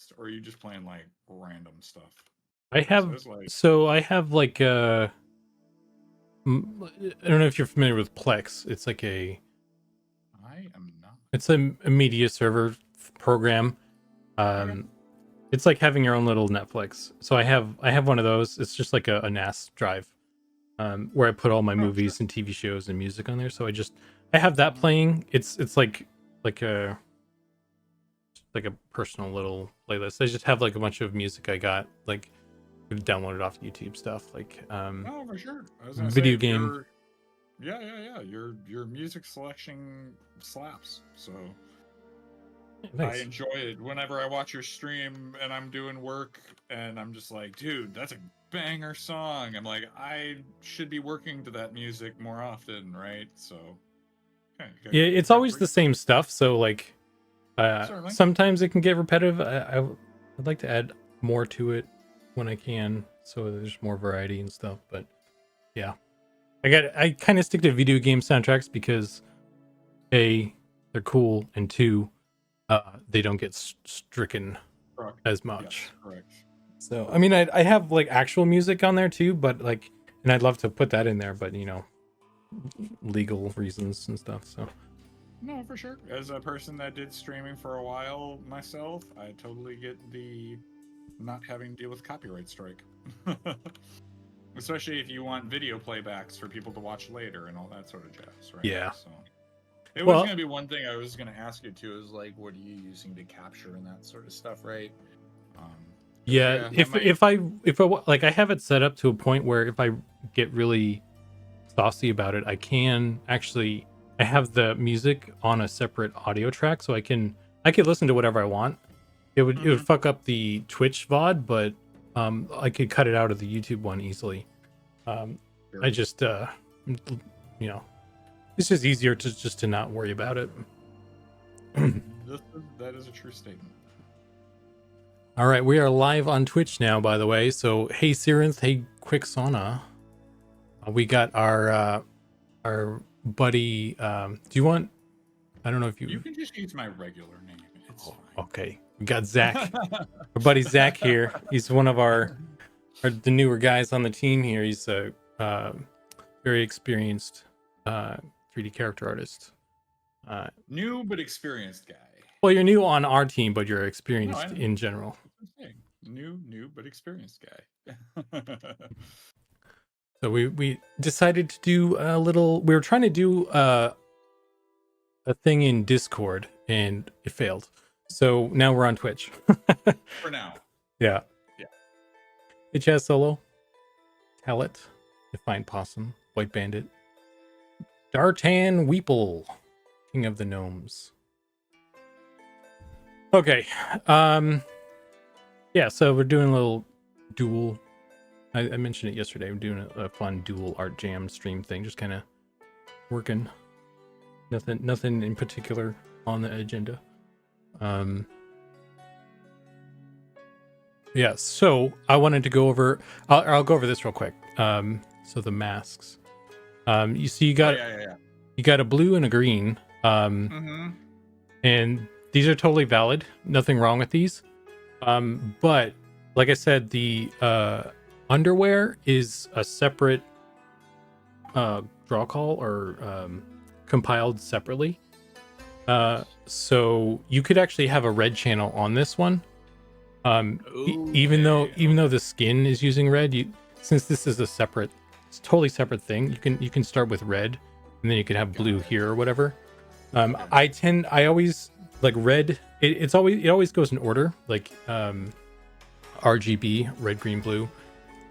playlist, or are you just playing like random stuff? I have like I don't know if you're familiar with Plex. It's like I am not. it's a media server program. Okay. It's like having your own little Netflix. So I have one of those. It's just like a NAS drive, where I put all my Oh, sure. movies and TV shows and music on there. So I have that playing. It's like a like a personal little playlist. I just have like a bunch of music I got like downloaded off YouTube stuff, like Oh, for sure. I was gonna say video game. yeah. Your music selection slaps. So I Nice. enjoy it whenever I watch your stream and I'm doing work and I'm just like, dude, that's a banger song. I'm like, I should be working to that music more often, right? So Yeah, it's got always great. the same stuff. So like Certainly. sometimes it can get repetitive. I'd like to add more to it when I can, so there's more variety and stuff. But yeah, I kind of stick to video game soundtracks because A, they're cool, and two, they don't get stricken Correct. as Yes, much. correct. So I mean, I have like actual music on there too, but like, and I'd love to put that in there, but you know, legal reasons and stuff. So No, for sure. As a person that did streaming for a while myself, I totally get the not having to deal with copyright strike. Especially if you want video playbacks for people to watch later and all that sort of jazz, right? yeah. So it was Well, gonna be one thing I was gonna ask you too, is like, what are you using to capture and that sort of stuff, right? 'Cause, yeah. I might. If I like, I have it set up to a point where if I get really saucy about it, I can actually. I have the music on a separate audio track, so I could listen to whatever I want. It would fuck up the Twitch VOD, but I could cut it out of the YouTube one easily. I just you know, it's just easier to not worry about it. That is a true statement. All right, we are live on Twitch now, by the way. So hey Sirenth, hey Quicksana. We got our buddy. Do you want? I don't know if You can just use my regular name. It's fine. Okay, we got Zack. Our buddy Zack here. He's one of the newer guys on the team here. He's a very experienced 3D character artist. New but experienced guy. Well, you're new on our team, but you're experienced in general. New but experienced guy. So we decided to do a little. We were trying to do a thing in Discord, and it failed. So now we're on Twitch. For now. Yeah. Yeah. Hey, Chaz Solo. Tallet. Defiant Possum. White Bandit. Dartan Weeple. King of the Gnomes. Okay. Yeah, so we're doing a little dual. I mentioned it yesterday. We're doing a fun dual art jam stream thing. Just kind of working. Nothing in particular on the agenda. Yeah, so I wanted to go over. I'll go over this real quick. So the masks. You see, you got you got a blue and a green. And these are totally valid. Nothing wrong with these. But like I said, the underwear is a separate draw call or compiled separately. So you could actually have a red channel on this one. Even though the skin is using red, since this is it's totally separate thing, you can start with red and then you can have blue here or whatever. I always like red. It always goes in order, like RGB, red, green, blue.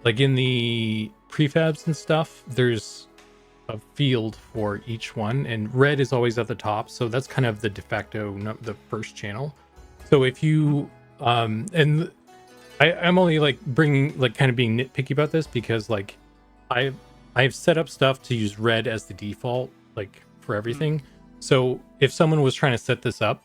Like in the prefabs and stuff, there's a field for each one, and red is always at the top, so that's kind of the de facto, the first channel. So if you and I'm only like bringing, like, kind of being nitpicky about this because like I've set up stuff to use red as the default, like for everything. So if someone was trying to set this up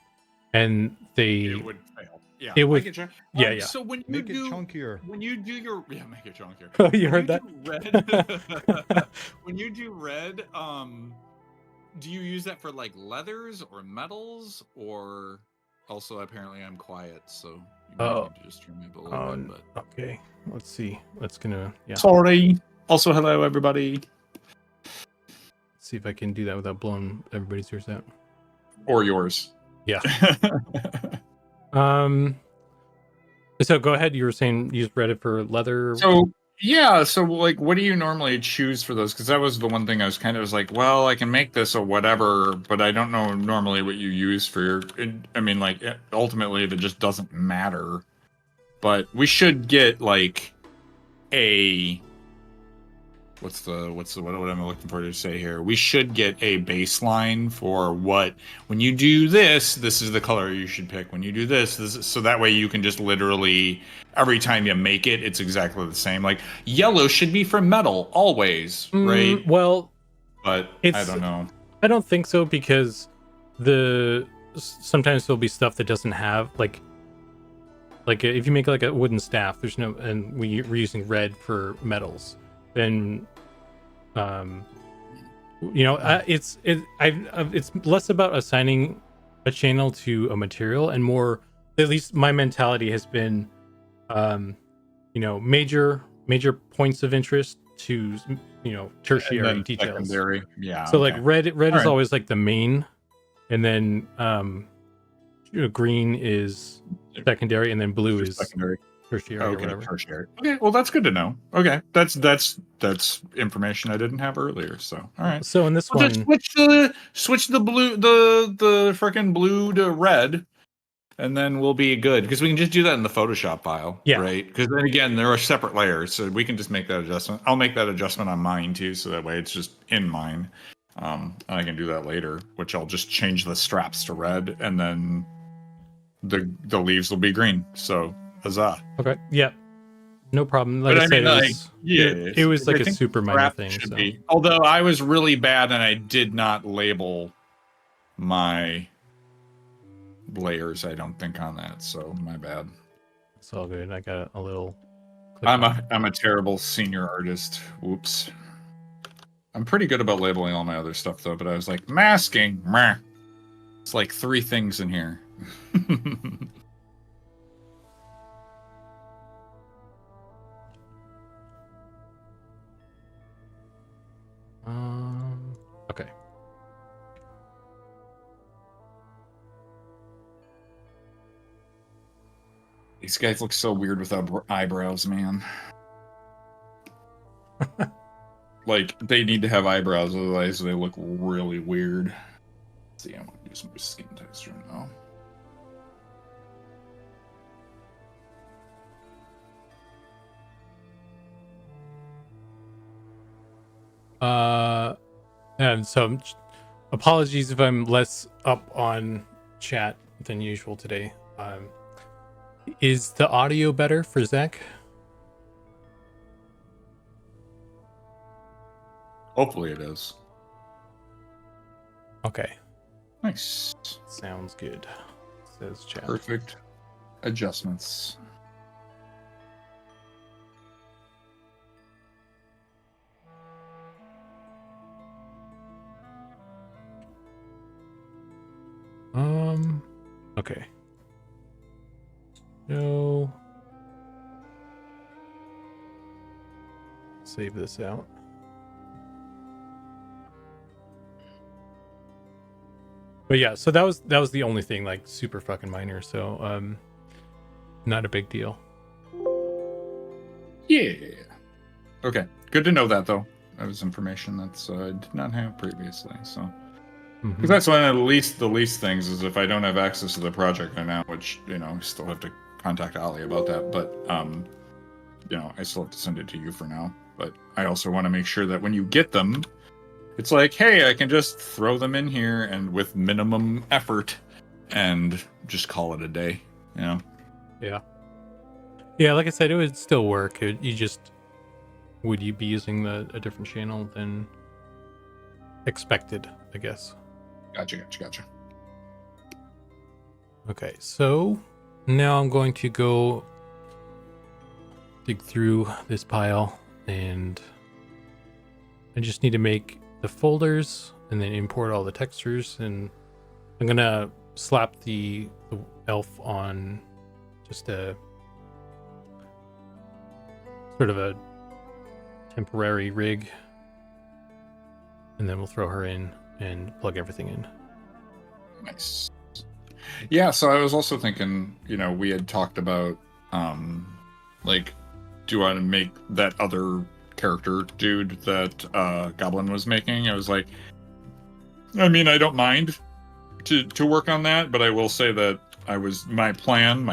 and it would fail. Yeah, it would. Yeah. So when you make it chunkier. When you do your make it chunkier. Oh, you heard that? Red, when you do red, do you use that for like leathers or metals or? Also, apparently I'm quiet, so you might need to just turn me up a little bit. But okay. Let's see. That's gonna Sorry. Also, hello everybody. See if I can do that without blowing everybody's ears out. Or yours. Yeah. So go ahead. You were saying you read it for leather. So yeah. So like, what do you normally choose for those? Because that was the one thing I was like, well, I can make this or whatever, but I don't know normally what you use for your. I mean, like ultimately, if it just doesn't matter. But we should get like a. What am I looking for to say here? We should get a baseline for what when you do this is the color you should pick. When you do this so that way you can just literally every time you make it, it's exactly the same. Like yellow should be for metal always, right? Well, but I don't know. I don't think so because sometimes there'll be stuff that doesn't have like if you make like a wooden staff, there's no, and we're using red for metals. Then it's less about assigning a channel to a material and more, at least my mentality has been major points of interest to tertiary details. Secondary. Yeah. So okay. like red is always like the main, and then green is secondary, and then blue is secondary. Tertiary or whatever. Tertiary. Okay, well that's good to know. Okay, that's information I didn't have earlier. So all right. So in this one, switch the blue the freaking blue to red, and then we'll be good because we can just do that in the Photoshop file. Yeah. Right. Because then again, there are separate layers, so we can just make that adjustment. I'll make that adjustment on mine too, so that way it's just in mine. I can do that later, which I'll just change the straps to red, and then the leaves will be green. So. Huzzah. Okay. Yeah. No problem. Like I said, it was like a super minor thing. So. Although I was really bad and I did not label my layers, I don't think on that. So my bad. It's all good. I got a little. I'm a terrible senior artist. Whoops. I'm pretty good about labeling all my other stuff though. But I was like masking. Meh. It's like 3 things in here. Okay. These guys look so weird without eyebrows, man. Like, they need to have eyebrows, otherwise they look really weird. Let's see, I'm gonna do some skin texture now. And so apologies if I'm less up on chat than usual today. Is the audio better for Zack? Hopefully it is. Okay. Nice. Sounds good. Says chat. Perfect adjustments. Okay. No. Save this out. But yeah, so that was the only thing, like super fucking minor. So not a big deal. Yeah. Okay. Good to know that though. That was information that's I did not have previously. So. Because that's one of the least things is if I don't have access to the project right now, which I still have to contact Ali about that. But I still have to send it to you for now. But I also want to make sure that when you get them, it's like, hey, I can just throw them in here and with minimum effort, and just call it a day. Yeah. Yeah. Like I said, it would still work. Would you be using a different channel than expected? I guess. Gotcha. Okay, so now I'm going to go dig through this pile, and I just need to make the folders and then import all the textures, and I'm gonna slap the elf on just a sort of a temporary rig, and then we'll throw her in and plug everything in. Nice. Yeah, so I was also thinking, we had talked about, like, do you want to make that other character dude that Goblin was making? I was like, I mean, I don't mind to work on that, but I will say that my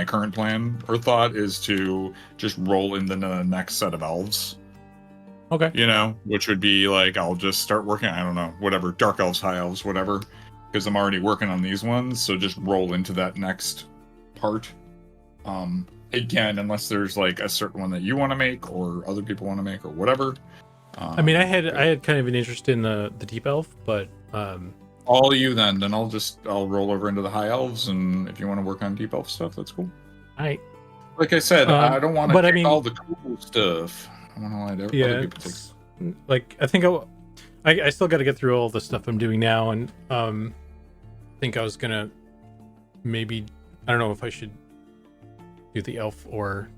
current plan or thought is to just roll into the next set of elves. Okay. Which would be like, I'll just start working, I don't know, whatever, dark elves, high elves, whatever, because I'm already working on these ones, so just roll into that next part. Again, unless there's like a certain one that you want to make or other people want to make or whatever. I mean, I had kind of an interest in the deep elf, but all you then I'll roll over into the high elves, and if you want to work on deep elf stuff, that's cool. Like I said, I don't want to take all the cool stuff. I want to let other people take. Like, I think I still got to get through all the stuff I'm doing now, and I think I was gonna maybe, I don't know if I should do the elf or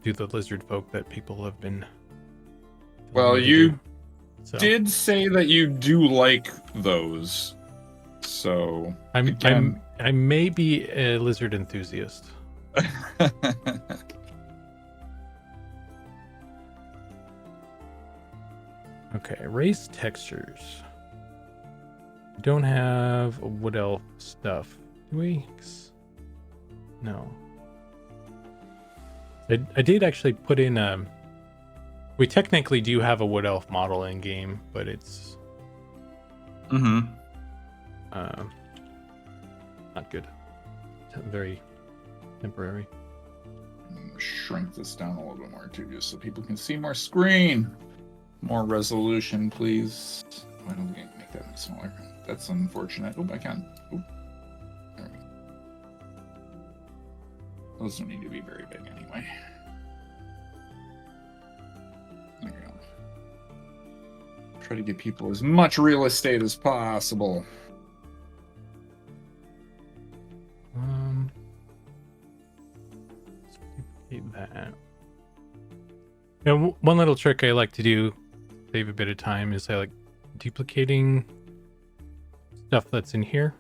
do the lizard folk that people have been. Well, you did say that you do like those, so I may be a lizard enthusiast. Okay, race textures. Don't have wood elf stuff, do we? No. I did actually put in we technically do have a wood elf model in game, but it's not good. Very temporary. Shrink this down a little bit more too, just so people can see more screen. More resolution, please. Why don't we make that any smaller? That's unfortunate. Oh, I can. Oh, there we go. Those don't need to be very big anyway. There we go. Try to give people as much real estate as possible. Let's duplicate that. And one little trick I like to do, save a bit of time, is I like duplicating stuff that's in here.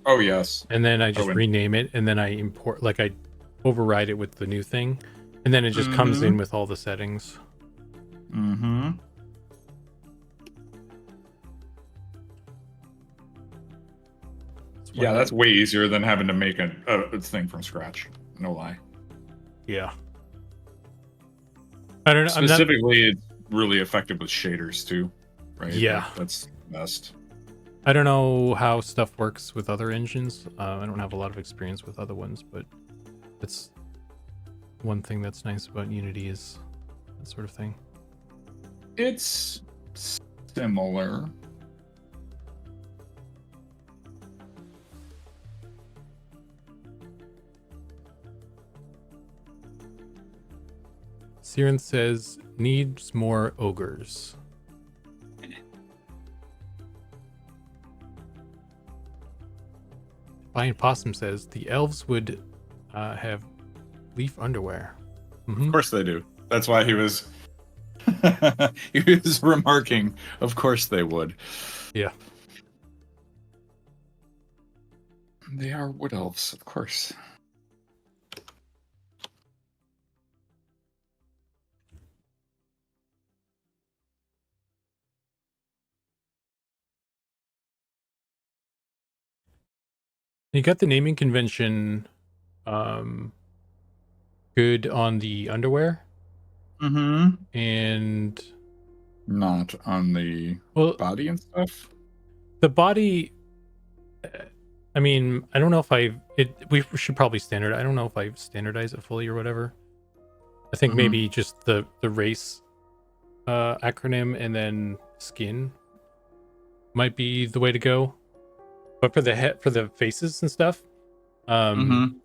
Oh, yes. And then I just rename it, and then I import, like I override it with the new thing, and then it just comes in with all the settings. Yeah, that's way easier than having to make a thing from scratch. No lie. Yeah. I don't know. Specifically, it's really effective with shaders too, right? Yeah. That's best. I don't know how stuff works with other engines. I don't have a lot of experience with other ones, but it's one thing that's nice about Unity is that sort of thing. It's similar. Siren says, needs more ogres. Lion Possum says, the elves would have leaf underwear. Of course they do. That's why he was he was remarking, of course they would. Yeah. They are wood elves, of course. You got the naming convention good on the underwear. And not on the body and stuff. The body, I mean, I don't know if we should probably standard. I don't know if I standardize it fully or whatever. I think maybe just the race acronym and then skin might be the way to go. But for the faces and stuff, I'm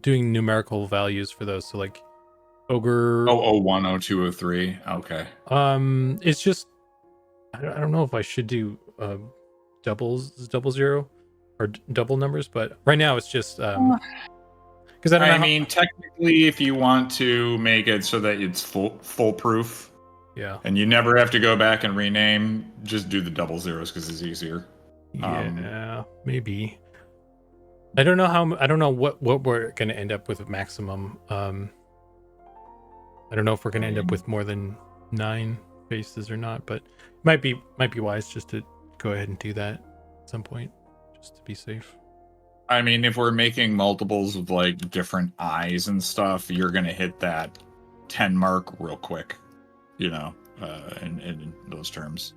doing numerical values for those. So like ogre 001, 02, 03. Okay. It's just I don't know if I should do double zero or double numbers, but right now it's just because I don't know I how, mean, technically, if you want to make it so that it's foolproof, yeah. and you never have to go back and rename, just do the double zeros because it's easier. Yeah, maybe. I don't know how. I don't know what we're gonna end up with maximum. I don't know if we're gonna end up with more than 9 faces or not, but might be wise just to go ahead and do that at some point, just to be safe. I mean, if we're making multiples of like different eyes and stuff, you're gonna hit that 10 mark real quick. You know, in those terms.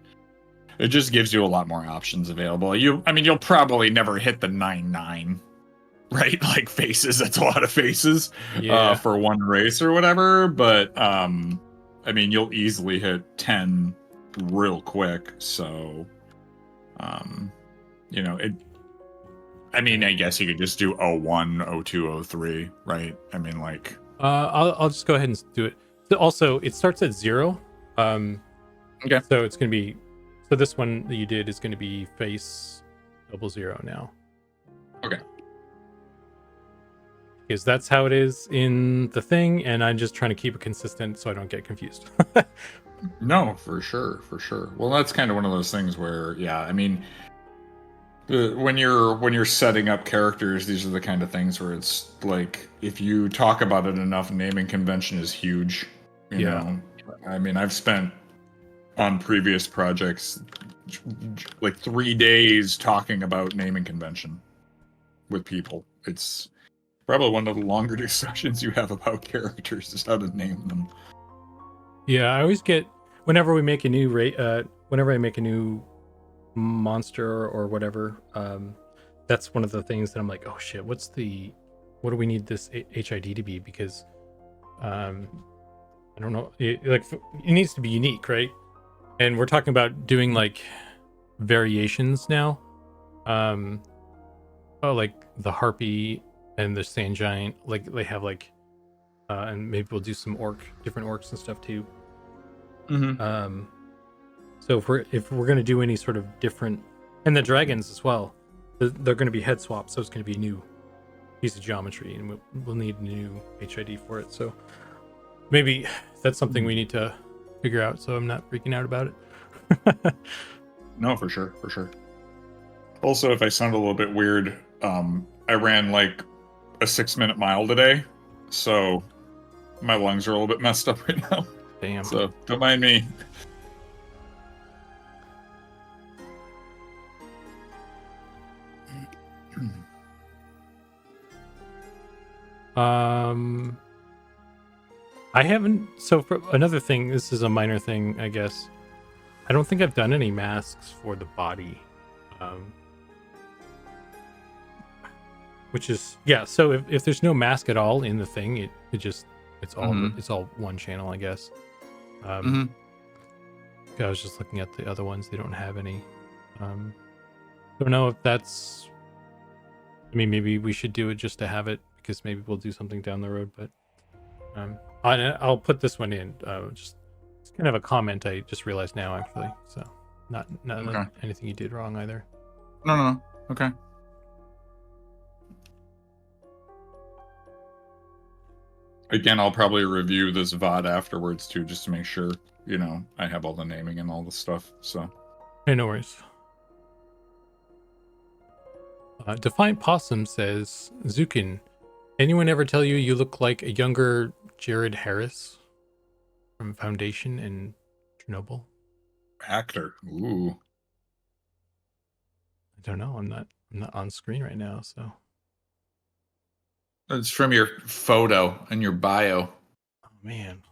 It just gives you a lot more options available. You'll probably never hit the 9-9, right? Like faces, that's a lot of faces Yeah. for one race or whatever. But I mean, you'll easily hit 10 real quick. So, you know, it. I mean, I guess you could just do 01, 02, 03, right? I mean, like. I'll just go ahead and do it. So also, it starts at 0. Okay. So it's gonna be. So this one that you did is gonna be face 00 now. Okay. Because that's how it is in the thing, and I'm just trying to keep it consistent so I don't get confused. No, for sure, for sure. Well, that's kind of one of those things where, yeah, I mean, when you're setting up characters, these are the kind of things where it's like if you talk about it enough, naming convention is huge. You know, I mean, I've spent on previous projects like 3 days talking about naming convention with people. It's probably one of the longer discussions you have about characters is how to name them. Yeah, I always get whenever we make a new whenever I make a new monster or whatever, that's one of the things that I'm like, oh shit, what do we need this HID to be? Because I don't know, it needs to be unique, right? And we're talking about doing like variations now. Like the harpy and the sand giant, like they have like and maybe we'll do some different orcs and stuff too. Mm-hmm. So if we're gonna do any sort of different, and the dragons as well, they're gonna be head swaps, so it's gonna be a new piece of geometry, and we'll need a new HID for it. So maybe that's something we need to figure out. So I'm not freaking out about it. No, for sure, for sure. Also, if I sound a little bit weird, I ran like a 6-minute mile today, so my lungs are a little bit messed up right now. Damn. So don't mind me. I haven't. So for another thing, this is a minor thing, I guess. I don't think I've done any masks for the body. Which is, yeah, so if there's no mask at all in the thing, it's all one channel, I guess. I was just looking at the other ones, they don't have any. Don't know if that's, I mean, maybe we should do it just to have it, because maybe we'll do something down the road, but I'll put this one in. Just it's kind of a comment I just realized now, actually. So not Okay. anything you did wrong either. No. Okay. Again, I'll probably review this VOD afterwards too, just to make sure, you know, I have all the naming and all the stuff. So. Hey, no worries. Defiant Possum says, Zukan, anyone ever tell you look like a younger Jared Harris from Foundation and Chernobyl? Actor. Ooh. I don't know. I'm not on screen right now, so. It's from your photo and your bio. Oh man.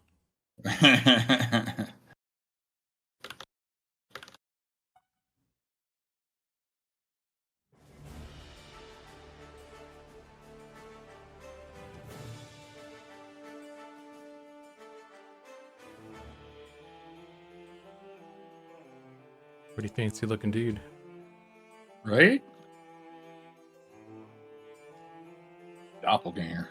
Pretty fancy looking dude. Right? Doppelganger.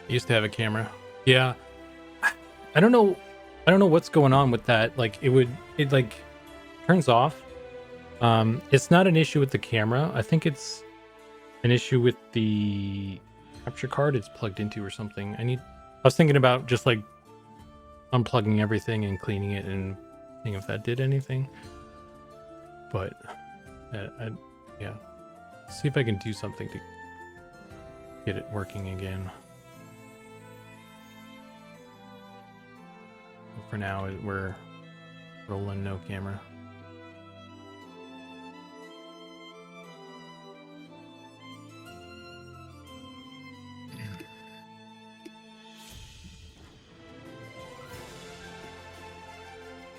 I used to have a camera. Yeah. I don't know what's going on with that. Like it like turns off. It's not an issue with the camera. I think it's an issue with the capture card it's plugged into or something. I was thinking about just like unplugging everything and cleaning it and seeing if that did anything. But yeah. See if I can do something to get it working again. For now, we're rolling no camera.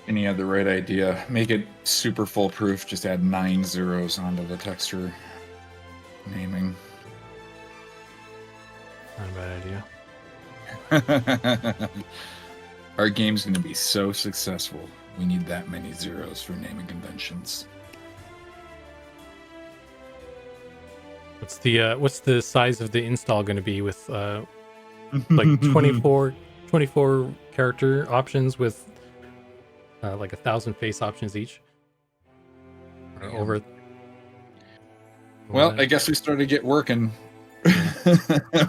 And he had the right idea. Make it super foolproof. Just add 9 zeros onto the texture naming. Not a bad idea. Our game's going to be so successful. We need that many zeros for naming conventions. What's the size of the install going to be with like 24 character options with like 1,000 face options each? Over. Well, I guess we started to get working.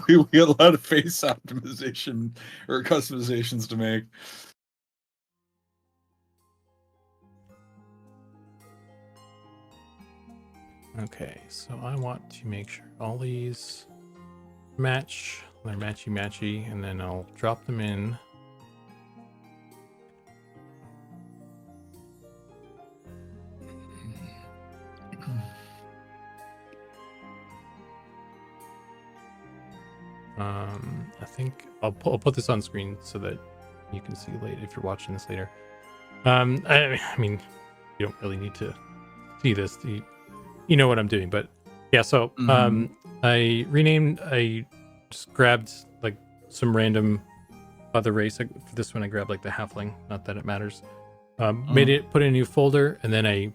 we got a lot of face optimization or customizations to make. Okay, so I want to make sure all these match. They're matchy, and then I'll drop them in. I think I'll put this on screen so that you can see later if you're watching this later. I mean, you don't really need to see this. You know what I'm doing, but yeah. So I just grabbed like some random other race. For this one, I grabbed like the halfling. Not that it matters. Put in a new folder, and then I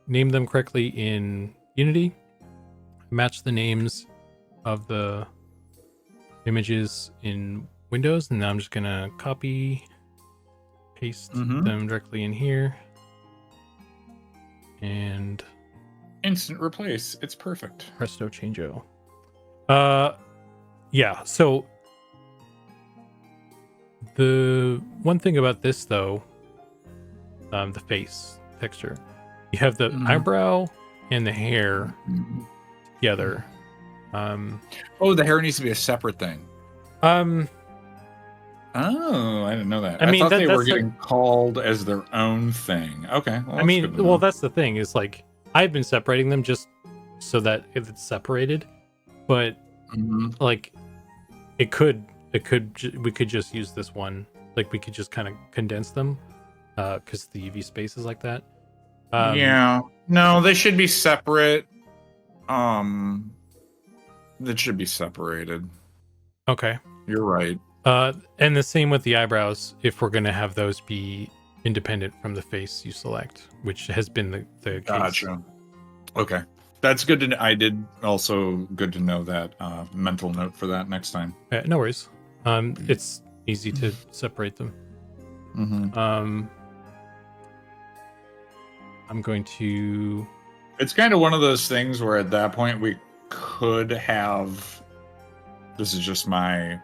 named them correctly in Unity. Match the names of the images in Windows, and now I'm just gonna copy, paste them directly in here, and instant replace. It's perfect. Presto changeo. Yeah. So the one thing about this though, the face texture, you have the eyebrow and the hair together. The hair needs to be a separate thing. Oh, I didn't know that. I thought they were getting called as their own thing. Okay. Well, that's the thing is like I've been separating them just so that if it's separated, but like we could just use this one. Like we could just kind of condense them because the UV space is like that. Yeah. No, they should be separate. That should be separated. Okay. You're right. And the same with the eyebrows, if we're going to have those be independent from the face you select, which has been the case. Gotcha. Okay. That's good to know. I did also good to know that mental note for that next time. No worries. It's easy to separate them. I'm going to... It's kind of one of those things where at that point we could have... This is just not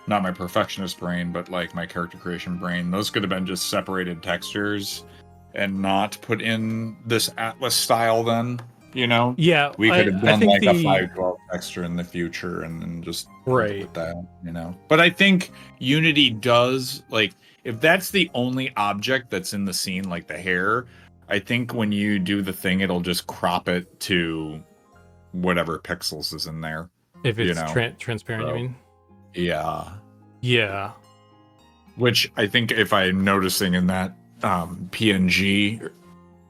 my perfectionist brain, but like my character creation brain. Those could have been just separated textures and not put in this Atlas style then, you know? Yeah. We could have done like a 512 texture in the future and then just put that, you know? But I think Unity does, like, if that's the only object that's in the scene, like the hair, I think when you do the thing, it'll just crop it to whatever pixels is in there. If it's transparent, you mean? Yeah. Yeah. Which I think if I'm noticing in that PNG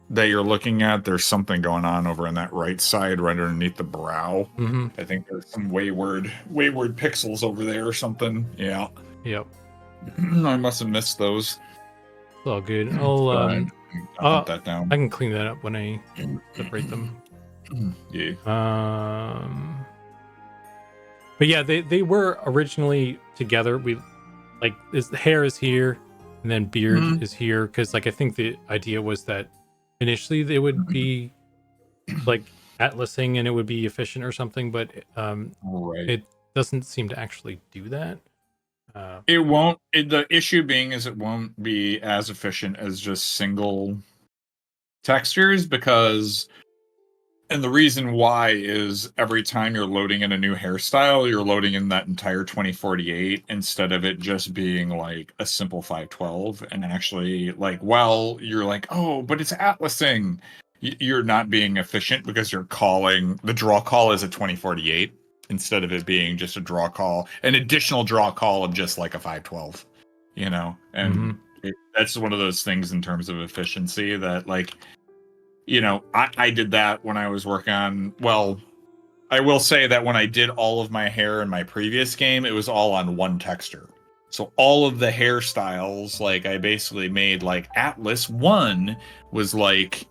that you're looking at, there's something going on over on that right side, right underneath the brow. I think there's some wayward pixels over there or something. Yeah. Yep. I must have missed those. It's all good. I'll put that down. I can clean that up when I separate them. Yeah. But yeah, they were originally together. We like the hair is here, and then beard Mhm. is here, because like I think the idea was that initially they would be like atlasing and it would be efficient or something, but Right. it doesn't seem to actually do that. It won't. The issue being is it won't be as efficient as just single textures because, and the reason why is every time you're loading in a new hairstyle, you're loading in that entire 2048 instead of it just being like a simple 512 and actually like, well, you're like, oh, but it's atlasing. You're not being efficient because you're calling the draw call is a 2048 instead of it being just a draw call, an additional draw call of just like a 512, you know? And that's one of those things in terms of efficiency that like, you know, I did that when I was working on, well, I will say that when I did all of my hair in my previous game, it was all on one texture. So all of the hairstyles, like I basically made like Atlas 1 was like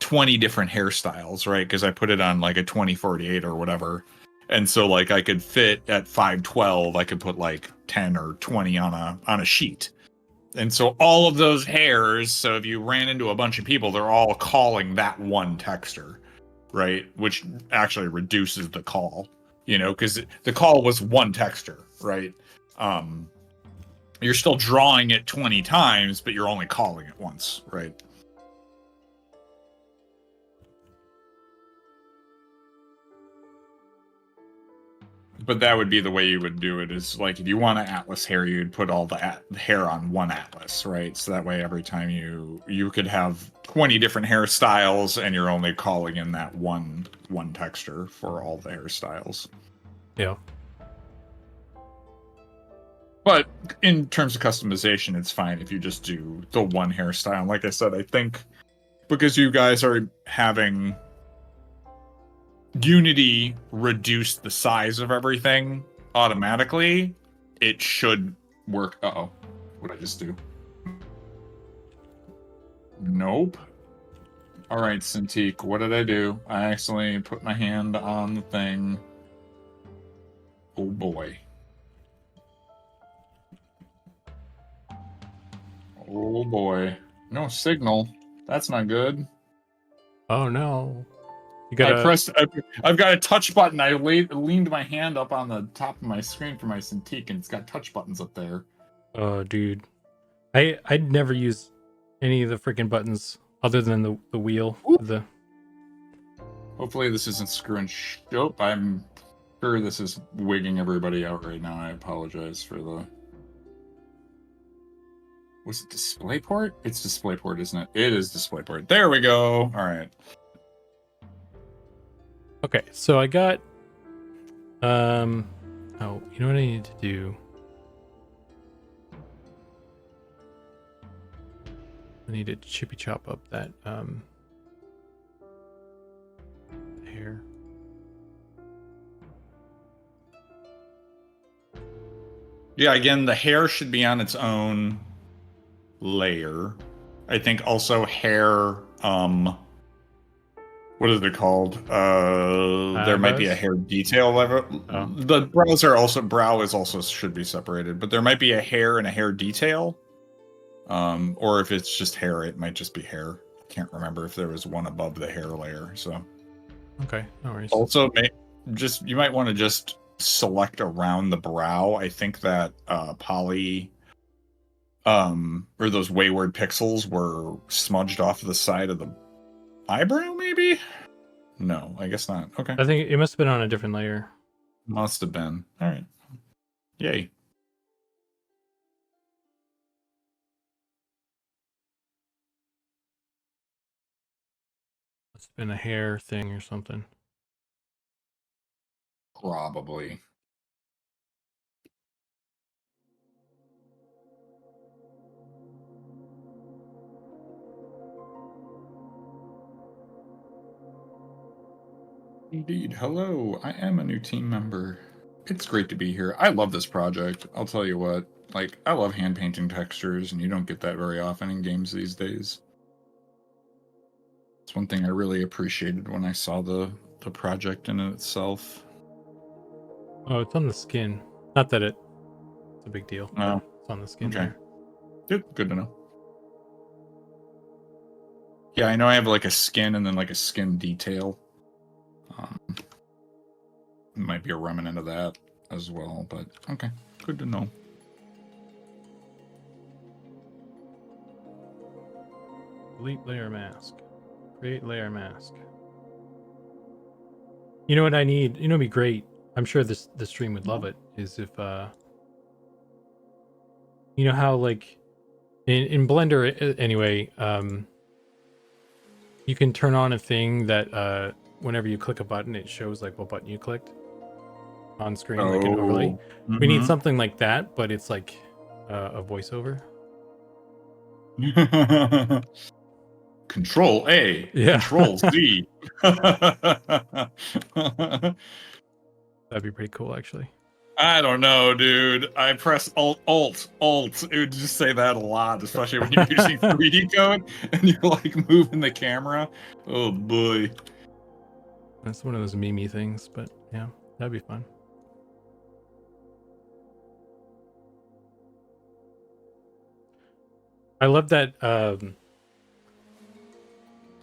20 different hairstyles, right? Because I put it on like a 2048 or whatever. And so like I could fit at 512, I could put like 10 or 20 on a sheet. And so all of those hairs, so if you ran into a bunch of people, they're all calling that one texture, right? Which actually reduces the call, you know, because the call was one texture, right? You're still drawing it 20 times, but you're only calling it once, right? But that would be the way you would do it, is like if you want an atlas hair, you'd put all the hair on one atlas, right? So that way every time you could have 20 different hairstyles and you're only calling in that one texture for all the hairstyles. Yeah. But in terms of customization, it's fine if you just do the one hairstyle. And like I said, I think because you guys are having Unity reduce the size of everything automatically, it should work. Uh-oh. What'd I just do? Nope. All right, Cintiq, what did I do? I accidentally put my hand on the thing. Oh boy. Oh boy. No signal. That's not good. Oh no. You I gotta. pressed. I've got a touch button. I leaned my hand up on the top of my screen for my Cintiq, and it's got touch buttons up there. Oh, dude. I'd never use any of the freaking buttons other than the wheel. The Hopefully, this isn't screwing. Nope. I'm sure this is wigging everybody out right now. I apologize for the. Was it DisplayPort? It's DisplayPort, isn't it? It is DisplayPort. There we go. All right. Okay, so I got oh, you know what I need to do? I need to chippy chop up that hair. Yeah, again, the hair should be on its own layer. I think also hair, what is it called? There might be a Eyebrows? hair detail level. Oh. The brows are also, brow is also should be separated, but there might be a hair and a hair detail. Or if it's just hair, it might just be hair. I can't remember if there was one above the hair layer. So Okay, no worries. also, you might want to just select around the brow. I think that poly or those wayward pixels were smudged off the side of the eyebrow, maybe? No, I guess not. Okay. I think it must have been on a different layer. Must have been. All right. Yay. Must have been a hair thing or something. Probably. Indeed. Hello, I am a new team member. It's great to be here. I love this project. I'll tell you what. Like, I love hand painting textures, and you don't get that very often in games these days. It's one thing I really appreciated when I saw the project in itself. Oh, it's on the skin. Not that it It's a big deal. Oh, It's on the skin okay. there. Good to know. Yeah, I know I have like a skin and then like a skin detail. Might be a remnant of that as well, but okay, good to know. Delete layer mask. Create layer mask. You know what I need? You know, it'd be great. I'm sure the stream would love it. Is if you know how like in Blender anyway, you can turn on a thing that whenever you click a button, it shows like what button you clicked on screen, like an overlay. We need something like that, but it's like a voiceover. Control A. Yeah. Control Z. That'd be pretty cool, actually. I don't know, dude. I press Alt. It would just say that a lot, especially when you're using 3D code and you're like moving the camera. Oh boy. That's one of those meme things, but yeah, that'd be fun. I love that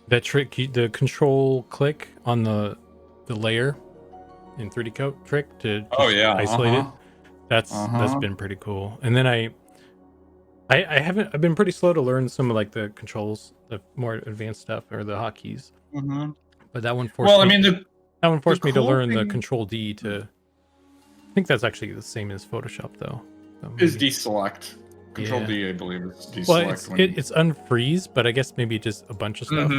that trick, the control click on the layer in 3D code trick to isolate it. That's been pretty cool. And then I've been pretty slow to learn some of like the controls, the more advanced stuff, or the hotkeys. But that one forced me to learn the Control D to. I think that's actually the same as Photoshop though. So is deselect. Control D, I believe, is deselect. Well, it's unfreeze, but I guess maybe just a bunch of stuff.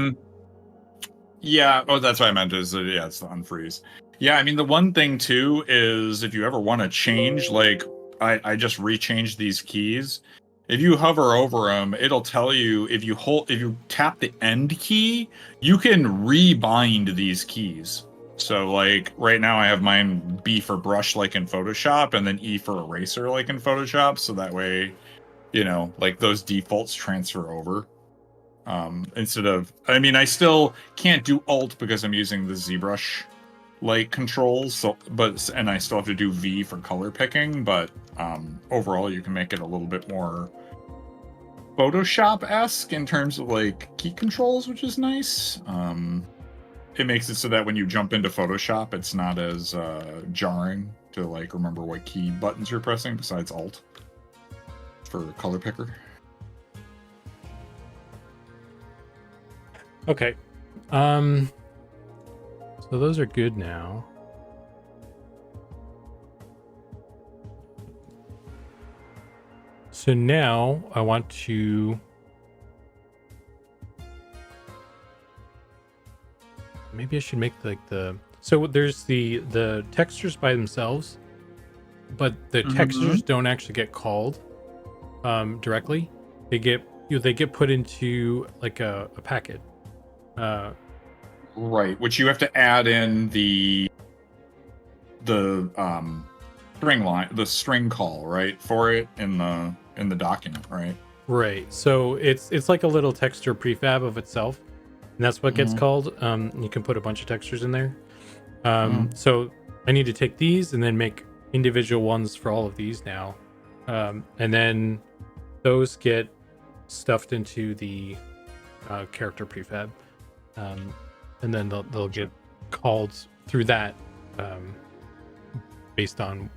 Yeah, that's what I meant. Is it's the unfreeze. Yeah, I mean the one thing too is if you ever want to change, like I just rechanged these keys. If you hover over them, it'll tell you if you tap the end key, you can rebind these keys. So like right now I have mine B for brush like in Photoshop and then E for eraser like in Photoshop, so that way, you know, like those defaults transfer over. Instead of, I mean, I still can't do Alt because I'm using the ZBrush like controls, so and I still have to do V for color picking, but overall you can make it a little bit more Photoshop-esque in terms of like key controls, which is nice. It makes it so that when you jump into Photoshop, it's not as jarring to like remember what key buttons you're pressing besides Alt for color picker. Okay. So those are good now. So now I want to maybe I should make like so there's the textures by themselves, but the textures don't actually get called directly. They get put into like a packet. Right, which you have to add in the string line, the string call, right, for it in the document, right? Right. So it's like a little texture prefab of itself, and that's what gets called. You can put a bunch of textures in there. So I need to take these and then make individual ones for all of these now, and then those get stuffed into the character prefab, and then they'll get called through that based on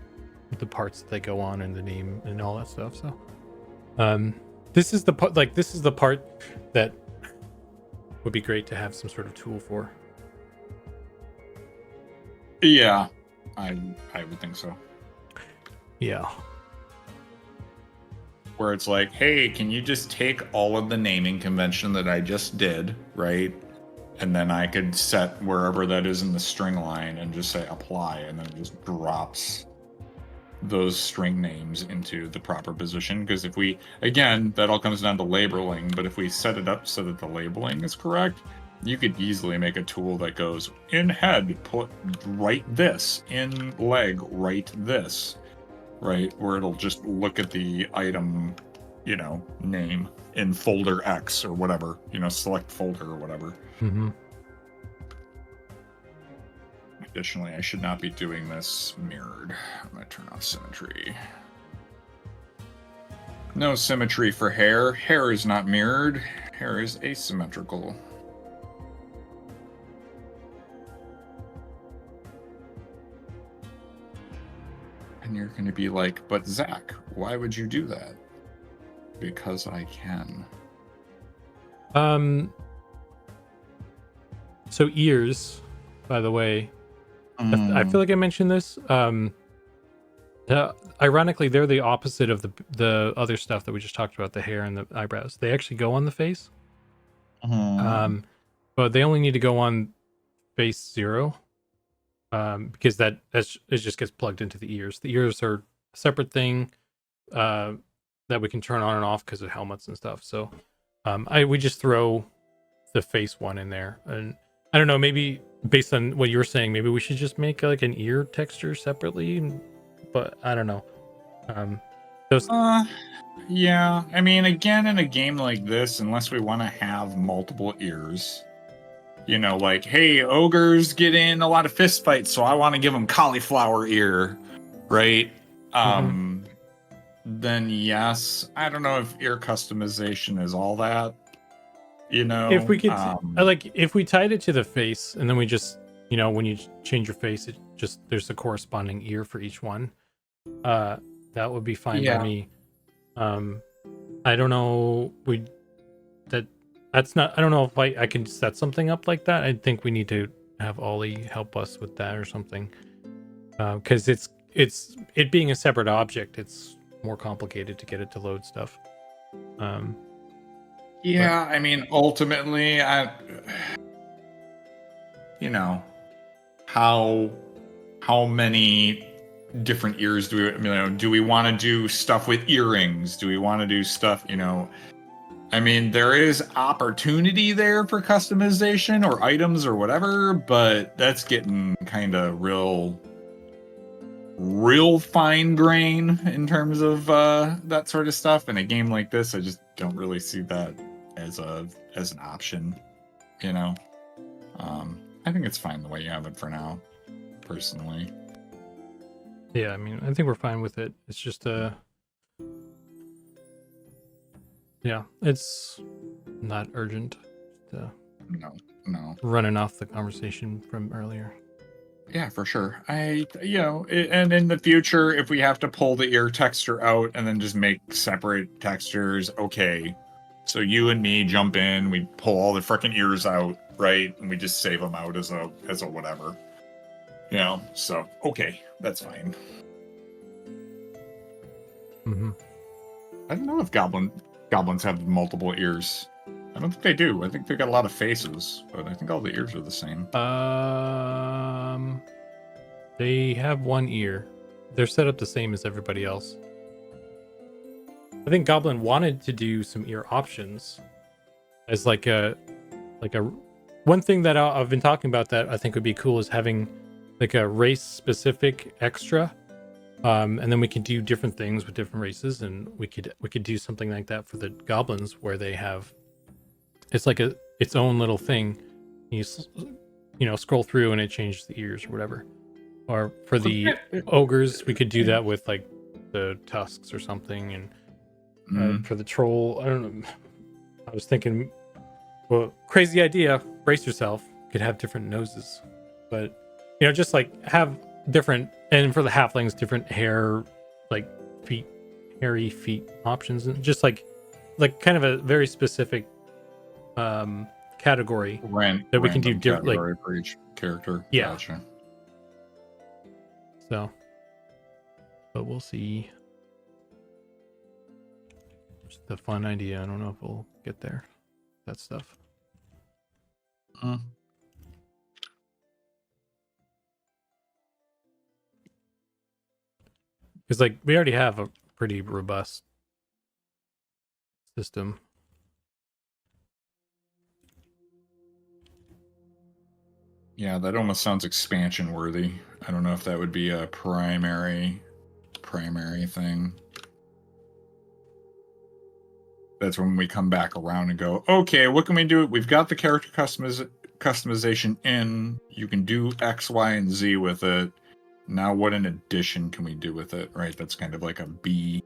the parts that they go on and the name and all that stuff. So this is the part that would be great to have some sort of tool for. Yeah, I would think so. Yeah. Where it's like, hey, can you just take all of the naming convention that I just did, right? And then I could set wherever that is in the string line and just say apply, and then it just drops those string names into the proper position. Because if we, again, that all comes down to labeling, but if we set it up so that the labeling is correct, you could easily make a tool that goes in head, write this, in leg, write this, right? Where it'll just look at the item, you know, name in folder X or whatever, you know, select folder or whatever. Additionally, I should not be doing this mirrored. I'm going to turn off symmetry. No symmetry for hair. Hair is not mirrored. Hair is asymmetrical. And you're going to be like, but Zack, why would you do that? Because I can. So ears, by the way, I feel like I mentioned this. Ironically, they're the opposite of the other stuff that we just talked about, the hair and the eyebrows. They actually go on the face. But they only need to go on face 0. Because it just gets plugged into the ears. The ears are a separate thing that we can turn on and off because of helmets and stuff. So we just throw the face one in there. And I don't know, maybe based on what you were saying, maybe we should just make like an ear texture separately. But I don't know. Yeah, I mean, again, in a game like this, unless we want to have multiple ears, you know, like, hey, ogres get in a lot of fist fights, so I want to give them cauliflower ear, right? Then yes, I don't know if ear customization is all that, you know. If we could, if we tied it to the face, and then we just, you know, when you change your face, it just there's a corresponding ear for each one. That would be fine by me. I don't know. That's not. I don't know if I can set something up like that. I think we need to have Ollie help us with that or something. Because it being a separate object, it's more complicated to get it to load stuff. Yeah, I mean, ultimately, you know, how many different ears do we, you know, do we want to do stuff with earrings? Do we want to do stuff, you know? I mean, there is opportunity there for customization or items or whatever, but that's getting kind of real fine grain in terms of that sort of stuff. In a game like this, I just don't really see that as an option, you know. I think it's fine the way you have it for now, personally. Yeah, I mean, I think we're fine with it. It's just yeah, it's not urgent. No. Running off the conversation from earlier. Yeah, for sure. And in the future, if we have to pull the ear texture out and then just make separate textures, okay. So you and me jump in, we pull all the freaking ears out, right? And we just save them out as a whatever. You know, so okay, that's fine. I don't know if goblins have multiple ears. I don't think they do. I think they've got a lot of faces, but I think all the ears are the same. They have one ear. They're set up the same as everybody else. I think Goblin wanted to do some ear options as like a one thing that I've been talking about that I think would be cool is having like a race specific extra. And then we can do different things with different races, and we could do something like that for the goblins where they have it's like its own little thing. You know, scroll through and it changes the ears or whatever. Or for the ogres, we could do that with like the tusks or something. And for the troll, I don't know. I was thinking, well, crazy idea. Brace yourself. Could have different noses, but you know, just like have different. And for the halflings, different hair, like feet, hairy feet options, and just like kind of a very specific category that we can do different, like for each character. Yeah. Gotcha. So, but we'll see. Just a fun idea. I don't know if we'll get there. That stuff. Because like we already have a pretty robust system. Yeah, that almost sounds expansion worthy. I don't know if that would be a primary thing. That's when we come back around and go, okay, what can we do? We've got the character customization in. You can do X, Y, and Z with it. Now what in addition can we do with it, right? That's kind of like a B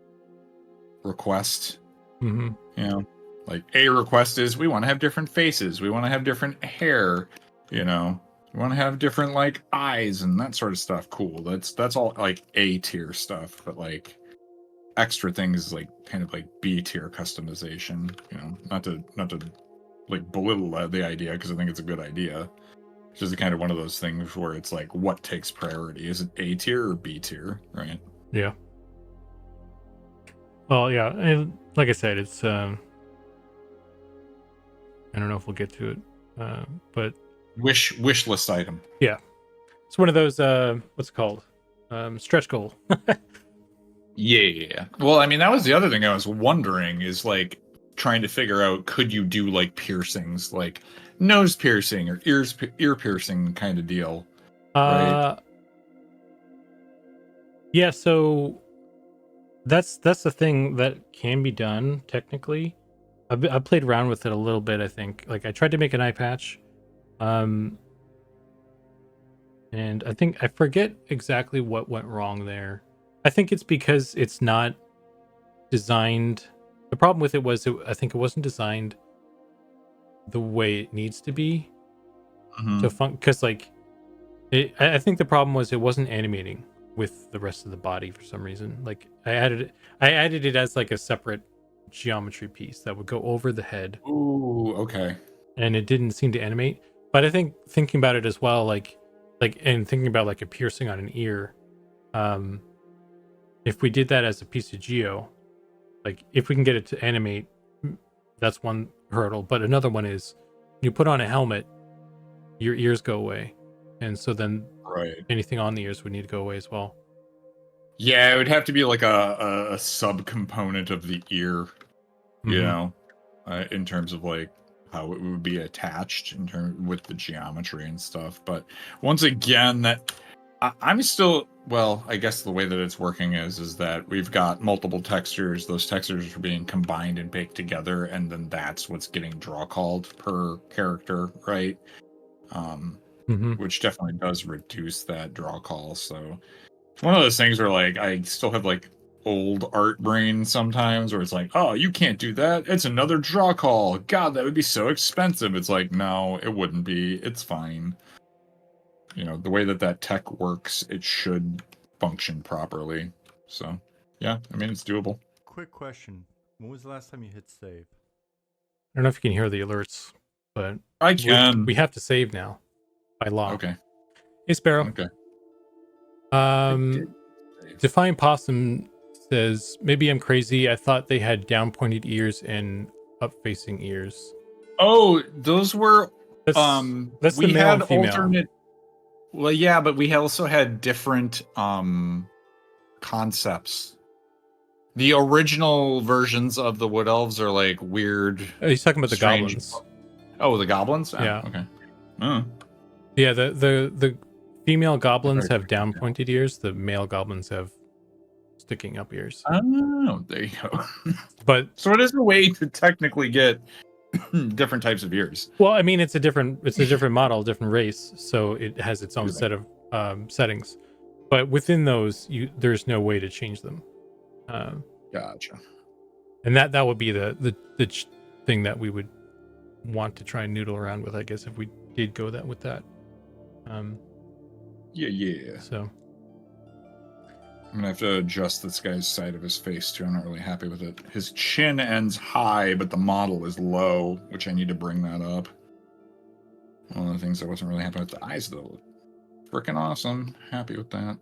request. Mm-hmm. You know, like a request is we want to have different faces, we want to have different hair, you know, we want to have different like eyes and that sort of stuff. Cool. That's all like A tier stuff, but like extra things like kind of like B tier customization. You know, not to like belittle the idea because I think it's a good idea. It's just kind of one of those things where it's like, what takes priority? Is it A tier or B tier? Right? Yeah. Well, yeah, and like I said, it's I don't know if we'll get to it, but Wish list item. yeah, it's one of those what's it called, stretch goal. Yeah. Well, I mean, that was the other thing I was wondering is like trying to figure out, could you do like piercings, like nose piercing or ear piercing kind of deal, right? Yeah, so that's the thing that can be done technically. I've played around with it a little bit. I think like I tried to make an eye patch, and I think I forget exactly what went wrong there. I think it's because it's not designed. The problem with it was I think it wasn't designed the way it needs to be to because like I think the problem was it wasn't animating with the rest of the body for some reason. Like I added it as like a separate geometry piece that would go over the head. Ooh, okay. And it didn't seem to animate. But I think thinking about it as well, like and thinking about like a piercing on an ear, if we did that as a piece of geo, like if we can get it to animate, that's one hurdle. But another one is you put on a helmet, your ears go away, and so then anything on the ears would need to go away as well. Yeah, it would have to be like a sub-component of the ear, you know, in terms of like how it would be attached in terms with the geometry and stuff. But once again, that I'm still, well, I guess the way that it's working is that we've got multiple textures. Those textures are being combined and baked together, and then that's what's getting draw called per character, right? Which definitely does reduce that draw call. So it's one of those things where like I still have like old art brain sometimes where it's like, oh, you can't do that. It's another draw call. God, that would be so expensive. It's like, no, it wouldn't be. It's fine. You know, the way that tech works, it should function properly. So, yeah, I mean, it's doable. Quick question. When was the last time you hit save? I don't know if you can hear the alerts, but I can. We have to save now by law. Okay. Hey, Sparrow. Okay. Define Possum says, maybe I'm crazy. I thought they had down pointed ears and up facing ears. Oh, those were that's we the male had and female. alternate. Well, yeah, but we also had different concepts. The original versions of the Wood Elves are like weird. Oh, he's talking about the goblins. Oh, the goblins? Yeah. Okay. Oh. Yeah, the female goblins have down pointed ears. The male goblins have sticking up ears. Oh, there you go. But so it is a way to technically get different types of ears. Well, I mean, it's a different model, different race, so it has its own set of settings. But within those, there's no way to change them. Gotcha. And that would be the thing that we would want to try and noodle around with, I guess, if we did go with that. Yeah. So I'm gonna have to adjust this guy's side of his face too. I'm not really happy with it. His chin ends high, but the model is low, which I need to bring that up. One of the things I wasn't really happy with. The eyes though, freaking awesome. Happy with that.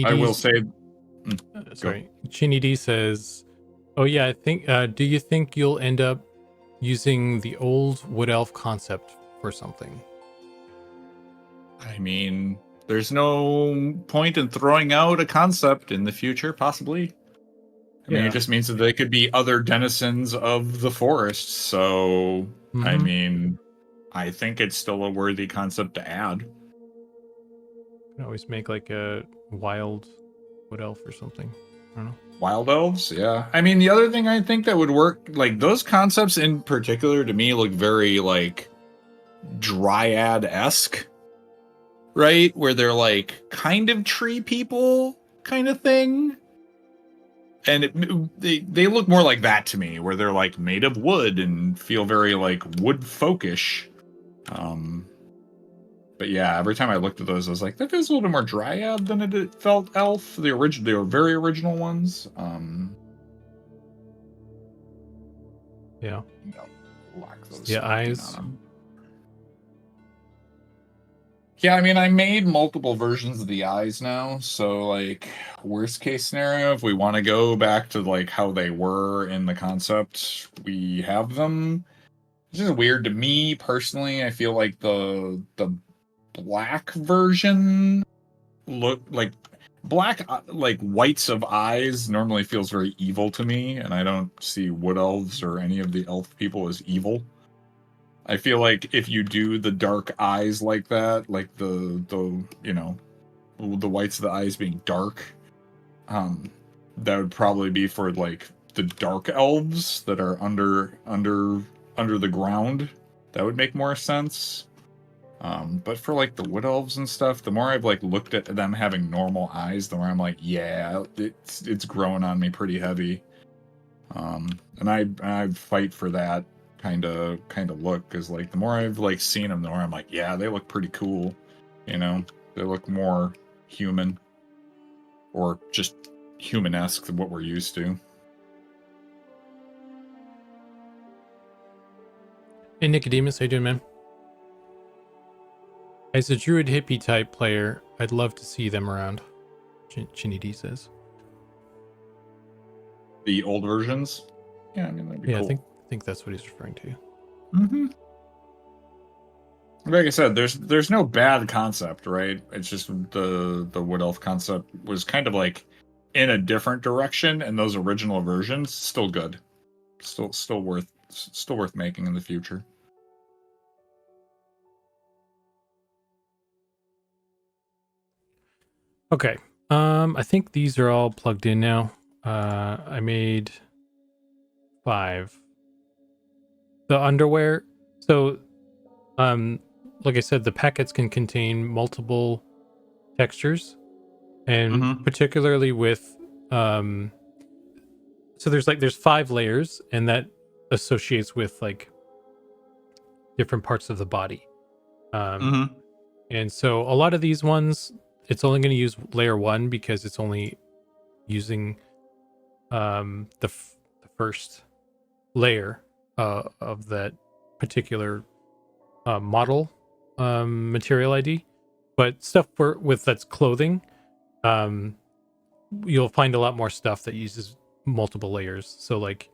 I will say. Sorry, Chini D says, "Oh yeah, I think. Do you think you'll end up using the old Wood Elf concept for something?" I mean, there's no point in throwing out a concept in the future, possibly. I mean, it just means that they could be other denizens of the forest. So, I mean, I think it's still a worthy concept to add. You can always make like a wild Wood Elf or something. I don't know. Wild elves, yeah. I mean, the other thing I think that would work, like those concepts in particular, to me look very like Dryad-esque. right? Where they're like kind of tree people kind of thing. And they look more like that to me, where they're like made of wood and feel very like wood folkish. But yeah, every time I looked at those, I was like, that feels a little more dryad than it felt elf. They were very original ones. Yeah. You know, lock those Yeah, locking eyes. on them. Yeah, I mean, I made multiple versions of the eyes now, so like worst case scenario, if we want to go back to like how they were in the concept, we have them. It's just weird to me personally. I feel like the black version look like black like whites of eyes normally feels very evil to me, and I don't see wood elves or any of the elf people as evil. I feel like if you do the dark eyes like that, like the you know, the whites of the eyes being dark, that would probably be for like the dark elves that are under the ground. That would make more sense. But for like the wood elves and stuff, the more I've like looked at them having normal eyes, the more I'm like, yeah, it's growing on me pretty heavy. And I fight for that kind of look, because like the more I've like seen them, the more I'm like, yeah, they look pretty cool. You know, they look more human, or just human-esque than what we're used to. Hey Nicodemus, how you doing, man? As a druid hippie type player, I'd love to see them around. Chinny D says. The old versions, yeah, I mean that'd be Yeah, cool. I think that's what he's referring to. Mm-hmm. Like I said, there's no bad concept, right? It's just the wood elf concept was kind of like in a different direction, and those original versions still good, still worth making in the future. Okay. I think these are all plugged in now. I made 5. The underwear. So, like I said, the packets can contain multiple textures, and particularly with so there's 5 layers, and that associates with like different parts of the body. And so a lot of these ones, it's only going to use layer 1 because it's only using the first layer of that particular model material ID. But stuff with that's clothing, you'll find a lot more stuff that uses multiple layers. So like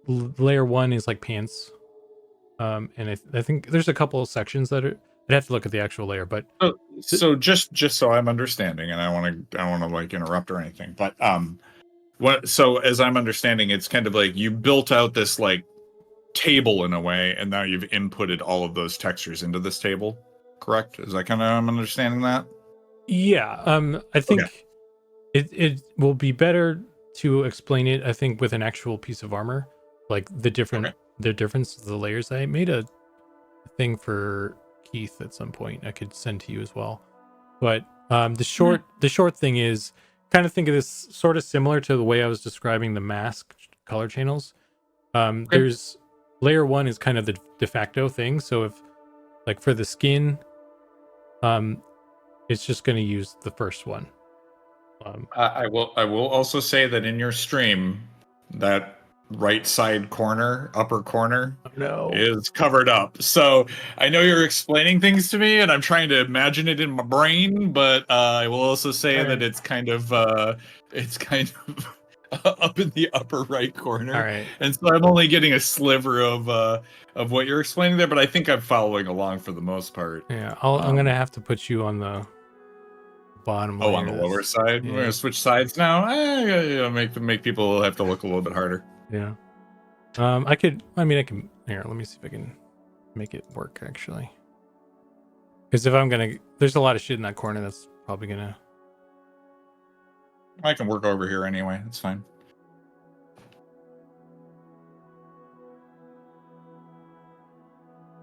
layer 1 is like pants, and I think there's a couple of sections that are. I'd have to look at the actual layer, but So just so I'm understanding, and I don't want to like interrupt or anything, but so as I'm understanding, it's kind of like you built out this like table in a way, and now you've inputted all of those textures into this table, correct? Is that kind of I'm understanding that? yeah, I think it will be better to explain it, I think, with an actual piece of armor, like the difference of the layers. I made a thing for Keith at some point I could send to you as well. But the short thing is, kind of think of this sort of similar to the way I was describing the mask color channels. There's layer 1 is kind of the de facto thing. So if like for the skin, it's just going to use the first one. I will also say that in your stream, that right side corner, upper corner, is covered up. So I know you're explaining things to me, and I'm trying to imagine it in my brain. But I will also say that it's kind of up in the upper right corner. All right. And so I'm only getting a sliver of what you're explaining there, but I think I'm following along for the most part. Yeah, I'm gonna have to put you on the bottom. On the lower side. Yeah. We're gonna switch sides now. Make people have to look a little bit harder. Yeah. I can. Here, let me see if I can make it work actually. Because if I'm gonna, there's a lot of shit in that corner that's probably gonna. I can work over here anyway. It's fine.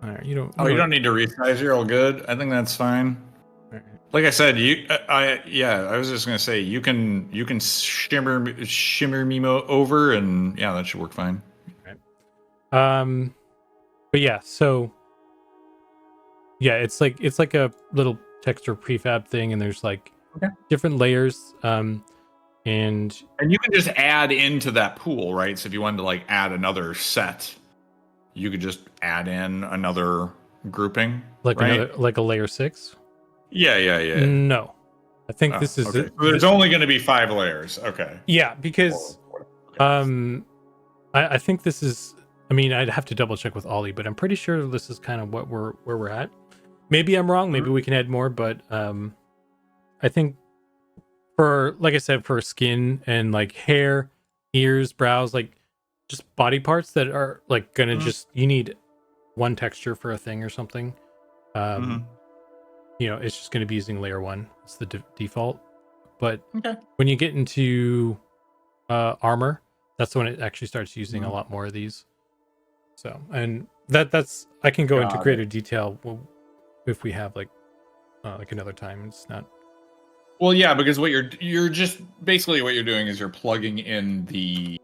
All right, you don't. Oh, you don't need to resize. You're all good. I think that's fine. All right. Like I said, I was just gonna say you can shimmer me over, and yeah, that should work fine. But yeah, so yeah, it's like a little texture prefab thing, and there's like different layers. And you can just add into that pool, right? So if you wanted to like add another set, you could just add in another grouping, like right? another like a layer 6. Yeah. No, I think this is okay. So there's only going to be 5 layers. Okay. Yeah, because I think this is. I mean, I'd have to double check with Ollie, but I'm pretty sure this is kind of where we're at. Maybe I'm wrong. Maybe we can add more, but I think for, like I said, for skin and like hair, ears, brows, like just body parts that are like gonna just, you need one texture for a thing or something. You know, it's just gonna be using layer 1. It's the default. But when you get into armor, that's when it actually starts using a lot more of these. So, and that's I can go into greater detail if we have like another time. It's not. Well, yeah, because what you're just basically what you're doing is you're plugging in the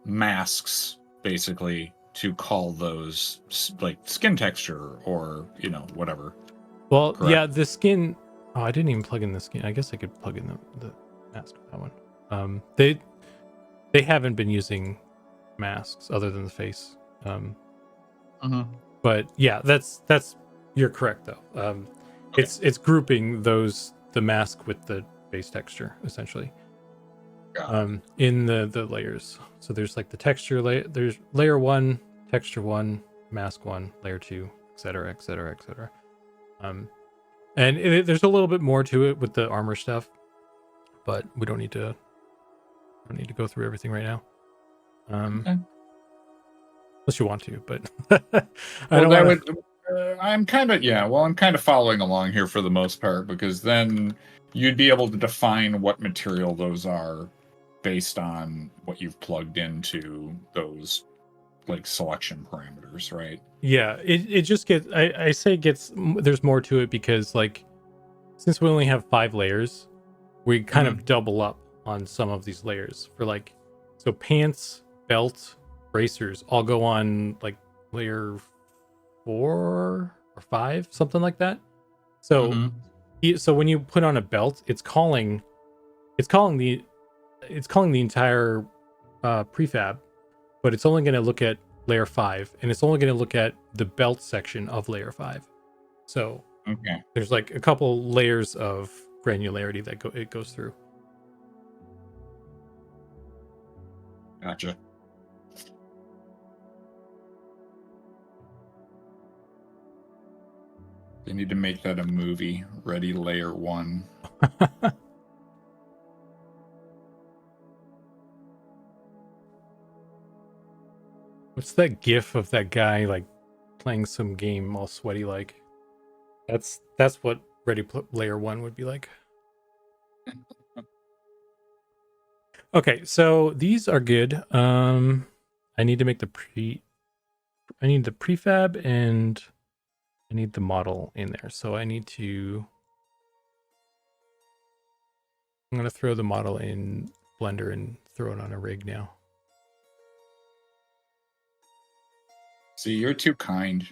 masks basically to call those like skin texture or whatever. Well, Correct. yeah, the skin. Oh, I didn't even plug in the skin. I guess I could plug in the mask with that one. They haven't been using masks other than the face. But yeah, that's you're correct though. It's grouping the mask with the base texture essentially. In the layers. So there's like the texture layer. There's layer 1, texture 1, mask 1, layer 2, etc., etc., etc. And there's a little bit more to it with the armor stuff, but we don't need to go through everything right now. Unless you want to, but I'm kind of following along here for the most part, because then you'd be able to define what material those are based on what you've plugged into those like selection parameters, right? Yeah, it just gets, I say it gets, there's more to it because like since we only have 5 layers, we kind of double up on some of these layers for like, so pants, belt, bracers all go on like layer 4 or 5, something like that. So so when you put on a belt, it's calling the entire prefab, but it's only going to look at layer 5, and it's only going to look at the belt section of layer 5. So there's like a couple layers of granularity that it goes through. Gotcha. They need to make that a movie. Ready Layer 1. What's that gif of that guy like playing some game all sweaty like? That's what Layer 1 would be like. Okay, so these are good. I need to make the prefab, and I need the model in there. So I'm going to throw the model in Blender and throw it on a rig now. See, you're too kind.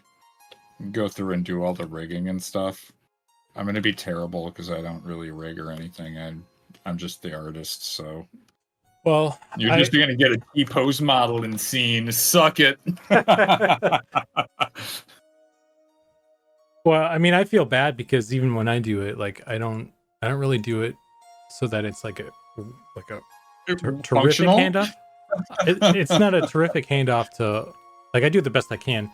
Go through and do all the rigging and stuff. I'm going to be terrible because I don't really rig or anything. I'm just the artist, so. Well, you're just going to get a T-pose model and scene. Suck it. Well, I mean, I feel bad because even when I do it, like I don't really do it so that it's like a terrific handoff. It's not a terrific handoff to, like, I do the best I can.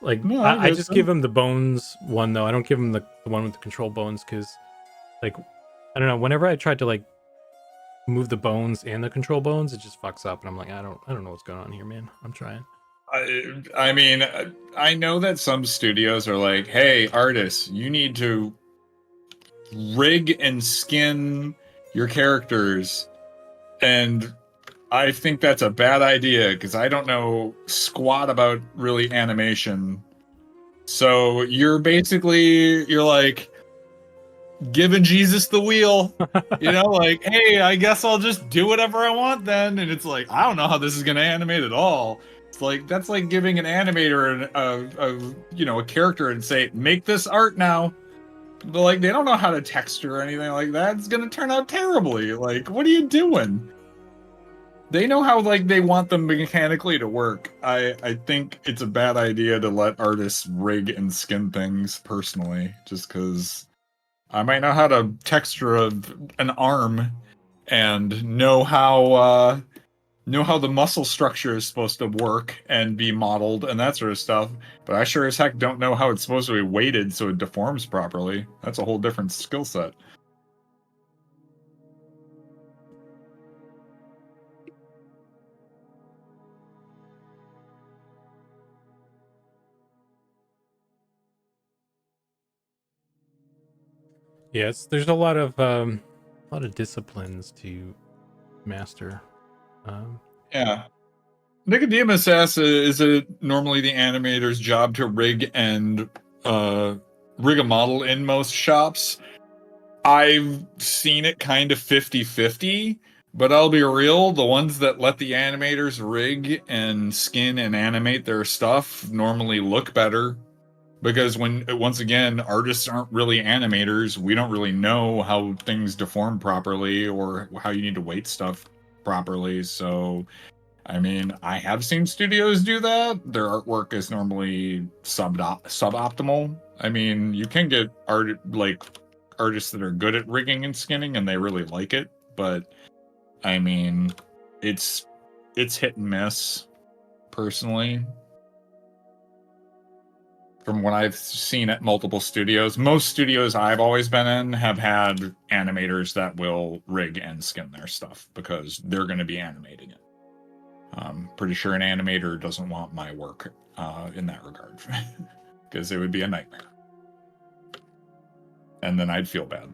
Like, no, I just give him the bones one though. I don't give him the one with the control bones because, like, I don't know. Whenever I tried to like move the bones and the control bones, it just fucks up, and I'm like, I don't know what's going on here, man. I'm trying. I mean, I know that some studios are like, hey, artists, you need to rig and skin your characters. And I think that's a bad idea because I don't know squat about really animation. So you're like giving Jesus the wheel, like, hey, I guess I'll just do whatever I want then. And it's like, I don't know how this is going to animate at all. It's like, that's like giving an animator a character and say, make this art now. But like, they don't know how to texture or anything like that. It's going to turn out terribly. Like, what are you doing? They know how like they want them mechanically to work. I think it's a bad idea to let artists rig and skin things personally, just because I might know how to texture an arm and know how the muscle structure is supposed to work and be modeled and that sort of stuff. But I sure as heck don't know how it's supposed to be weighted so it deforms properly. That's a whole different skill set. Yes, there's a lot of disciplines to master. Yeah. Nicodemus asks, is it normally the animator's job to rig a model in most shops? I've seen it kind of 50-50, but I'll be real, the ones that let the animators rig and skin and animate their stuff normally look better. Because once again, artists aren't really animators. We don't really know how things deform properly or how you need to weight stuff properly. So, I mean, I have seen studios do that. Their artwork is normally suboptimal. I mean, you can get artists that are good at rigging and skinning and they really like it, but I mean, it's hit and miss personally. From what I've seen at multiple studios, most studios I've always been in have had animators that will rig and skin their stuff because they're going to be animating it. I'm pretty sure an animator doesn't want my work in that regard because it would be a nightmare. And then I'd feel bad.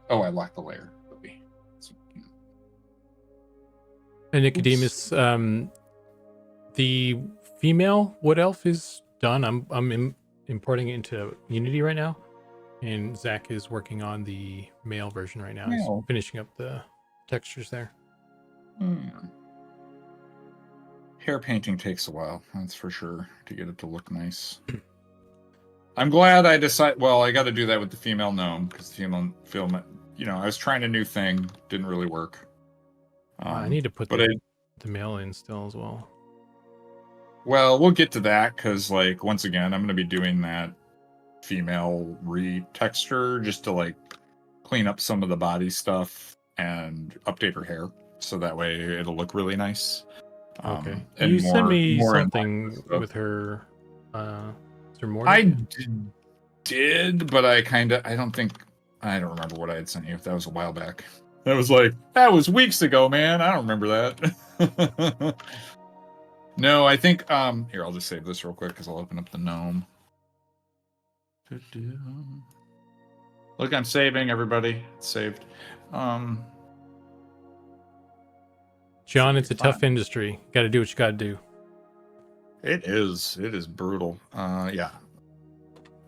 Oh, I locked the layer. And Nicodemus, the female wood elf is done. I'm importing it into Unity right now, and Zack is working on the male version right now. He's finishing up the textures there. Hair painting takes a while, that's for sure, to get it to look nice. I'm glad I decided. Well, I got to do that with the female gnome because the female film, I was trying a new thing, didn't really work. I need to put the male in still as well. Well, we'll get to that because, like, once again, I'm going to be doing that female retexture just to like clean up some of the body stuff and update her hair so that way it'll look really nice. Okay. And you sent me something with her. Is there more? I did, but I don't remember what I had sent you. That was a while back. That was weeks ago, man. I don't remember that. No, I think here, I'll just save this real quick because I'll open up the gnome. Look, I'm saving, everybody. It's saved. John, it's a tough industry. Got to do what you got to do. It is brutal. Yeah.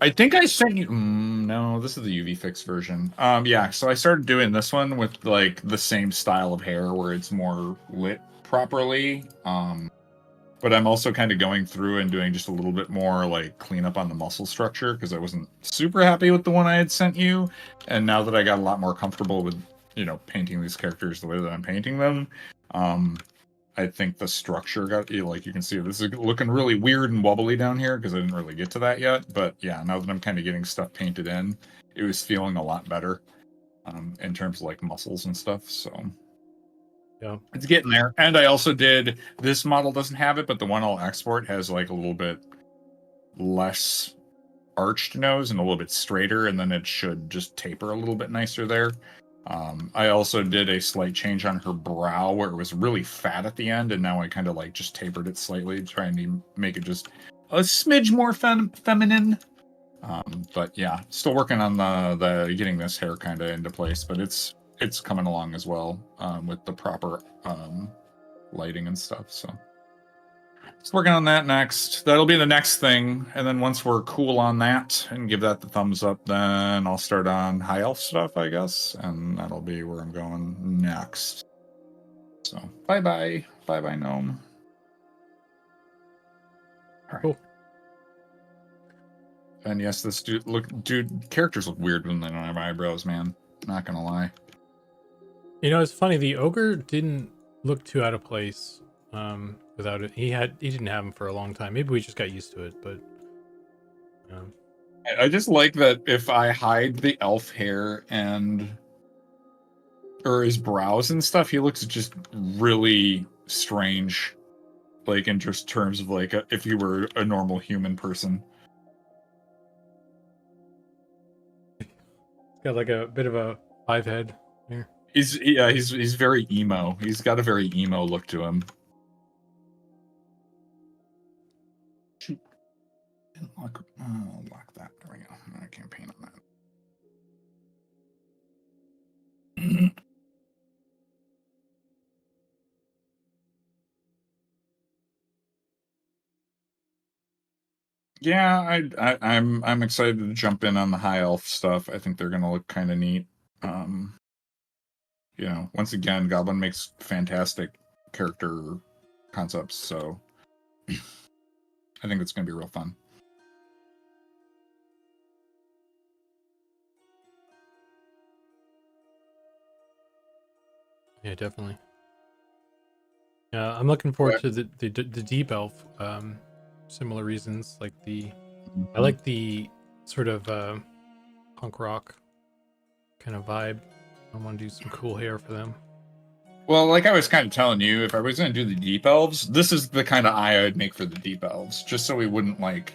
I think I sent you. No, this is the UV fix version. Yeah. So I started doing this one with like the same style of hair where it's more lit properly. But I'm also kind of going through and doing just a little bit more like cleanup on the muscle structure because I wasn't super happy with the one I had sent you. And now that I got a lot more comfortable with, painting these characters the way that I'm painting them, I think the structure got, like you can see, this is looking really weird and wobbly down here because I didn't really get to that yet. But yeah, now that I'm kind of getting stuff painted in, it was feeling a lot better in terms of like muscles and stuff. So yeah, it's getting there. And I also did, this model doesn't have it, but the one I'll export has like a little bit less arched nose and a little bit straighter, and then it should just taper a little bit nicer there. I also did a slight change on her brow where it was really fat at the end, and now I kind of like just tapered it slightly, trying to make it just a smidge more feminine. But yeah, still working on the getting this hair kind of into place, but it's coming along as well, with the proper lighting and stuff. So just working on that next. That'll be the next thing, and then once we're cool on that and give that the thumbs up, then I'll start on high elf stuff, I guess, and that'll be where I'm going next. So bye bye gnome. All right. Cool. And yes, this dude, characters look weird when they don't have eyebrows, man. Not gonna lie. You know, it's funny. The ogre didn't look too out of place without it. He didn't have them for a long time. Maybe we just got used to it, but I just like that if I hide the elf hair or his brows and stuff, he looks just really strange. Like in just terms of like if he were a normal human person. got like a bit of a 5 head here. He's very emo. He's got a very emo look to him. Lock that. There we go. I can't paint on that. Yeah, I'm excited to jump in on the high elf stuff. I think they're gonna look kind of neat. You know, once again, Goblin makes fantastic character concepts, so I think it's gonna be real fun. Yeah, definitely. Yeah, I'm looking forward to the deep elf. Similar reasons, like I like the sort of punk rock kind of vibe. I want to do some cool hair for them. Well, like I was kind of telling you, if I was going to do the deep elves, this is the kind of eye I would make for the deep elves, just so we wouldn't like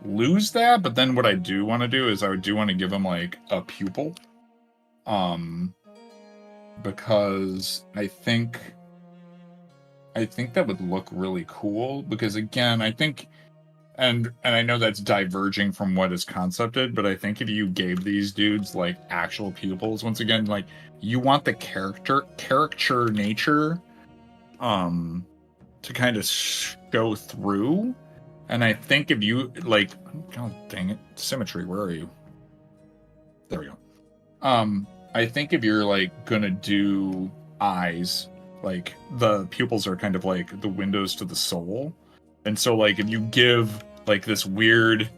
lose that. But then what I do want to do is I do want to give them like a pupil, because I think that would look really cool. Because again, I think, and I know that's diverging from what is concepted, but I think if you gave these dudes like actual pupils, once again, like you want the caricature nature to kind of show through. And I think if you like, god dang it, symmetry, where are you? There we go. I think if you're like gonna do eyes, like the pupils are kind of like the windows to the soul. And so like if you give like this weird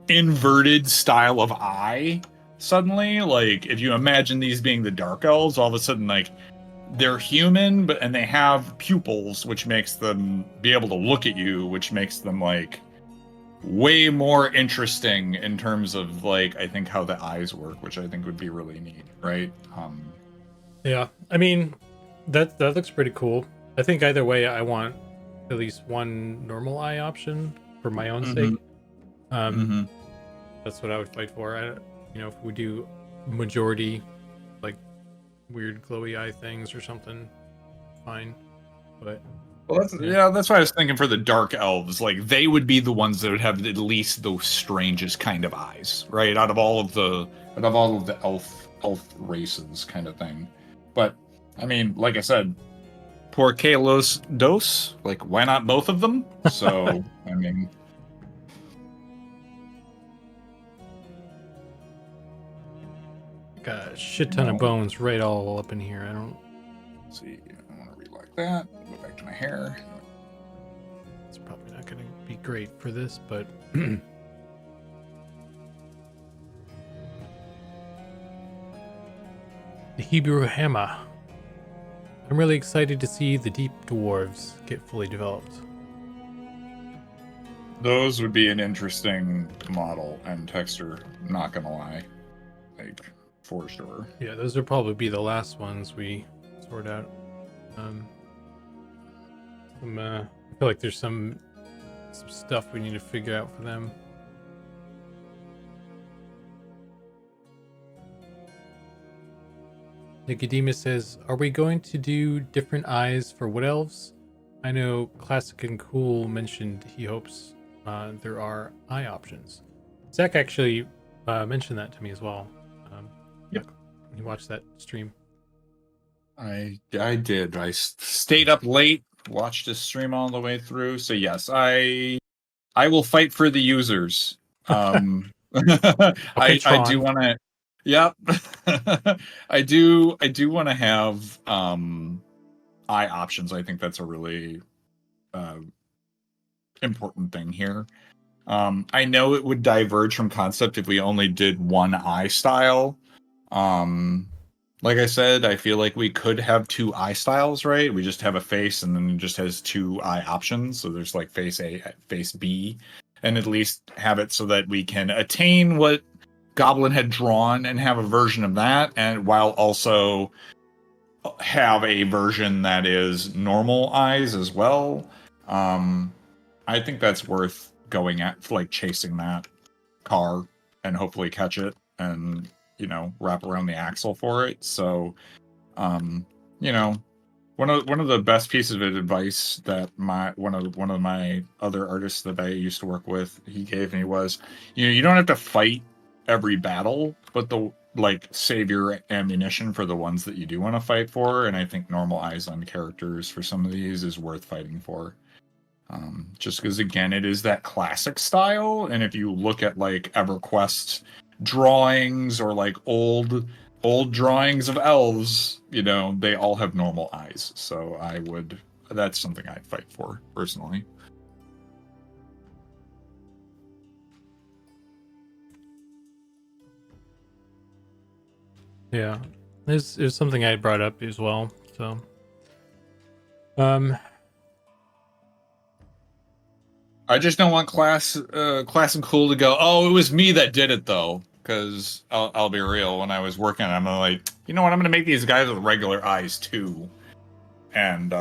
inverted style of eye suddenly, like if you imagine these being the dark elves, all of a sudden like they're human, and they have pupils, which makes them be able to look at you, which makes them like way more interesting in terms of like I think how the eyes work, which I think would be really neat, right? Yeah, I mean that looks pretty cool. I think either way, I want at least one normal eye option for my own sake. That's what I would fight for. If we do majority like weird glowy eye things or something, fine. But well, that's why I was thinking for the dark elves, like they would be the ones that would have at least the strangest kind of eyes, right? Out of all of the elf races, kind of thing. But I mean, like I said, por que los dos? Like, why not both of them? So I mean, got a shit ton of bones right all up in here. I don't see. I want to re-like that. Go back to my hair. It's probably not going to be great for this, but the Hebrew hammer. I'm really excited to see the deep dwarves get fully developed. Those would be an interesting model and texture, not gonna lie. Like, for sure. Yeah, those would probably be the last ones we sort out. I feel like there's some stuff we need to figure out for them. Nicodemus says, are we going to do different eyes for wood elves? I know Classic and Cool mentioned he hopes there are eye options. Zack actually mentioned that to me as well. Yep. He watched that stream. I did. I stayed up late, watched his stream all the way through. So yes, I will fight for the users. Okay, I Tron. do want to. Yep. I do want to have eye options. I think that's a really important thing here. I know it would diverge from concept if we only did one eye style. Like I said, I feel like we could have two eye styles, right? We just have a face and then it just has two eye options. So there's like face A, face B, and at least have it so that we can attain what Goblin had drawn and have a version of that, and while also have a version that is normal eyes as well. I think that's worth going at, like chasing that car and hopefully catch it and wrap around the axle for it. So you know one of the best pieces of advice that one of my other artists that I used to work with, he gave me was, you don't have to fight every battle, but save your ammunition for the ones that you do want to fight for. And I think normal eyes on characters for some of these is worth fighting for. Just because, again, it is that classic style, and if you look at like EverQuest drawings or like old drawings of elves, they all have normal eyes. So that's something I'd fight for personally. Yeah, there's something I brought up as well. So, I just don't want class and cool to go, oh, it was me that did it though. Because I'll be real, when I was working, I'm like, you know what, I'm gonna make these guys with regular eyes too. And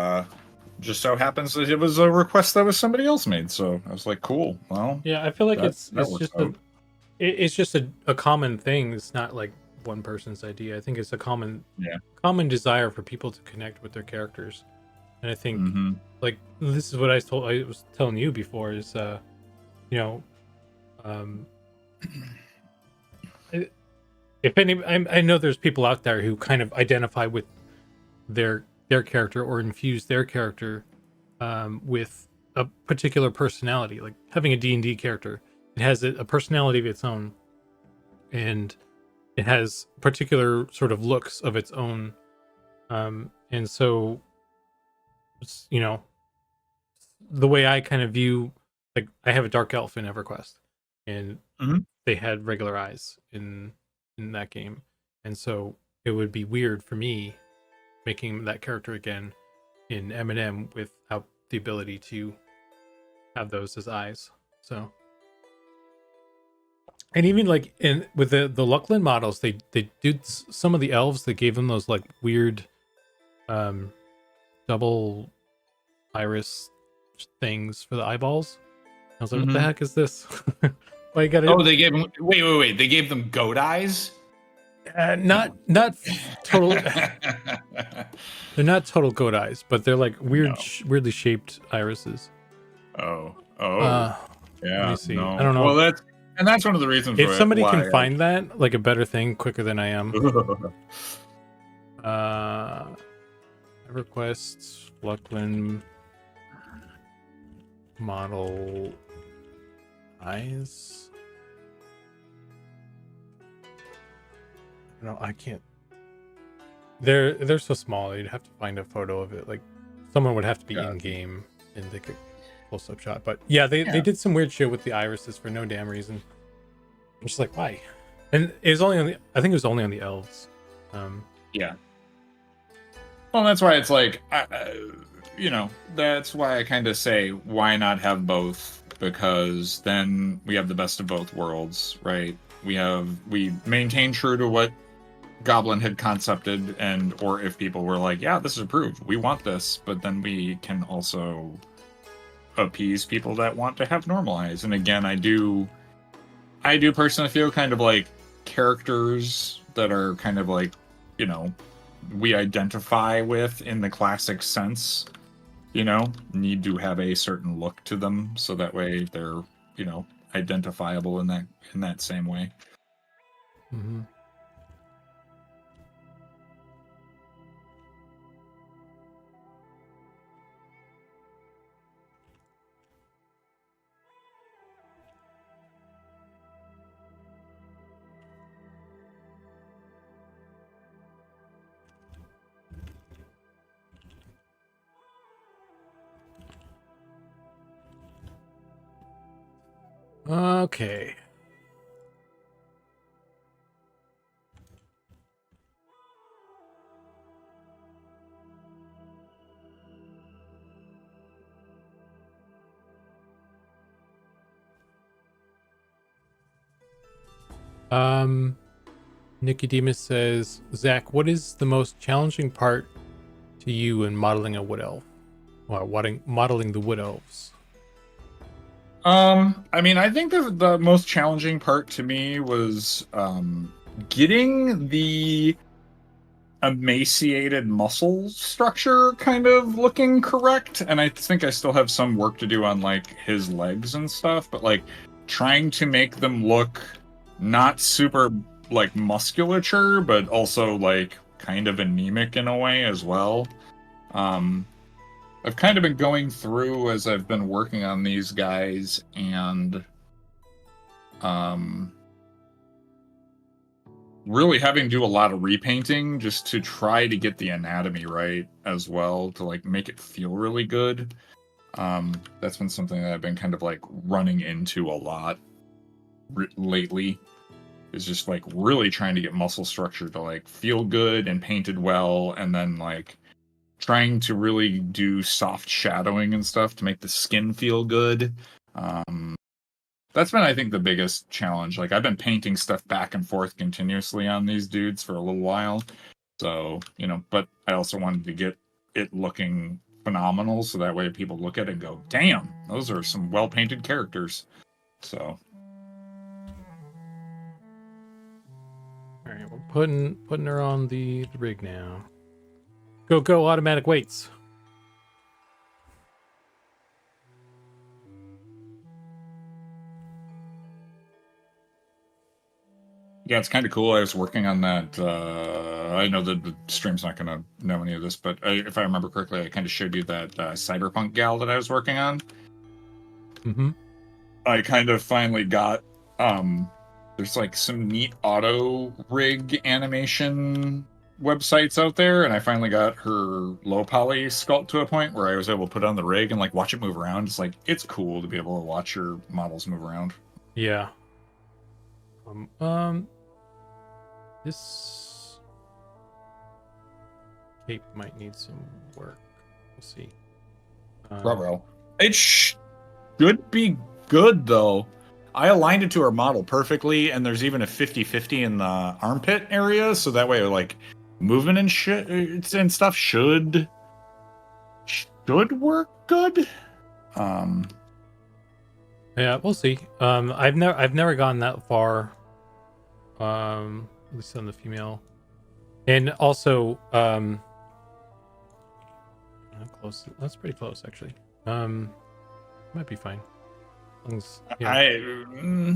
just so happens that it was a request that was somebody else made. So I was like, cool. Well, yeah, I feel like it's just a common thing. It's not like one person's idea. I think it's a common desire for people to connect with their characters. And I think like this is what I was telling you before is if any, I know there's people out there who kind of identify with their character or infuse their character with a particular personality. Like having a D&D character, it has a personality of its own, and it has particular sort of looks of its own, and so the way I kind of view, like I have a dark elf in EverQuest, and they had regular eyes in that game, and so it would be weird for me making that character again in M&M without the ability to have those as eyes. So, and even like with the Luckland models, they did some of the elves, they gave them those like weird double iris things for the eyeballs. I was like, what the heck is this? Why you gotta? Oh, they gave them. Wait! They gave them goat eyes. Not total. They're not total goat eyes, but they're like weirdly shaped irises. Oh. Yeah. Let me see. No. I don't know. Well, that's one of the reasons. If somebody can find that, like a better thing, quicker than I am. EverQuest Luckland model eyes. No, I can't. They're so small. You'd have to find a photo of it. Like someone would have to be in game and take a close-up shot. But yeah, they did some weird shit with the irises for no damn reason. I'm just like, why? And it was only I think it was only on the elves. Yeah. Well, that's why it's like, that's why I kind of say, why not have both? Because then we have the best of both worlds, right? We maintain true to what Goblin had concepted, or if people were like, yeah, this is approved, we want this, but then we can also appease people that want to have normal eyes. And again, I do personally feel kind of like characters that are kind of like, we identify with in the classic sense, need to have a certain look to them, so that way they're, identifiable in that same way. Mm-hmm. Okay. Nicodemus says, Zach, what is the most challenging part to you in modeling a wood elf? Or modeling the wood elves? I mean, I think the most challenging part to me was getting the emaciated muscle structure kind of looking correct, and I think I still have some work to do on like his legs and stuff, but like trying to make them look not super like musculature, but also like kind of anemic in a way as well. I've kind of been going through as I've been working on these guys and really having to do a lot of repainting just to try to get the anatomy right as well, to like make it feel really good. That's been something that I've been kind of like running into a lot lately, is just like really trying to get muscle structure to like feel good and painted well, and then like trying to really do soft shadowing and stuff to make the skin feel good. That's been, I think, the biggest challenge. Like, I've been painting stuff back and forth continuously on these dudes for a little while. So, you know, but I also wanted to get it looking phenomenal so that way people look at it and go, damn, those are some well-painted characters. So. All right, we're putting her on the rig now. Go, automatic weights. Yeah, it's kind of cool. I was working on that. I know that the stream's not going to know any of this, but if I remember correctly, I kind of showed you that cyberpunk gal that I was working on. Mm-hmm. I kind of finally got there's like some neat auto rig animation websites out there, and I finally got her low poly sculpt to a point where I was able to put on the rig and like watch it move around. It's like, it's cool to be able to watch your models move around. Yeah. This cape might need some work. We'll see. It should be good though. I aligned it to her model perfectly, and there's even a 50-50 in the armpit area, so that way like movement and shit and stuff should work good. Yeah, we'll see. I've never gone that far. At least on the female. And also, how close? That's pretty close, actually. Might be fine. Yeah.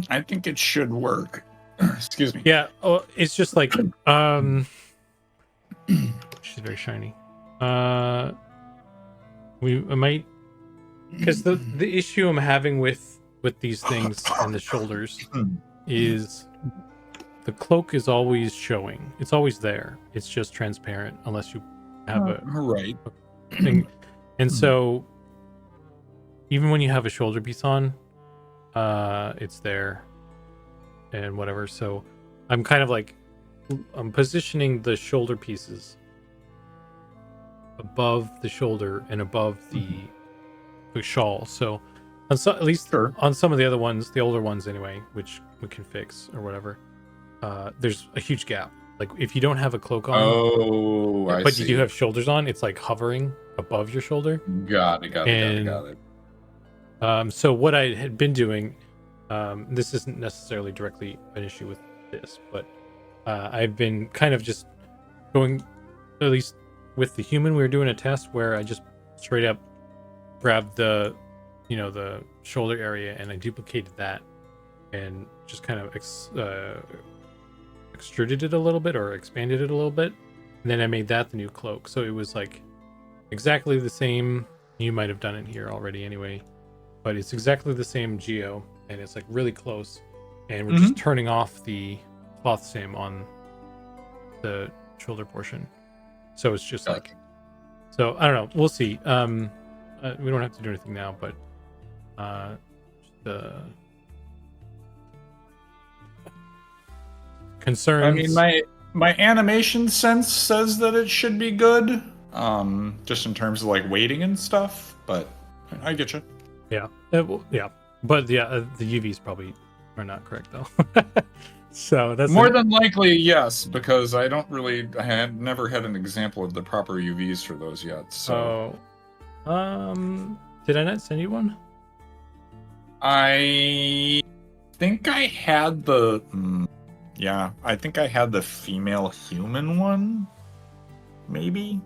I think it should work. Excuse me. Yeah. Oh, it's just like she's very shiny. We might, because the issue I'm having with these things and the shoulders is the cloak is always showing. It's always there. It's just transparent unless you have a thing. And so even when you have a shoulder piece on, it's there and whatever. So I'm kind of like, I'm positioning the shoulder pieces above the shoulder and above the shawl. So on at least on some of the other ones, the older ones anyway, which we can fix or whatever, there's a huge gap. Like if you don't have a cloak on, but you do have shoulders on, it's like hovering above your shoulder. Got it. So what I had been doing, this isn't necessarily directly an issue with this, but I've been kind of just going, at least with the human, we were doing a test where I just straight up grabbed the shoulder area and I duplicated that and just kind of extruded it a little bit or expanded it a little bit. And then I made that the new cloak. So it was like exactly the same. You might have done it here already anyway, but it's exactly the same geo, and it's like really close. And we're just turning off the cloth sim on the shoulder portion. So it's just like, so I don't know. We'll see. We don't have to do anything now, but the concerns. I mean, my animation sense says that it should be good. Just in terms of like weighting and stuff, but I get you. Yeah. Yeah. But yeah, the UVs probably are not correct though. So that's More than likely, yes, because I had never had an example of the proper UVs for those yet. So, did I not send you one? I think I had the, I think I had the female human one, maybe.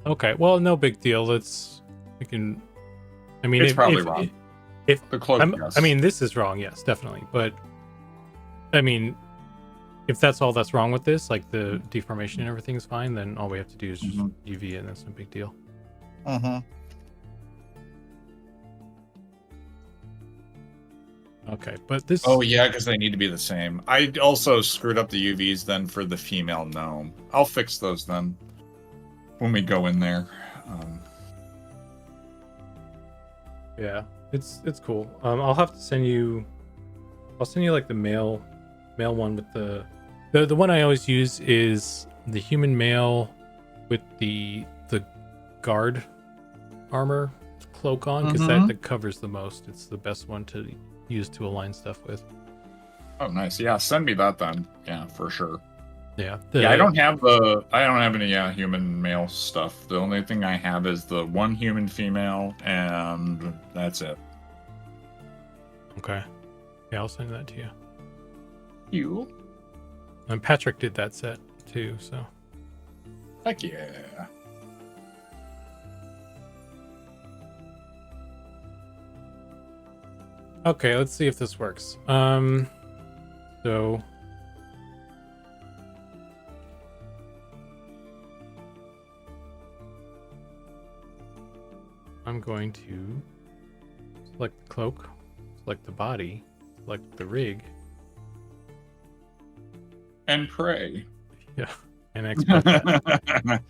Okay, well, no big deal. It's probably wrong. If the cloak, yes. I mean, this is wrong, yes, definitely. But I mean, if that's all that's wrong with this, like the deformation and everything is fine, then all we have to do is just UV it, and that's no big deal. Okay, but this. Oh yeah, because they need to be the same. I also screwed up the UVs then for the female gnome. I'll fix those then when we go in there. Yeah, it's cool. I'll have to send you. I'll send you like the male one with the one I always use is the human male with the guard armor cloak on, because that covers the most. It's the best one to use to align stuff with. Oh, nice. Yeah, send me that then. Yeah, for sure. Yeah. I don't have any human male stuff. The only thing I have is the one human female, and that's it. Okay. Yeah, I'll send that to you. You? And Patrick did that set too, so. Heck yeah. Okay, let's see if this works. So I'm going to select the cloak, select the body, select the rig, and pray. Yeah, and export that.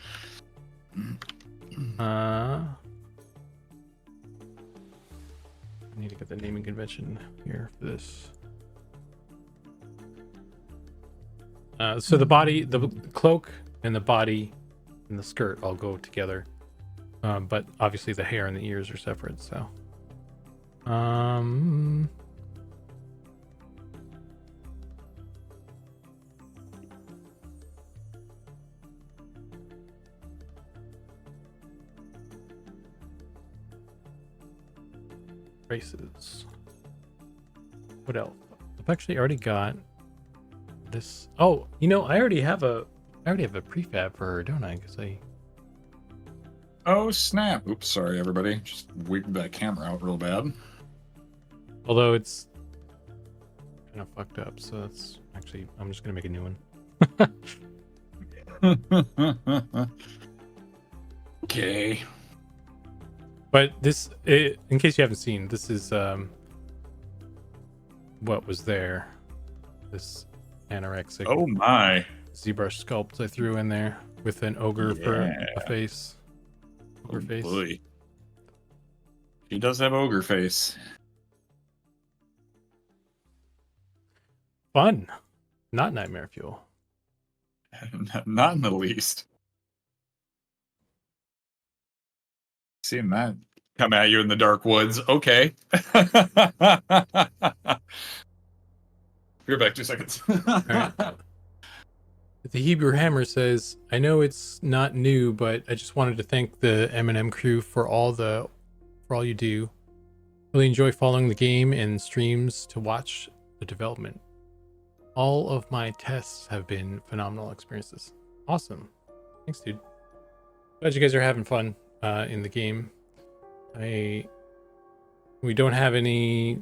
I need to get the naming convention here for this. So the body, the cloak, and the body, and the skirt all go together. But obviously the hair and the ears are separate. So, races. What else? I've actually already got this. Oh, I already have a prefab for her, don't I? Because Oh snap! Oops, sorry everybody. Just wigged that camera out real bad. although it's kind of fucked up, so that's actually, I'm just gonna make a new one. Okay. But this, in case you haven't seen, this is what was there. This anorexic. Oh my. ZBrush sculpt I threw in there with an ogre for a face. Ogre face. Boy. He does have ogre face. Fun. Not nightmare fuel. Not in the least. Seeing that come at you in the dark woods. Okay. Be back 2 seconds. All right. The Hebrew Hammer says, I know it's not new, but I just wanted to thank the M&M crew for all you do. Really enjoy following the game and streams to watch the development. All of my tests have been phenomenal experiences. Awesome. Thanks, dude. Glad you guys are having fun in the game. We don't have any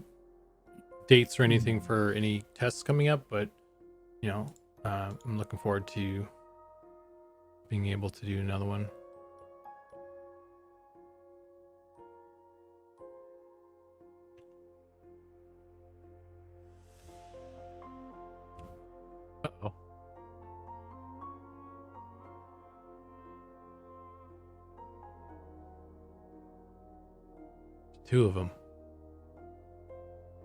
dates or anything for any tests coming up, but you know, I'm looking forward to being able to do another one. Uh-oh. Two of them.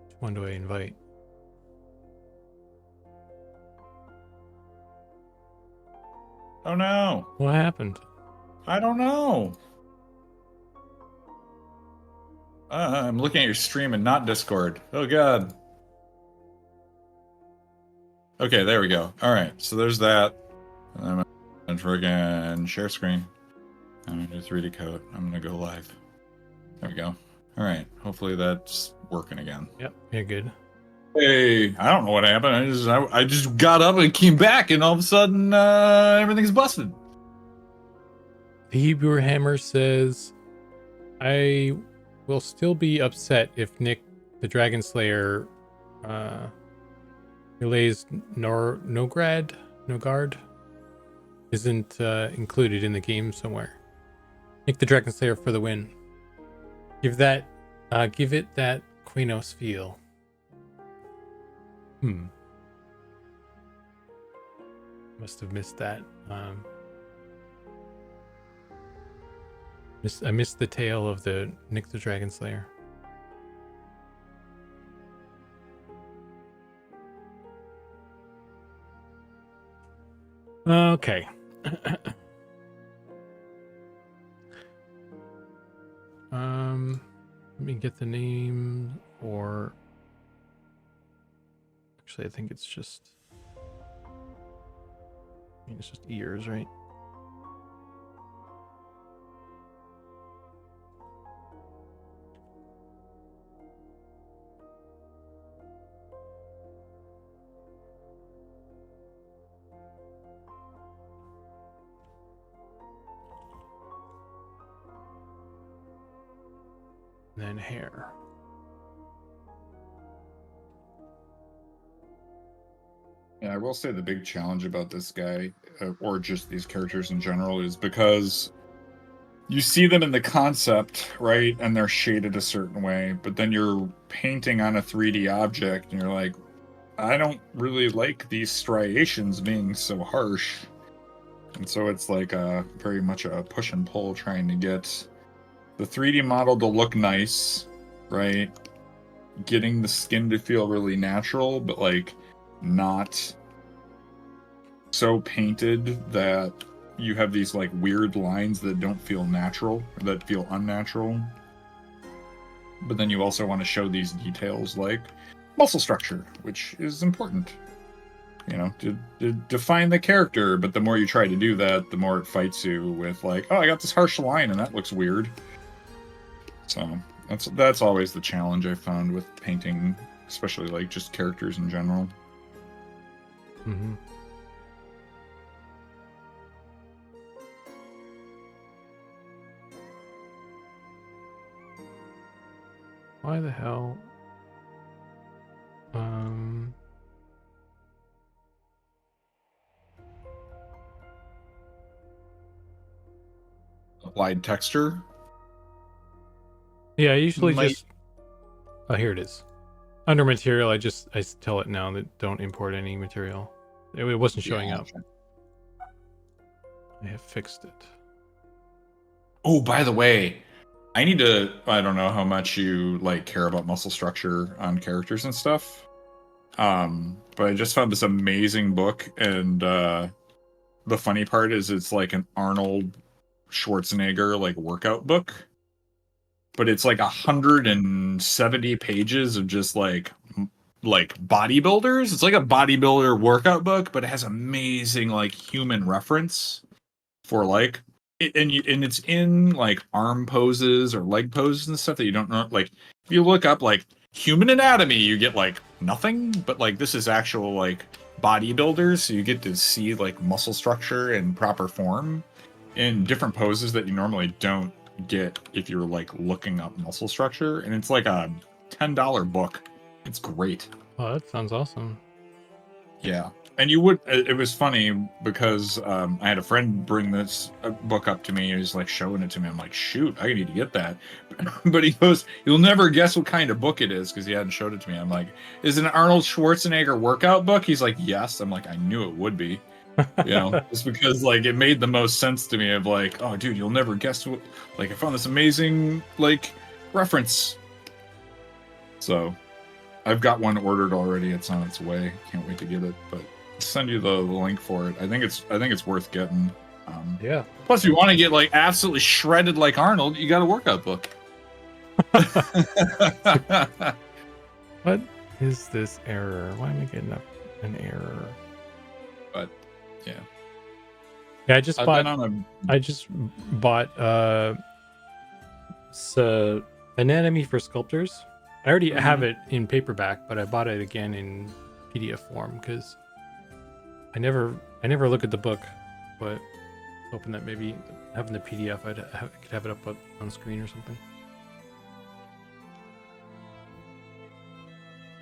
Which one do I invite? Oh no. What happened? I don't know. I'm looking at your stream and not Discord. Oh god. Okay, there we go. All right, so there's that. And I'm gonna friggin' share screen. I'm gonna do 3D code. I'm gonna go live. There we go. All right. Hopefully that's working again. Yep, you're good. Hey, I don't know what happened. I just got up and came back, and all of a sudden everything's busted. The Hebrew Hammer says, I will still be upset if Nick the Dragon Slayer relays Nogard isn't included in the game somewhere. Nick the Dragon Slayer for the win. Give it that Quenos feel. Must have missed that. I missed the tale of the Nick the Dragon Slayer. Okay. Let me get the name, or actually I think it's just ears, right? Then hair. Yeah, I will say the big challenge about this guy, or just these characters in general, is because you see them in the concept, right? And they're shaded a certain way, but then you're painting on a 3D object and you're like, I don't really like these striations being so harsh. And so it's like very much a push and pull trying to get the 3D model to look nice, right? Getting the skin to feel really natural, but like not so painted that you have these like weird lines that don't feel natural, or that feel unnatural. But then you also want to show these details like muscle structure, which is important, you know, to define the character. But the more you try to do that, the more it fights you with like, oh, I got this harsh line and that looks weird. So that's always the challenge I found with painting, especially like just characters in general. Mm-hmm. Why the hell? Applied texture. Yeah, I usually Might- just. Oh, here it is. Under material, I tell it now that don't import any material. It wasn't showing up. I have fixed it. Oh, by the way, I don't know how much you like care about muscle structure on characters and stuff. But I just found this amazing book, and the funny part is it's like an Arnold Schwarzenegger like workout book. But it's like 170 pages of just like bodybuilders. It's like a bodybuilder workout book, but it has amazing like human reference for like and it's in like arm poses or leg poses and stuff that you don't know. Like if you look up like human anatomy, you get like nothing, but like this is actual like bodybuilders, so you get to see like muscle structure and proper form in different poses that you normally don't get if you're like looking up muscle structure. And it's like a $10 book, It's great. Oh, that sounds awesome. Yeah. And you would, it was funny because I had a friend bring this book up to me. He was like showing it to me. I'm like, shoot, I need to get that. But he goes, you'll never guess what kind of book it is because he hadn't showed it to me. I'm like, is it an Arnold Schwarzenegger workout book? He's like, yes. I'm like, I knew it would be. You know, just because like it made the most sense to me of like, oh, dude, you'll never guess what. Like, I found this amazing like reference. So I've got one ordered already. It's on its way. Can't wait to get it. But I'll send you the link for it. I think it's worth getting. Yeah. Plus, if you want to get like absolutely shredded like Arnold, you got a workout book. What is this error? Why am I getting an error? But yeah. Yeah, I just I've bought. been on I just bought Anatomy for Sculptors. I already have it in paperback, but I bought it again in PDF form because I never look at the book, but hoping that maybe having the PDF, I could have it up on screen or something.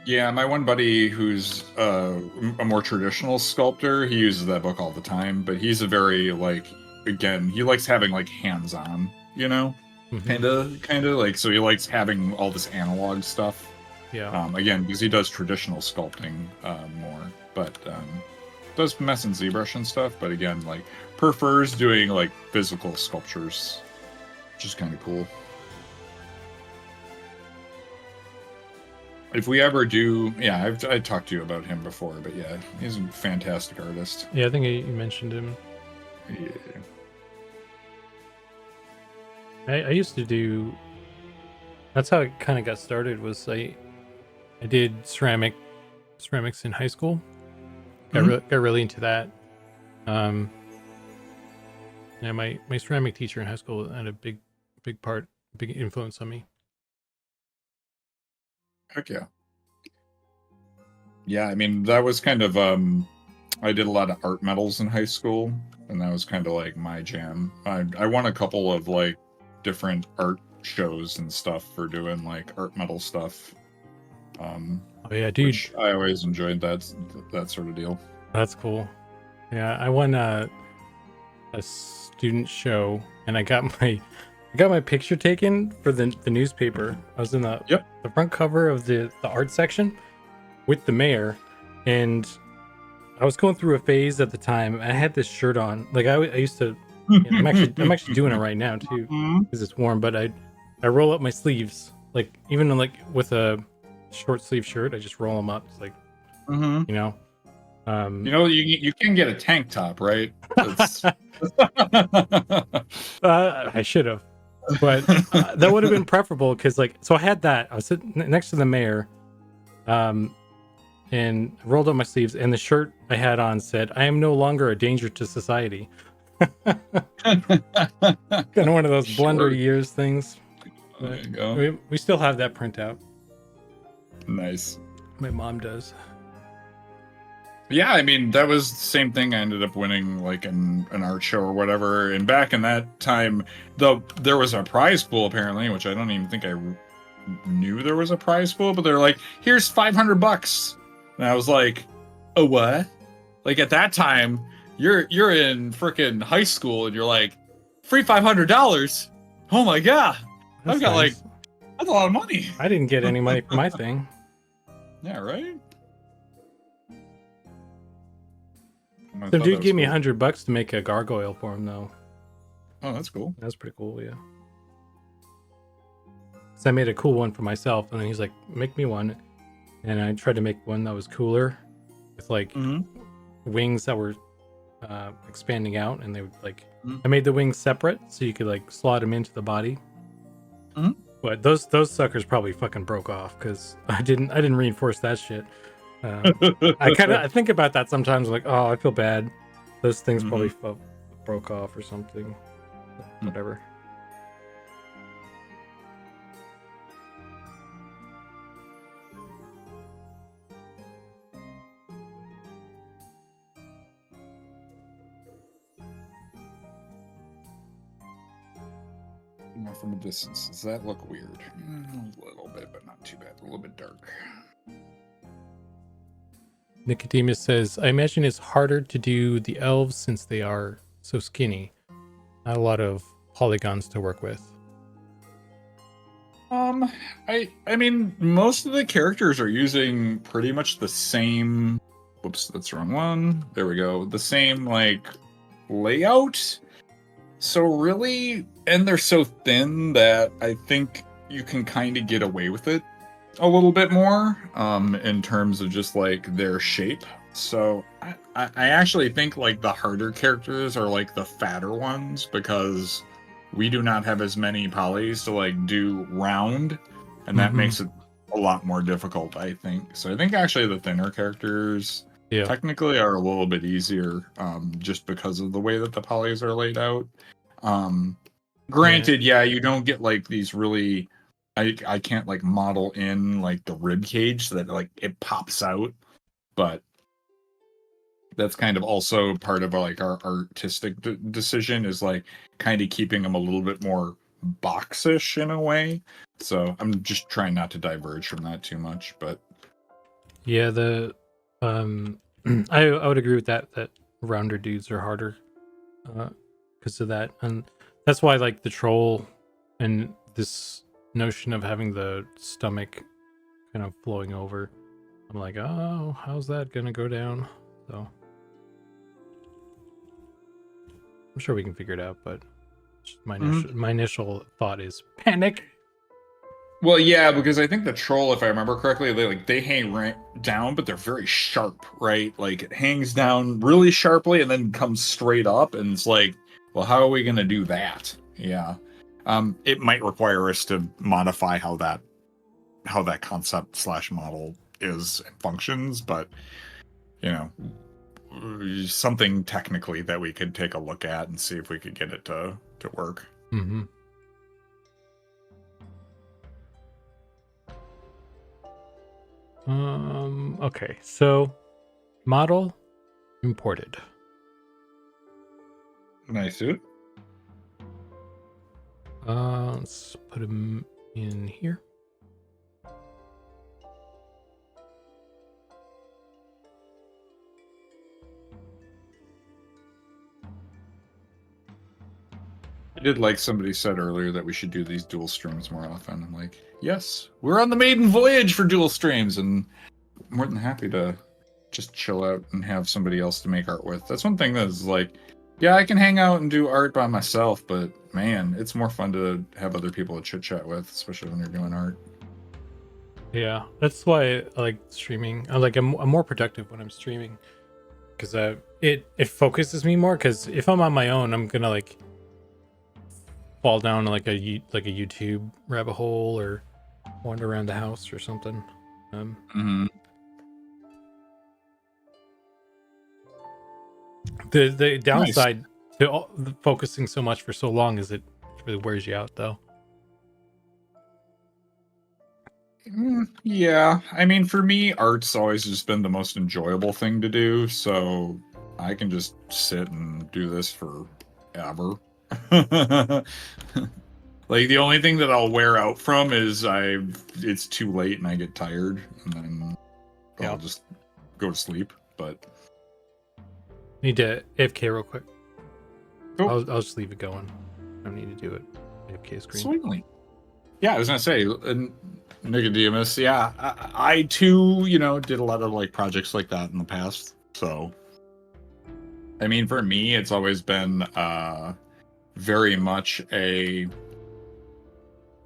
Yeah, my one buddy who's a more traditional sculptor, he uses that book all the time, but he's a very like, again, he likes having like hands-on, you know, kind of like, so he likes having all this analog stuff. Yeah. Again, because he does traditional sculpting more, but does mess and ZBrush and stuff, but again, like prefers doing like physical sculptures, which is kind of cool. If we ever do, yeah, I talked to you about him before, but yeah, he's a fantastic artist. Yeah, I think you mentioned him. Yeah. I used to do. That's how it kind of got started. Was I did ceramics in high school. Got really into that. Yeah, my ceramic teacher in high school had a big influence on me. Heck yeah. Yeah, I mean, that was kind of, I did a lot of art medals in high school, and that was kind of like my jam. I won a couple of like different art shows and stuff for doing like art medal stuff. Oh yeah, dude. Which I always enjoyed that sort of deal. That's cool. Yeah, I won a student show, and I got my picture taken for the newspaper. I was in the front cover of the art section with the mayor, and I was going through a phase at the time. I had this shirt on. Like I used to. I'm actually doing it right now too because it's warm. But I roll up my sleeves, like even like with a short sleeve shirt, I just roll them up. It's like you know. You can get a tank top, right? I should have, but that would have been preferable because so I had that. I was sitting next to the mayor, and rolled up my sleeves, and the shirt I had on said, "I am no longer a danger to society." Kind of one of those blender years things. There you go. We still have that printout. Nice. My mom does. Yeah, I mean, that was the same thing. I ended up winning like an art show or whatever. And back in that time, there was a prize pool apparently, which I don't even think I knew there was a prize pool, but they're like, here's $500. And I was like, oh, what? Like at that time, you're in freaking high school and you're like, free $500. Oh my God. I've got nice. That's a lot of money. I didn't get any money for my thing. Yeah, right? Some dude gave me $100 to make a gargoyle for him, though. Oh, that's cool. That's pretty cool, yeah. So I made a cool one for myself, and then he's like, "Make me one," and I tried to make one that was cooler, with like wings that were expanding out, and they would like. I made the wings separate, so you could like slot them into the body. But those suckers probably fucking broke off because I didn't reinforce that shit. I think about that sometimes. Like, oh, I feel bad. Those things probably broke off or something. Whatever. From a distance, does that look weird? A little bit, but not too bad. A little bit dark. Nicodemus says, I imagine it's harder to do the elves since they are so skinny. Not a lot of polygons to work with. I mean, most of the characters are using pretty much the same. Whoops, that's the wrong one. There we go. The same like layout. So really, and they're so thin that I think you can kind of get away with it a little bit more, in terms of just like their shape. So I actually think like the harder characters are like the fatter ones because we do not have as many polys to like do round, and that makes it a lot more difficult, I think. So I think actually the thinner characters technically are a little bit easier, just because of the way that the polys are laid out. Granted, you don't get like these really. I can't like model in like the rib cage so that like it pops out, but that's kind of also part of like our artistic decision is like kind of keeping them a little bit more boxish in a way. So I'm just trying not to diverge from that too much, but yeah, the I would agree with that rounder dudes are harder because of that, and that's why like the troll and this notion of having the stomach kind of flowing over, I'm like, oh, how's that gonna go down? So I'm sure we can figure it out, but my initial thought is panic. Well, yeah, because I think the troll, if I remember correctly, they hang right down, but they're very sharp, right? Like it hangs down really sharply and then comes straight up, and it's like, well, how are we gonna do that? Yeah. It might require us to modify how that concept / model is and functions, but you know, something technically that we could take a look at and see if we could get it to work. Mm-hmm. Okay, so model imported. Nice, dude. Let's put him in here. I did like somebody said earlier that we should do these dual streams more often. I'm like, yes, we're on the maiden voyage for dual streams, and I'm more than happy to just chill out and have somebody else to make art with. That's one thing that is like, yeah, I can hang out and do art by myself, but man, it's more fun to have other people to chit chat with, especially when you're doing art. Yeah, that's why I like streaming. I'm more productive when I'm streaming because it focuses me more. Because if I'm on my own, I'm gonna like fall down like a YouTube rabbit hole or wander around the house or something. The downside to focusing so much for so long is it really wears you out, though. Yeah, I mean, for me, art's always just been the most enjoyable thing to do, so I can just sit and do this forever. Like the only thing that I'll wear out from is it's too late and I get tired, and then I'll just go to sleep. But need to AFK real quick. Cool. I'll just leave it going. I don't need to do it. AFK screen. Sweetly. Yeah, I was gonna say, Nicodemus. Yeah, I too, did a lot of like projects like that in the past. So, I mean, for me, it's always been very much an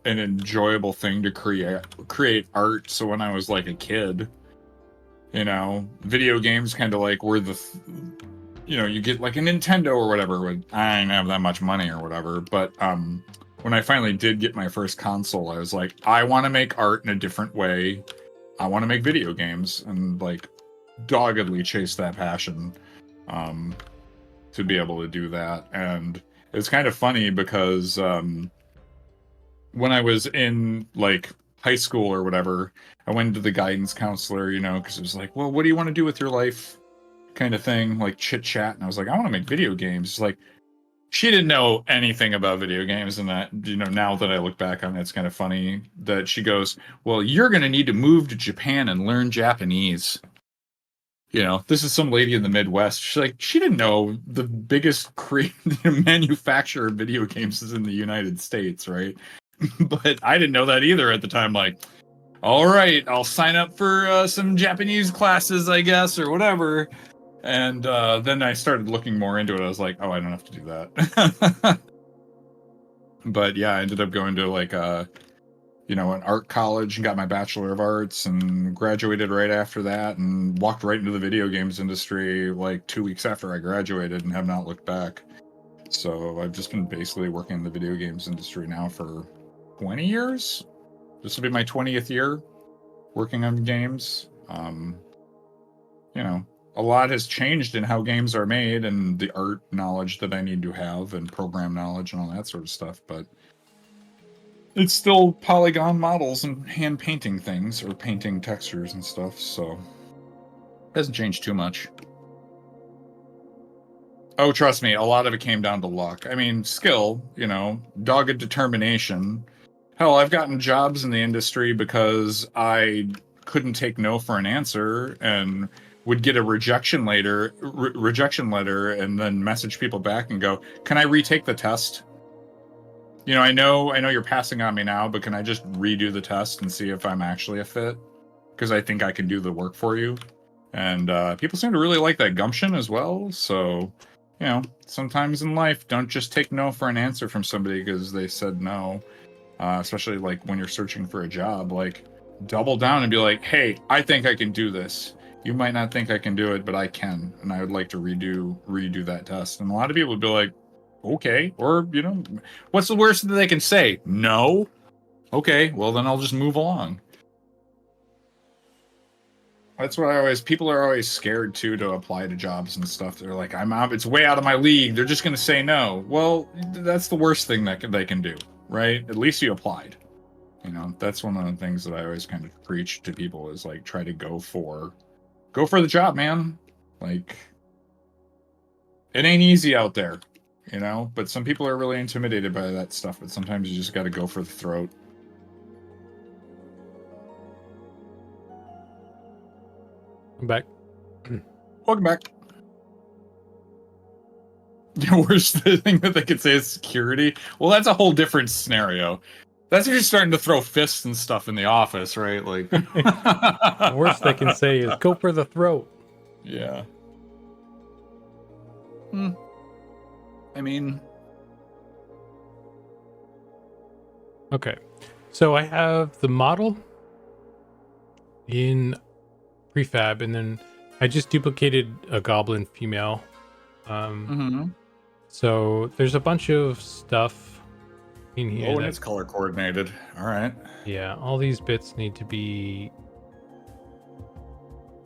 enjoyable thing to create art. So when I was like a kid, video games kind of like were you get like a Nintendo or whatever. When I didn't have that much money or whatever, but when I finally did get my first console, I was like, I want to make art in a different way. I want to make video games, and like doggedly chase that passion to be able to do that. And it's kind of funny because when I was in like high school or whatever, I went to the guidance counselor, because it was like, well, what do you want to do with your life? Kind of thing, like chit chat. And I was like, I want to make video games. It's like, she didn't know anything about video games, and that, now that I look back on it, it's kind of funny that she goes, well, you're going to need to move to Japan and learn Japanese. you know, this is some lady in the Midwest. She's like, she didn't know the biggest manufacturer of video games is in the United States, right? But I didn't know that either at the time. Like, all right, I'll sign up for some Japanese classes, I guess, or whatever. And then I started looking more into it. I was like, oh, I don't have to do that. But yeah, I ended up going to like you know, an art college and got my Bachelor of Arts and graduated right after that and walked right into the video games industry like 2 weeks after I graduated and have not looked back. So I've just been basically working in the video games industry now for 20 years. This will be my 20th year working on games. You know, a lot has changed in how games are made and the art knowledge that I need to have and program knowledge and all that sort of stuff, but it's still polygon models and hand painting things or painting textures and stuff, so it hasn't changed too much. Oh, trust me, a lot of it came down to luck. I mean, skill, you know, dogged determination. Hell, I've gotten jobs in the industry because I couldn't take no for an answer and would get a rejection letter and then message people back and go, "Can I retake the test? You know, I know you're passing on me now, but can I just redo the test and see if I'm actually a fit? Because I think I can do the work for you." And people seem to really like that gumption as well. So, you know, sometimes in life, don't just take no for an answer from somebody because they said no. Especially like when you're searching for a job, like double down and be like, "Hey, I think I can do this. You might not think I can do it, but I can, and I would like to redo that test." And a lot of people would be like, "Okay," or, you know, what's the worst that they can say? No. Okay, well then I'll just move along. That's what people are always scared too to apply to jobs and stuff. They're like, "I'm out, it's way out of my league. They're just going to say no." Well, that's the worst thing that they can do, right? At least you applied. You know, that's one of the things that I always kind of preach to people is like, try to go for the job, man. Like, it ain't easy out there, you know, but some people are really intimidated by that stuff, but sometimes you just got to go for the throat. I'm back. Welcome back. The worst thing that they could say is security. Well, that's a whole different scenario. That's if you're starting to throw fists and stuff in the office, right? Like, The worst they can say is go for the throat. Yeah. I mean, Okay, so I have the model in prefab, and then I just duplicated a goblin female. So there's a bunch of stuff in here. Oh, and it's color coordinated. All right. Yeah, all these bits need to be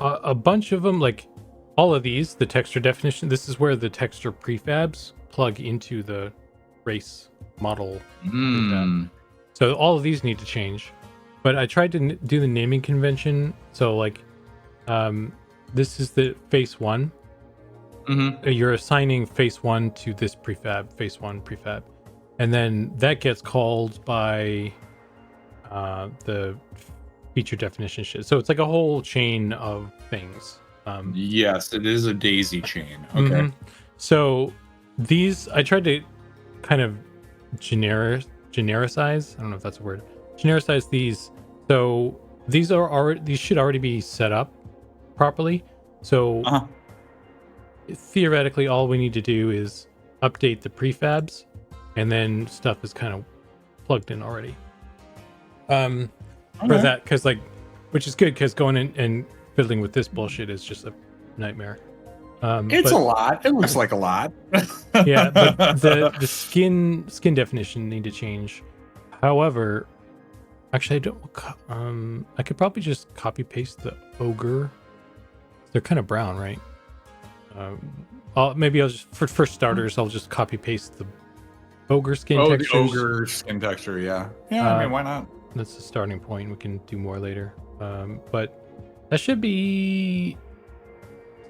a bunch of them, like all of these, the texture definition. This is where the texture prefabs plug into the race model prefab. So all of these need to change. But I tried to do the naming convention. So like, this is the face 1. You're assigning face 1 to this prefab, face 1 prefab. And then that gets called by the feature definition shit. So it's like a whole chain of things. Yes, it is a daisy chain. Okay. So these, I tried to kind of genericize. I don't know if that's a word. Genericize these. So these should already be set up properly. So theoretically, all we need to do is update the prefabs, and then stuff is kind of plugged in already. For that, because like, which is good, because going in and fiddling with this bullshit is just a nightmare. It's a lot. It looks like a lot. Yeah, but the skin definition need to change. However, actually, I don't. I could probably just copy paste the ogre. They're kind of brown, right? Maybe I'll just for starters, I'll just copy paste the ogre skin textures. The ogre skin texture, yeah. Yeah, I mean, why not? That's the starting point. We can do more later. But that should be.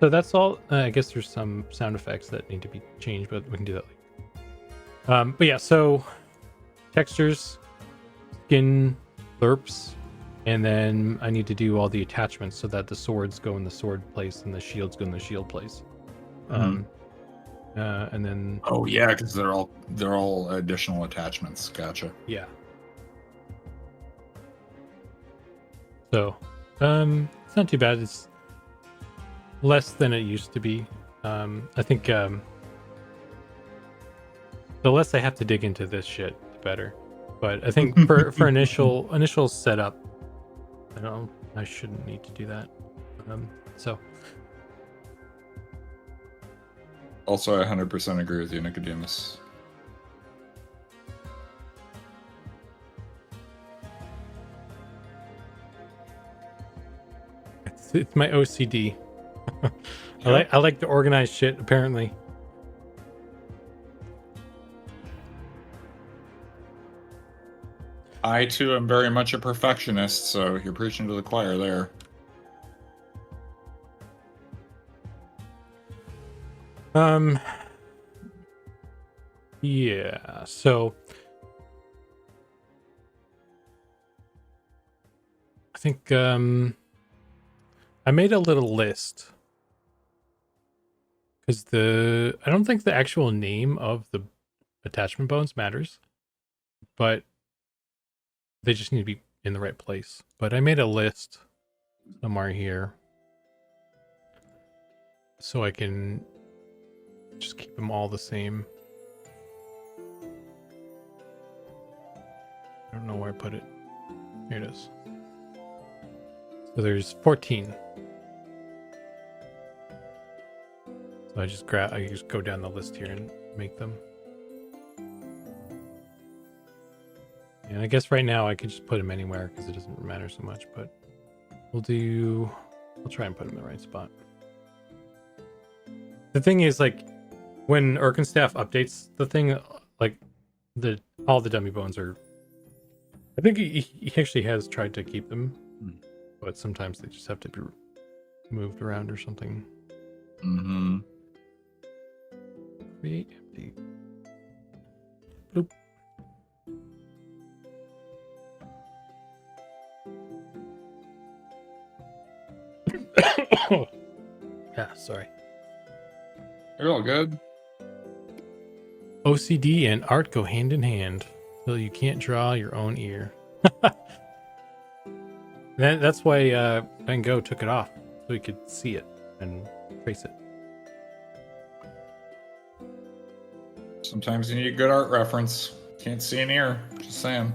So that's all. I guess there's some sound effects that need to be changed, but we can do that later. But yeah, so textures, skin, lerps, And then I need to do all the attachments so that the swords go in the sword place and the shields go in the shield place. And then Oh yeah, because they're all additional attachments. Gotcha. yeah. So, it's not too bad. It's less than it used to be. I think the less I have to dig into this shit, the better. But I think for initial setup, I shouldn't need to do that. So Also, I 100% agree with you, Nicodemus. it's my OCD. I like to organize shit, apparently. I too am very much a perfectionist, so you're preaching to the choir there. Yeah, so I think I made a little list because I don't think the actual name of the attachment bones matters, but they just need to be in the right place. But I made a list somewhere here so I can just keep them all the same. I don't know where I put it. Here it is. So there's 14. So I just go down the list here and make them. And I guess right now I could just put them anywhere because it doesn't matter so much, but we'll try and put them in the right spot. The thing is, like, when Erkenstaff updates the thing, like, all the dummy bones are, I think he actually has tried to keep them, but sometimes they just have to be moved around or something. Mm-hmm. Create empty. Bloop. Yeah, sorry. You're all good. OCD and art go hand in hand, so you can't draw your own ear. That's why Van Gogh took it off, so he could see it and trace it. Sometimes you need a good art reference. Can't see an ear. Just saying.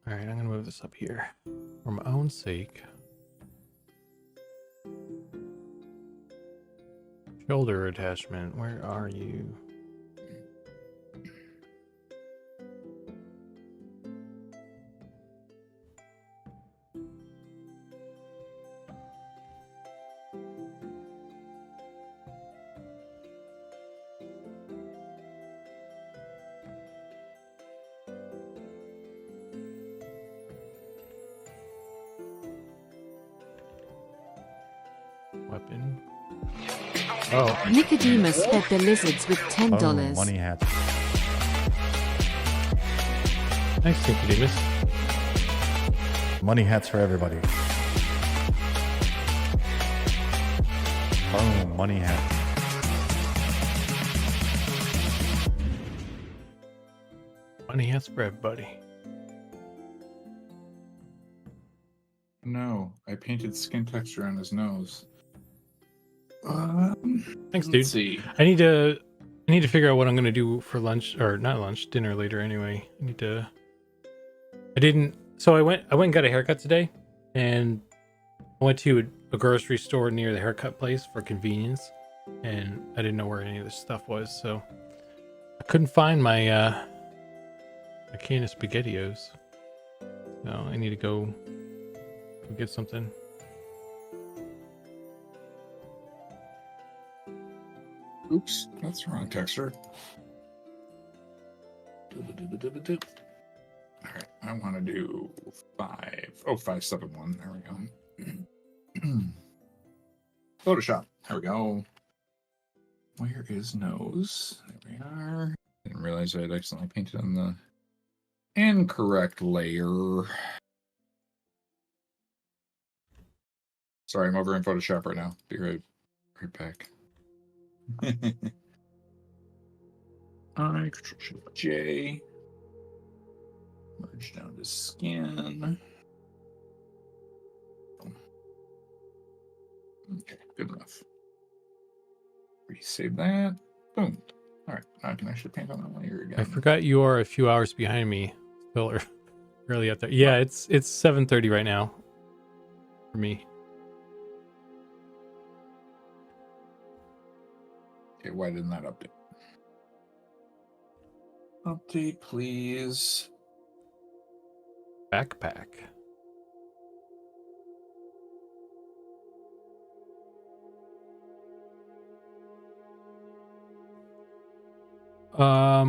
All right, I'm gonna move this up here for my own sake. Shoulder attachment, where are you? Weapon. Oh, Nicodemus fed the lizards with $10. Oh, money hats. thanks, Nicodemus. Money hats for everybody. Boom, money hats. Money hats for everybody. No, I painted skin texture on his nose. Thanks, dude. Let's see. I need to figure out what I'm gonna do for lunch, or not lunch, dinner later. Anyway, I went and got a haircut today, and I went to a grocery store near the haircut place for convenience, and I didn't know where any of this stuff was, so I couldn't find my can of SpaghettiOs. So I need to go get something. Oops, that's the wrong texture. All right, I want to do 5. Oh, 571. There we go. Photoshop. There we go. Where is nose? There we are. Didn't realize I'd accidentally painted on the incorrect layer. Sorry, I'm over in Photoshop right now. Be right back. I Control-Shift-J. Merge down to skin. Okay, good enough. Resave that. Boom. All right, now I can actually paint on that layer again. I forgot you are a few hours behind me. Still early out there. Yeah, it's 7:30 right now for me. Okay, why didn't that update? Update, please. Backpack.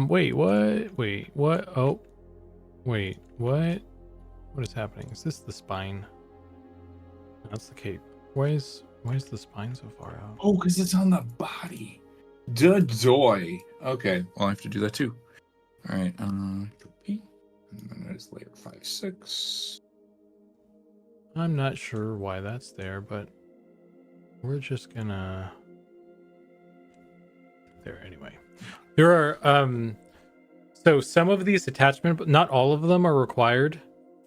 Wait, what? Wait, what? Oh, wait, what? What is happening? Is this the spine? That's the cape. Why is the spine so far out? Oh, because it's on the body. Doy. Okay, well, I have to do that too. All right, P. And then there's layer 5, 6. I'm not sure why that's there, but we're just gonna there anyway. There are so some of these attachments, but not all of them are required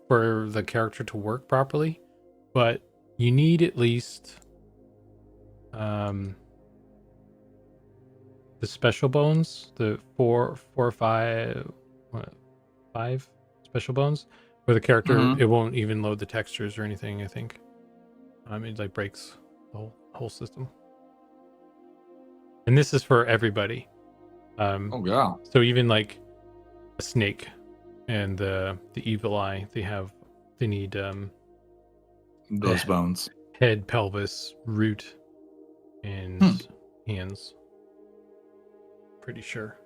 for the character to work properly, but you need at least the special bones, the four or five, what, 5 special bones, where the character it won't even load the textures or anything. I think it like breaks the whole system. And this is for everybody. Oh yeah. So even like a snake and the evil eye, they need Those bones. head, pelvis, root, and hands. Pretty sure.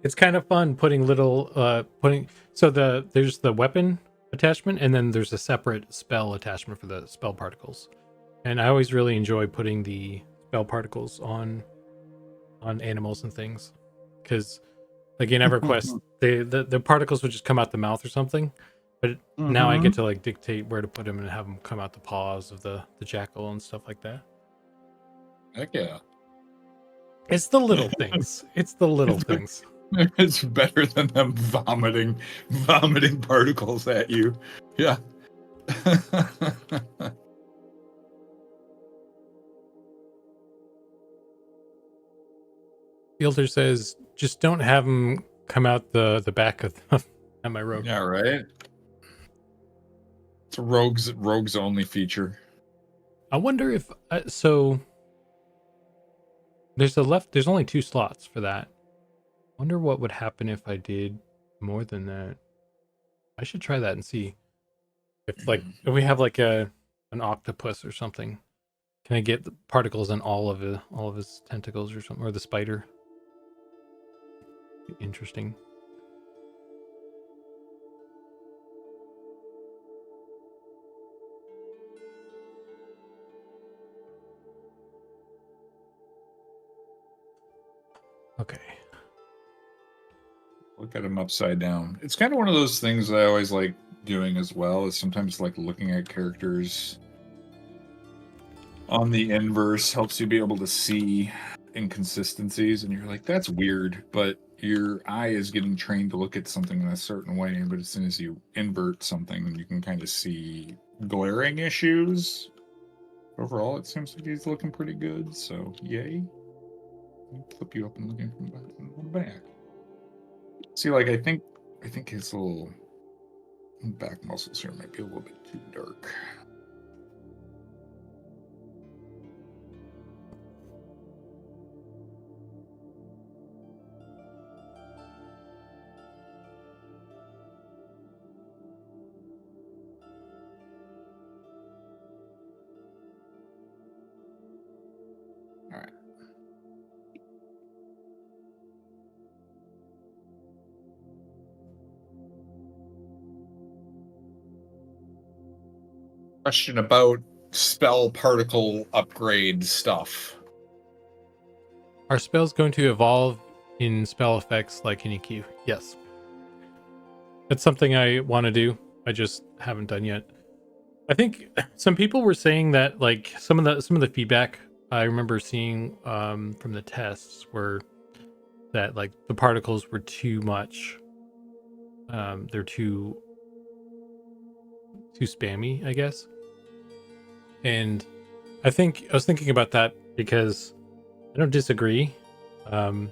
It's kind of fun putting little so there's the weapon attachment, and then there's a separate spell attachment for the spell particles. And I always really enjoy putting the spell particles on animals and things, because like in EverQuest the particles would just come out the mouth or something, but now I get to like dictate where to put them and have them come out the paws of the jackal and stuff like that. Heck yeah. It's the little things. It's the little things. It's better than them vomiting particles at you. Yeah. Fielder says, just don't have them come out the back of at my rogue. Yeah, right. It's a rogues only feature. I wonder if so. There's only 2 slots for that. Wonder what would happen if I did more than that. I should try that and see if if we have like an octopus or something. Can I get the particles on all of his tentacles or something, or the spider? Interesting. Okay. Look at him upside down. It's kind of one of those things that I always like doing as well, is sometimes like looking at characters on the inverse helps you be able to see inconsistencies, and you're like, that's weird, but your eye is getting trained to look at something in a certain way, but as soon as you invert something, you can kind of see glaring issues. Overall, it seems like he's looking pretty good, so yay. I'll flip you up and looking from the back. See, like I think his little back muscles here might be a little bit too dark. All right. question about spell particle upgrade stuff. Are spells going to evolve in spell effects like in EQ? Yes. That's something I want to do. I just haven't done yet. I think some people were saying that like some of the feedback I remember seeing from the tests were that like the particles were too much. They're too spammy, I guess. And I was thinking about that because I don't disagree. But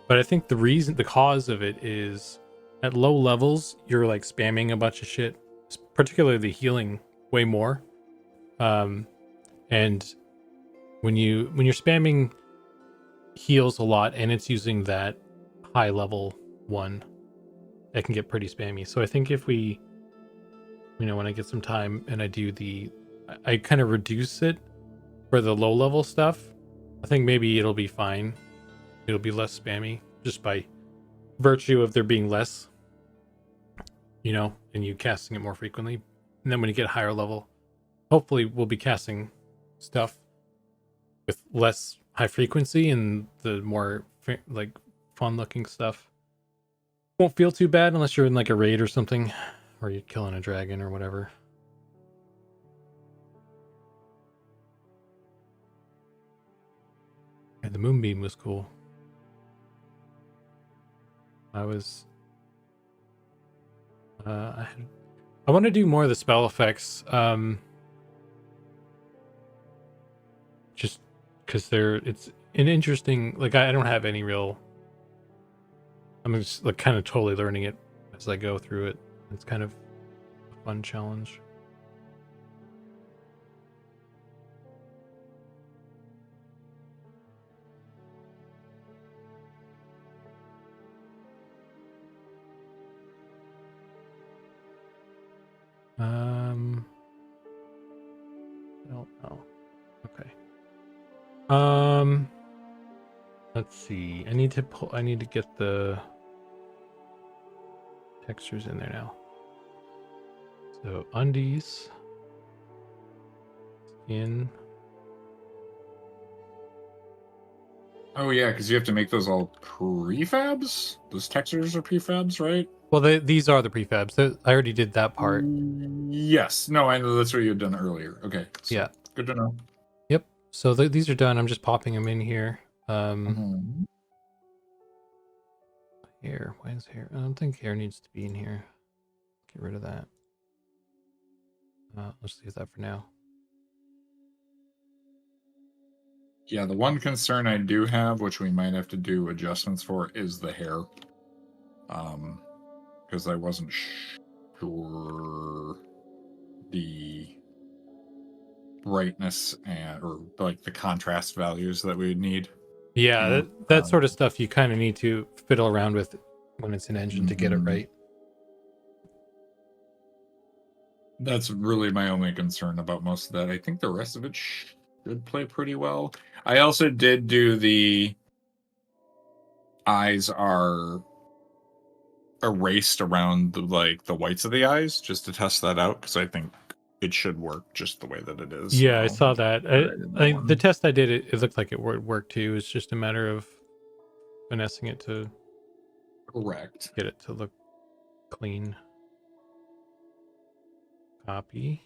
I think the cause of it is at low levels, you're like spamming a bunch of shit, particularly healing way more. And when you're spamming heals a lot and it's using that high level one, that can get pretty spammy. So I think if we, when I get some time and I kind of reduce it for the low level stuff, I think maybe it'll be fine. It'll be less spammy just by virtue of there being less, and you casting it more frequently. And then when you get higher level, hopefully we'll be casting stuff with less high frequency, and the more like fun looking stuff won't feel too bad unless you're in like a raid or something, or you're killing a dragon or whatever. And the moonbeam was cool. I want to do more of the spell effects, just because it's an interesting, like I don't have any real, I'm just like kind of totally learning it as I go through it. It's kind of a fun challenge. I don't know. Okay. Let's see. I need to get the textures in there now. So undies, skin. Oh yeah, because you have to make those all prefabs. Those textures are prefabs, right? Well, these are the prefabs. I already did that part. Yes. No, I know that's what you had done earlier. Okay. So Yeah. Good to know. Yep. So these are done. I'm just popping them in here. Hair. Why is hair? I don't think hair needs to be in here. Get rid of that. Let's leave that for now. Yeah, the one concern I do have, which we might have to do adjustments for, is the hair. Because I wasn't sure the brightness or like the contrast values that we would need. Yeah, that sort of stuff you kind of need to fiddle around with when it's an engine to get it right. That's really my only concern about most of that. I think the rest of it should play pretty well. I also did do the eyes are erased around the whites of the eyes just to test that out, because I think it should work just the way that it is. Yeah, I saw that. The test I did, it looked like it worked too. It's just a matter of finessing it to correct, get it to look clean. Copy.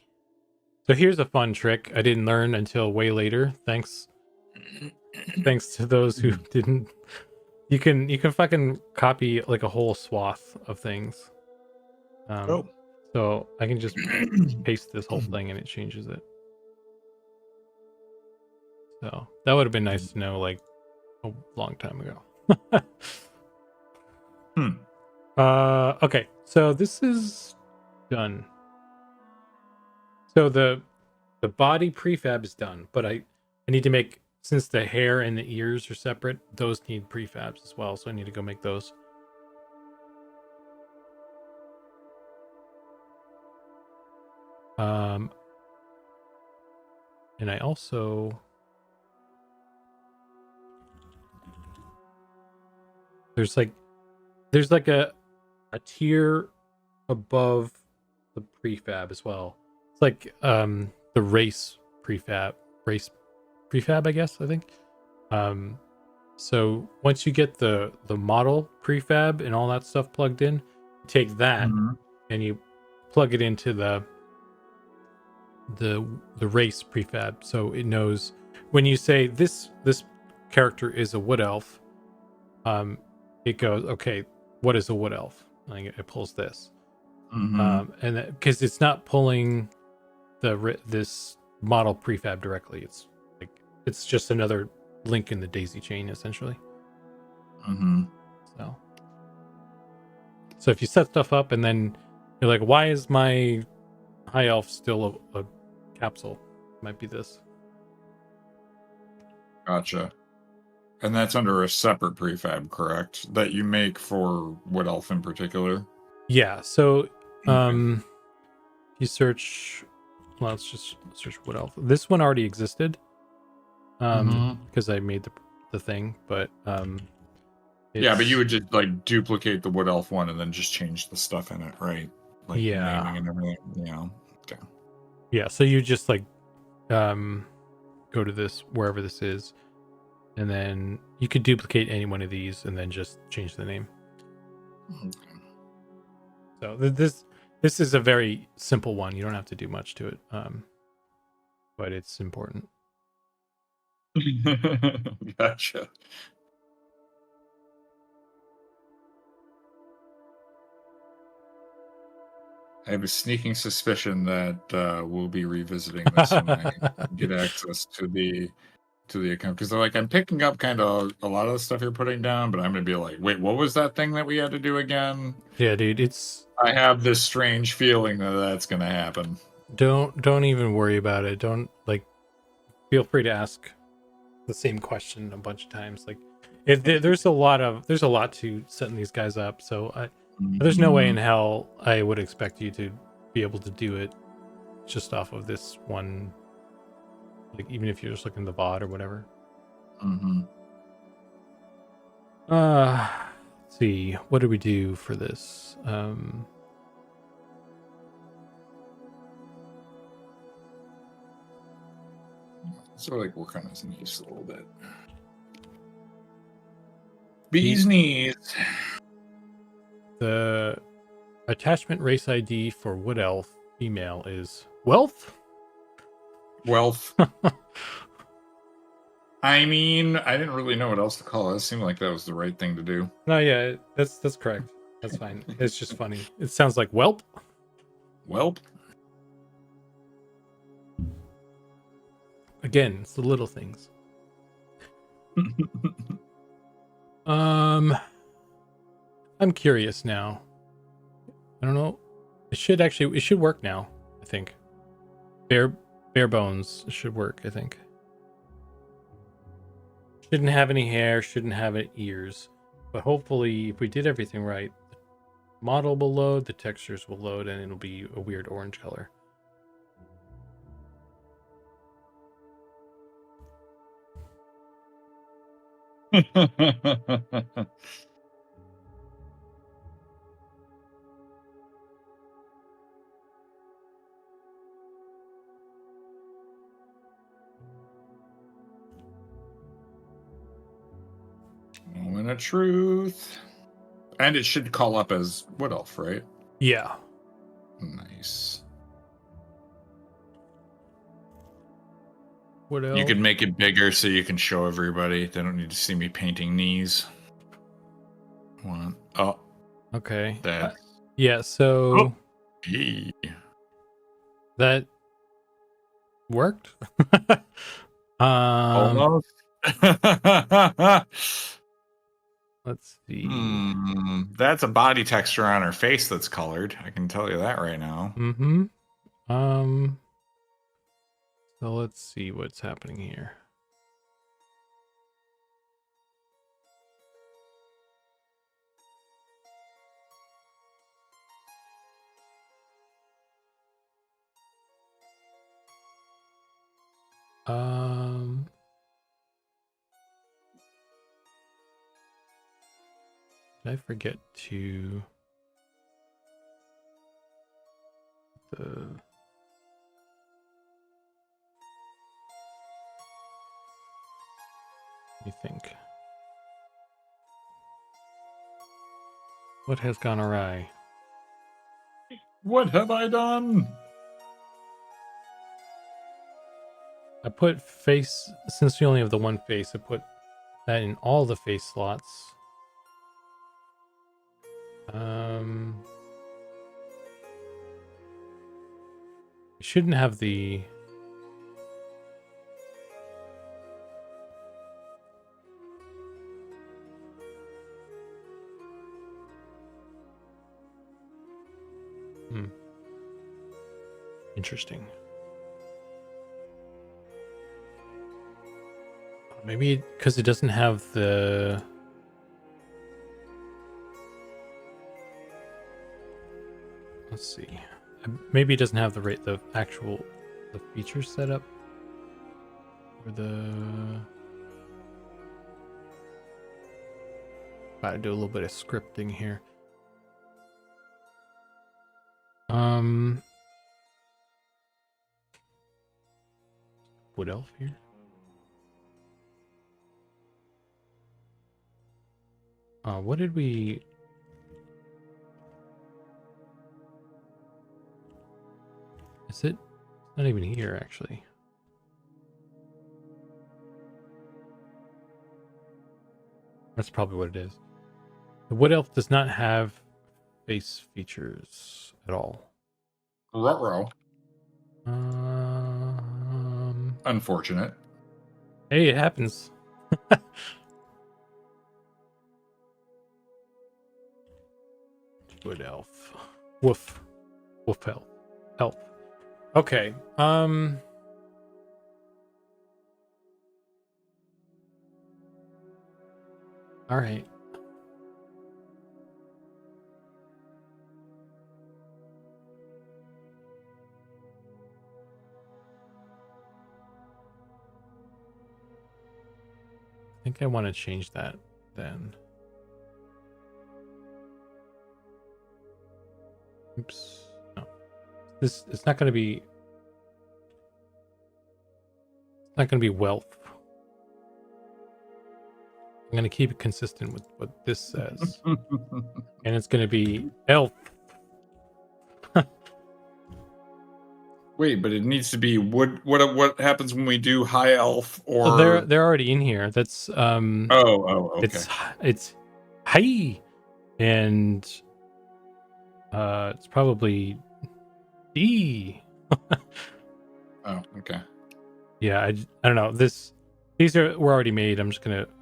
So here's a fun trick I didn't learn until way later. Thanks to those who didn't. You can fucking copy like a whole swath of things. So I can just paste this whole thing and it changes it. So that would have been nice to know like a long time ago. Okay, so this is done. So the body prefab is done, but I need to make, since the hair and the ears are separate, those need prefabs as well. So I need to go make those. And I also there's like a tier above the prefab as well. It's like the race prefab, I guess, I think. So once you get the model prefab and all that stuff plugged in, take that Mhm. and you plug it into the race prefab, so it knows when you say this character is a wood elf, it goes, okay, what is a wood elf? And it pulls this, Mhm. and because it's not pulling this model prefab directly, it's just another link in the daisy chain essentially. Mhm. So if you set stuff up and then you're like, why is my high elf still a capsule? Might be this. Gotcha. And that's under a separate prefab, correct? That you make for Wood Elf in particular. Yeah. So Okay. you search, well, let's just search wood elf. This one already existed Mhm. because I made the thing, but Yeah, but you it's, would just like duplicate the Wood Elf one and then just change the stuff in it, right? Like the yeah. naming and everything. Yeah. Okay. Yeah, so you just like go to this wherever this is, and then you could duplicate any one of these and then just change the name. Okay. So this is a very simple one. You don't have to do much to it, but it's important. Gotcha. I have a sneaking suspicion that we'll be revisiting this when I get access to the account, because they're like, I'm picking up kind of a lot of the stuff you're putting down, but I'm gonna be like, wait, what was that thing that we had to do again? Yeah, dude, it's I have this strange feeling that that's gonna happen. don't even worry about it. Don't like feel free to ask the same question a bunch of times. Like if there's a lot to setting these guys up, so there's no way in Mhm. hell I would expect you to be able to do it just off of this one, like even if you're just looking at the VOD or whatever. Mhm. Let's see, what do we do for this? So like work on his knees a little bit. the Bee's knees. the attachment race ID for Wood Elf female is wealth. Wealth. I mean, I didn't really know what else to call it. It seemed like that was the right thing to do. No, yeah, that's correct. That's fine. It's just funny. It sounds like whelp. Welp. Again, it's the little things. I'm curious now. I don't know. It should work now, I think. Bare bones should work, I think. Shouldn't have any hair, shouldn't have any ears. But hopefully if we did everything right, the model will load, the textures will load, and it'll be a weird orange color. Moment of truth. And it should call up as Wood Elf, right? Yeah. Nice. What else? You can make it bigger so you can show everybody. They don't need to see me painting knees. One. Oh, Okay. that. Yeah, so Oh. Gee. that worked. Almost. Let's see. That's a body texture on her face that's colored. I can tell you that right now. Mm-hmm. Um, so let's see what's happening here. Did I forget to the Let me think. What has gone awry? What have I done? I put face, since we only have the one face, I put that in all the face slots. You shouldn't have the... Interesting. Maybe because it doesn't have the... Let's see. Maybe it doesn't have the actual features set up. Or the... Gotta do a little bit of scripting here. Wood elf here. What did we... Is it? It's not even here, actually. That's probably what it is. The wood elf does not have face features at all. Ruh-roh. Um, Unfortunate. Hey, it happens. Wood elf. Woof. Woof elf. Elf. Okay. All right. I think I want to change that then. Oops. No. It's not going to be... It's not going to be wealth. I'm going to keep it consistent with what this says. And it's going to be elf. Wait, but it needs to be what happens when we do high elf or Oh, they're already in here. That's okay. It's hi, and it's probably D. Oh, okay. Yeah, I don't know. These were already made. I'd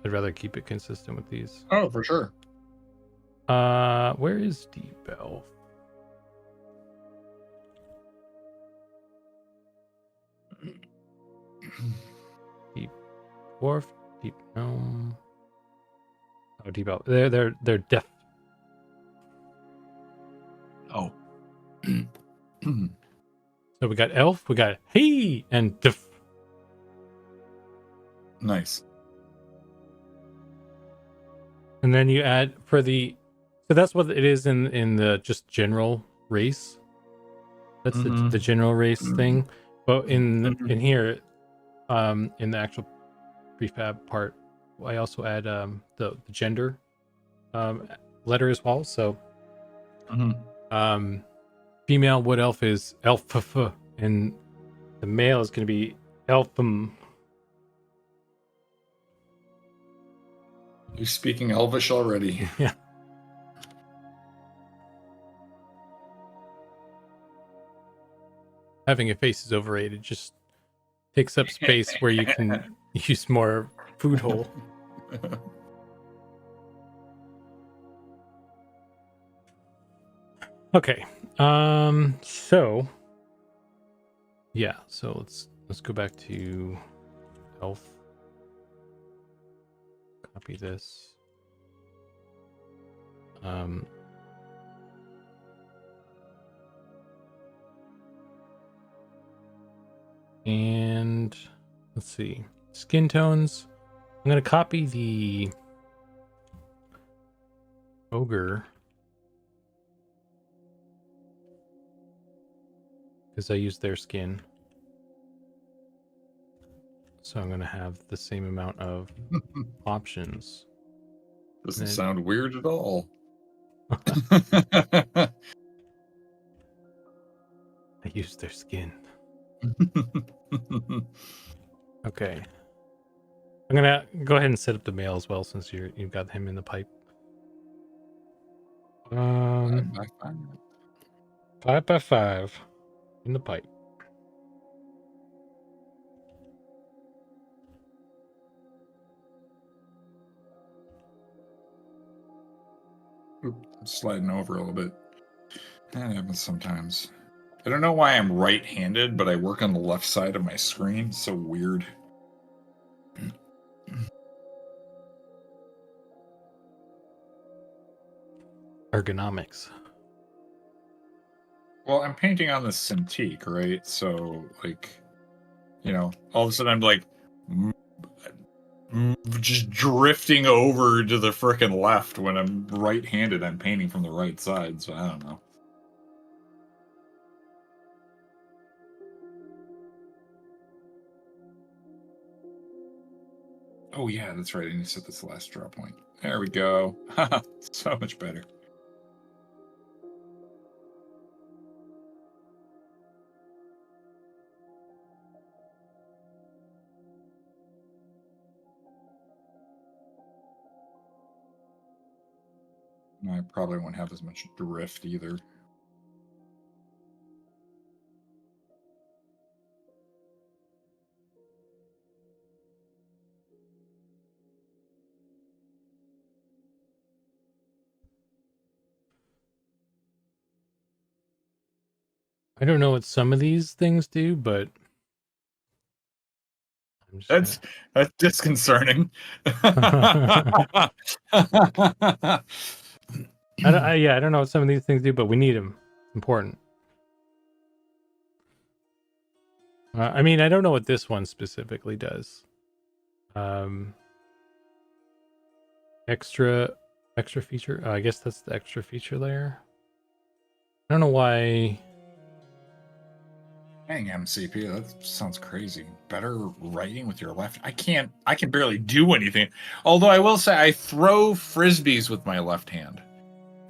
rather keep it consistent with these. Oh, for sure. Where is Deep Elf? Deep Dwarf, Deep Gnome. Oh, Deep Elf. They're deaf. Oh. So we got Elf, we got He, and Def. Nice. And then you add for the... So that's what it is in the just general race. That's the general race thing. But in here, in the actual prefab part, I also add the gender letter as well. So female wood elf is elf, and the male is going to be elfum. You're speaking Elvish already. Yeah. Having a face is overrated. Just takes up space where you can use more food hole. Okay. So yeah, so let's go back to elf. Copy this. And let's see. Skin tones. I'm gonna copy the ogre because I used their skin. So I'm going to have the same amount of options. Doesn't Then- sound weird at all. I use their skin. Okay. I'm going to go ahead and set up the mail as well since you've got him in the pipe. 5x5 in the pipe. Oop, I'm sliding over a little bit. That happens sometimes. I don't know why I'm right-handed, but I work on the left side of my screen. So weird. Ergonomics. Well, I'm painting on the Cintiq, right? So, like, you know, all of a sudden I'm like just drifting over to the frickin' left when I'm right-handed. I'm painting from the right side, so I don't know. Oh yeah, that's right. I need to set this last draw point. There we go. So much better. I probably won't have as much drift either. I don't know what some of these things do, but I'm just That's disconcerting. I don't know what some of these things do, but we need them. It's important. I mean, I don't know what this one specifically does. Extra feature. I guess that's the extra feature layer. I don't know why. Dang, MCP, that sounds crazy. Better writing with your left. I can barely do anything. Although I will say I throw frisbees with my left hand.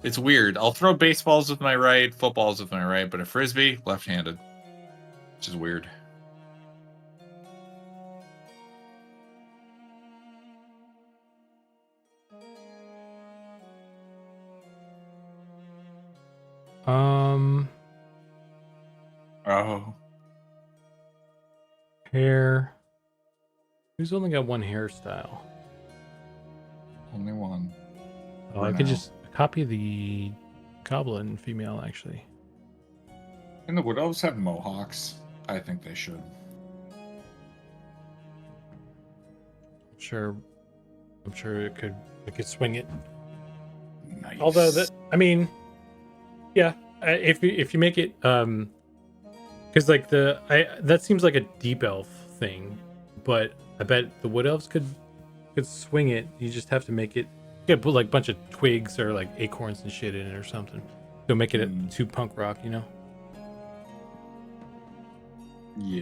It's weird. I'll throw baseballs with my right, footballs with my right, but a frisbee, left-handed. Which is weird. Oh. Hair. Who's only got one hairstyle? Only one. Oh, For I could now. just copy the goblin female, actually. And the Wood Elves have mohawks. I think they should. I'm sure it could swing it. Nice. Although I mean, yeah, if you make it, because like that seems like a deep elf thing, but I bet the wood elves could swing it. You just have to make it. You gotta put like a bunch of twigs or like acorns and shit in it or something. Go make it too punk rock, you know? Yeah.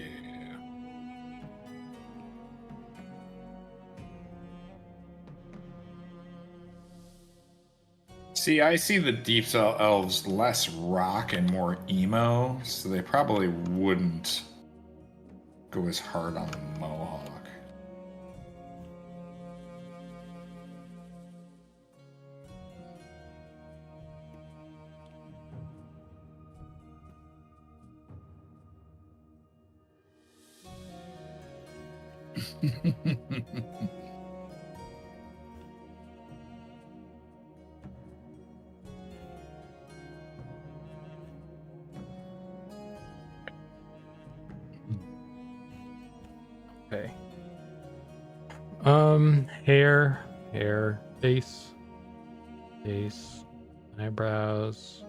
See, I see the Deep Elves less rock and more emo, so they probably wouldn't go as hard on the mohawk. Okay. Hair, face, eyebrows,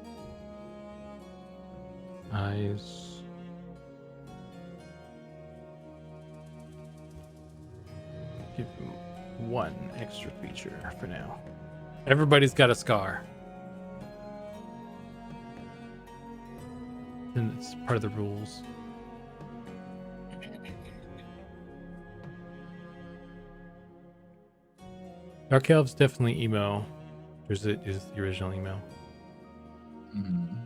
eyes. Give him one extra feature for now. Everybody's got a scar. And it's part of the rules. Dark Elves definitely emo. Is the original emo. Mhm.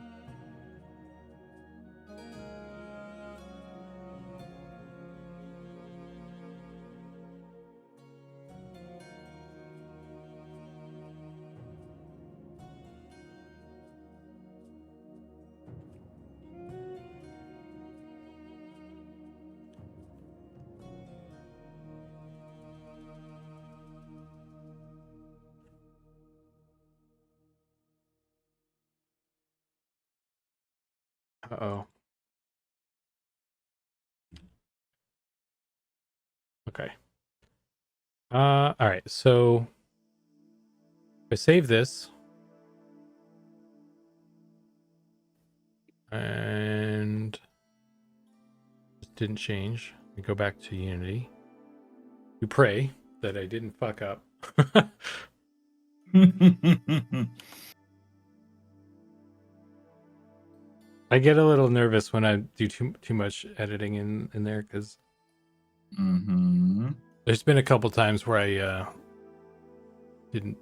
Uh-oh. Okay. All right. So I save this. And it didn't change. We go back to Unity. We pray that I didn't fuck up. I get a little nervous when I do too much editing in there because there's been a couple times where I didn't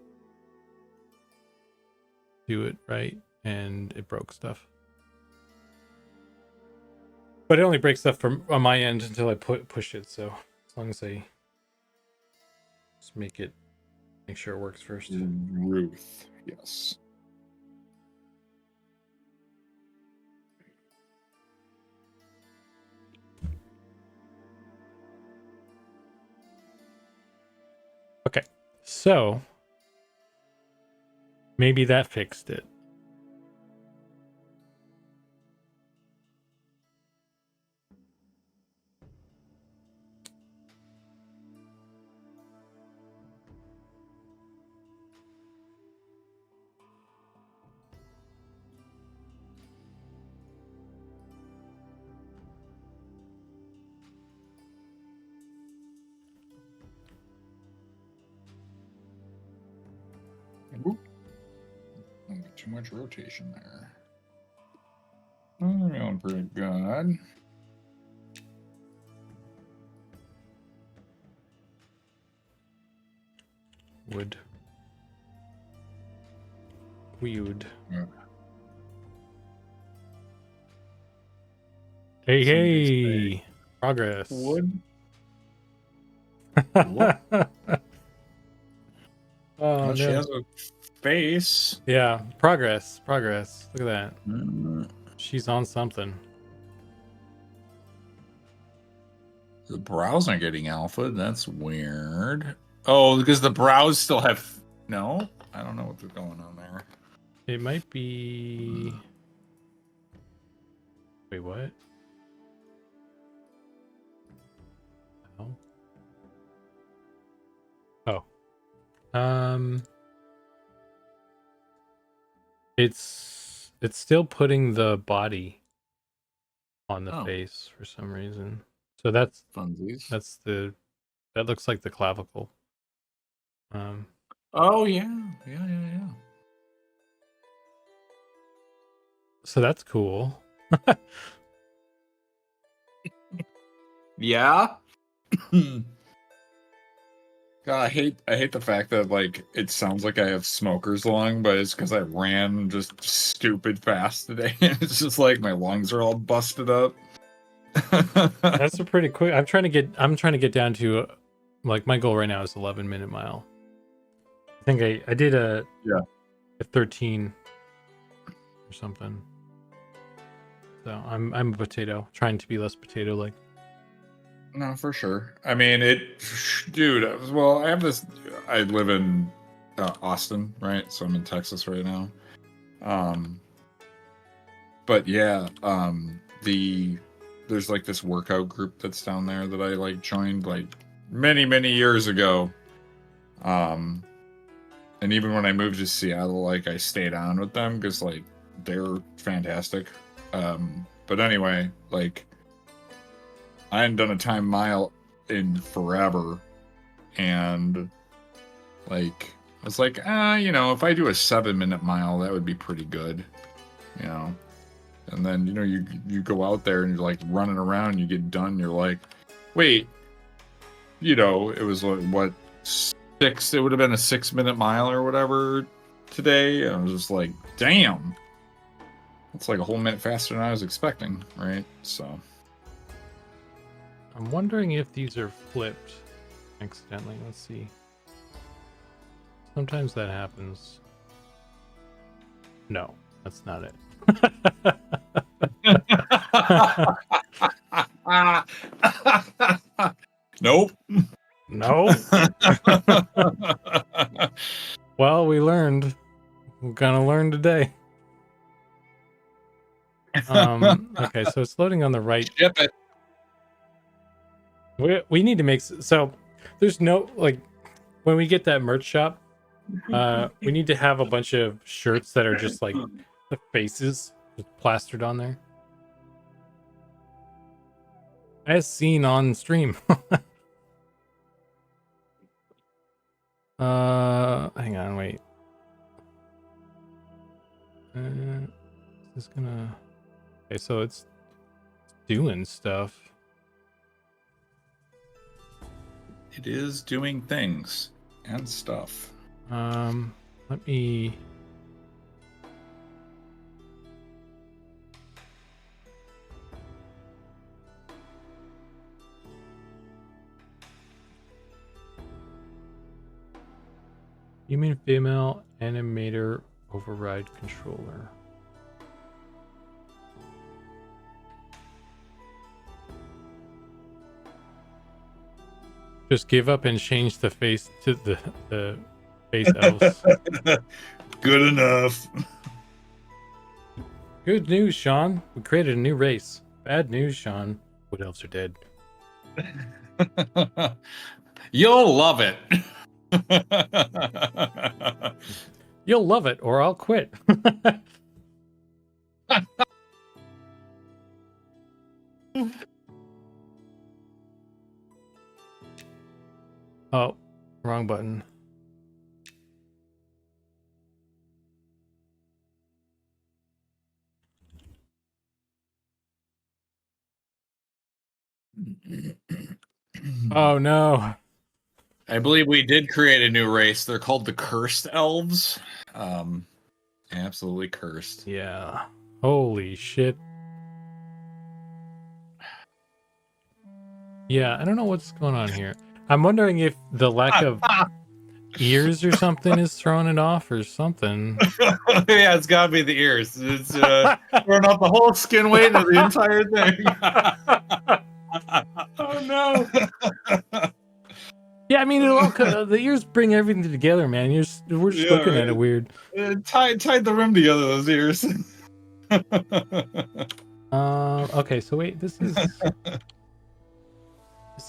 do it right and it broke stuff. But it only breaks stuff from on my end until I push it. So as long as I just make sure it works first. Ruth, yes. Okay, so maybe that fixed it. Too much rotation there. I'm feeling pretty good. Wood. Weird. Yeah. Hey, progress. Wood. Oh, She no. has a face. Yeah, progress. Look at that. Mm. She's on something. The brow's not getting alpha. That's weird. Oh, because the brows still have... No? I don't know what's going on there. It might be... Wait, what? Oh. It's still putting the body on the face for some reason. So that's Funsies. that looks like the clavicle. Oh yeah. So that's cool. Yeah. God, I hate the fact that like it sounds like I have smoker's lung, but it's because I ran just stupid fast today. It's just like my lungs are all busted up. That's a pretty quick. I'm trying to get down to like my goal right now is 11-minute mile. I think I did a 13 or something. So I'm a potato, trying to be less potato like. No, for sure. I mean, dude. Well, I live in Austin, right? So I'm in Texas right now. But yeah, there's like this workout group that's down there that I like joined like many years ago. And even when I moved to Seattle, like I stayed on with them because like they're fantastic. But anyway, like I hadn't done a time mile in forever, and like I was like, if I do a 7-minute mile, that would be pretty good, And then you go out there and you're like running around, and you get done, and you're like, wait, it was what It would have been a 6-minute mile or whatever today. I was just like, damn. It's like a whole minute faster than I was expecting, right? So I'm wondering if these are flipped accidentally. Let's see. Sometimes that happens. No, that's not it. nope. No. Well, we learned. We're gonna learn today. Okay, so it's loading on the right. Ship it. We need to make so there's no like when we get that merch shop, we need to have a bunch of shirts that are just like the faces just plastered on there. As seen on stream. Hang on, wait. Is this gonna? Okay, so it's doing stuff. It is doing things and stuff. Let me. You mean female animator override controller? Just give up and change the face to the face elves. Good enough. Good news, Sean. We created a new race. Bad news, Sean. Wood elves are dead. You'll love it. You'll love it, or I'll quit. Oh, wrong button. Oh no. I believe we did create a new race. They're called the Cursed Elves. Absolutely cursed. Yeah. Holy shit. Yeah, I don't know what's going on here. I'm wondering if the lack of ears or something is throwing it off or something. Yeah, it's gotta be the ears. It's throwing off the whole skin weight of the entire thing. Oh no. Yeah, I mean, the ears bring everything together, man. We're just looking at it weird. Tied the rim together, those ears. Okay, so wait, this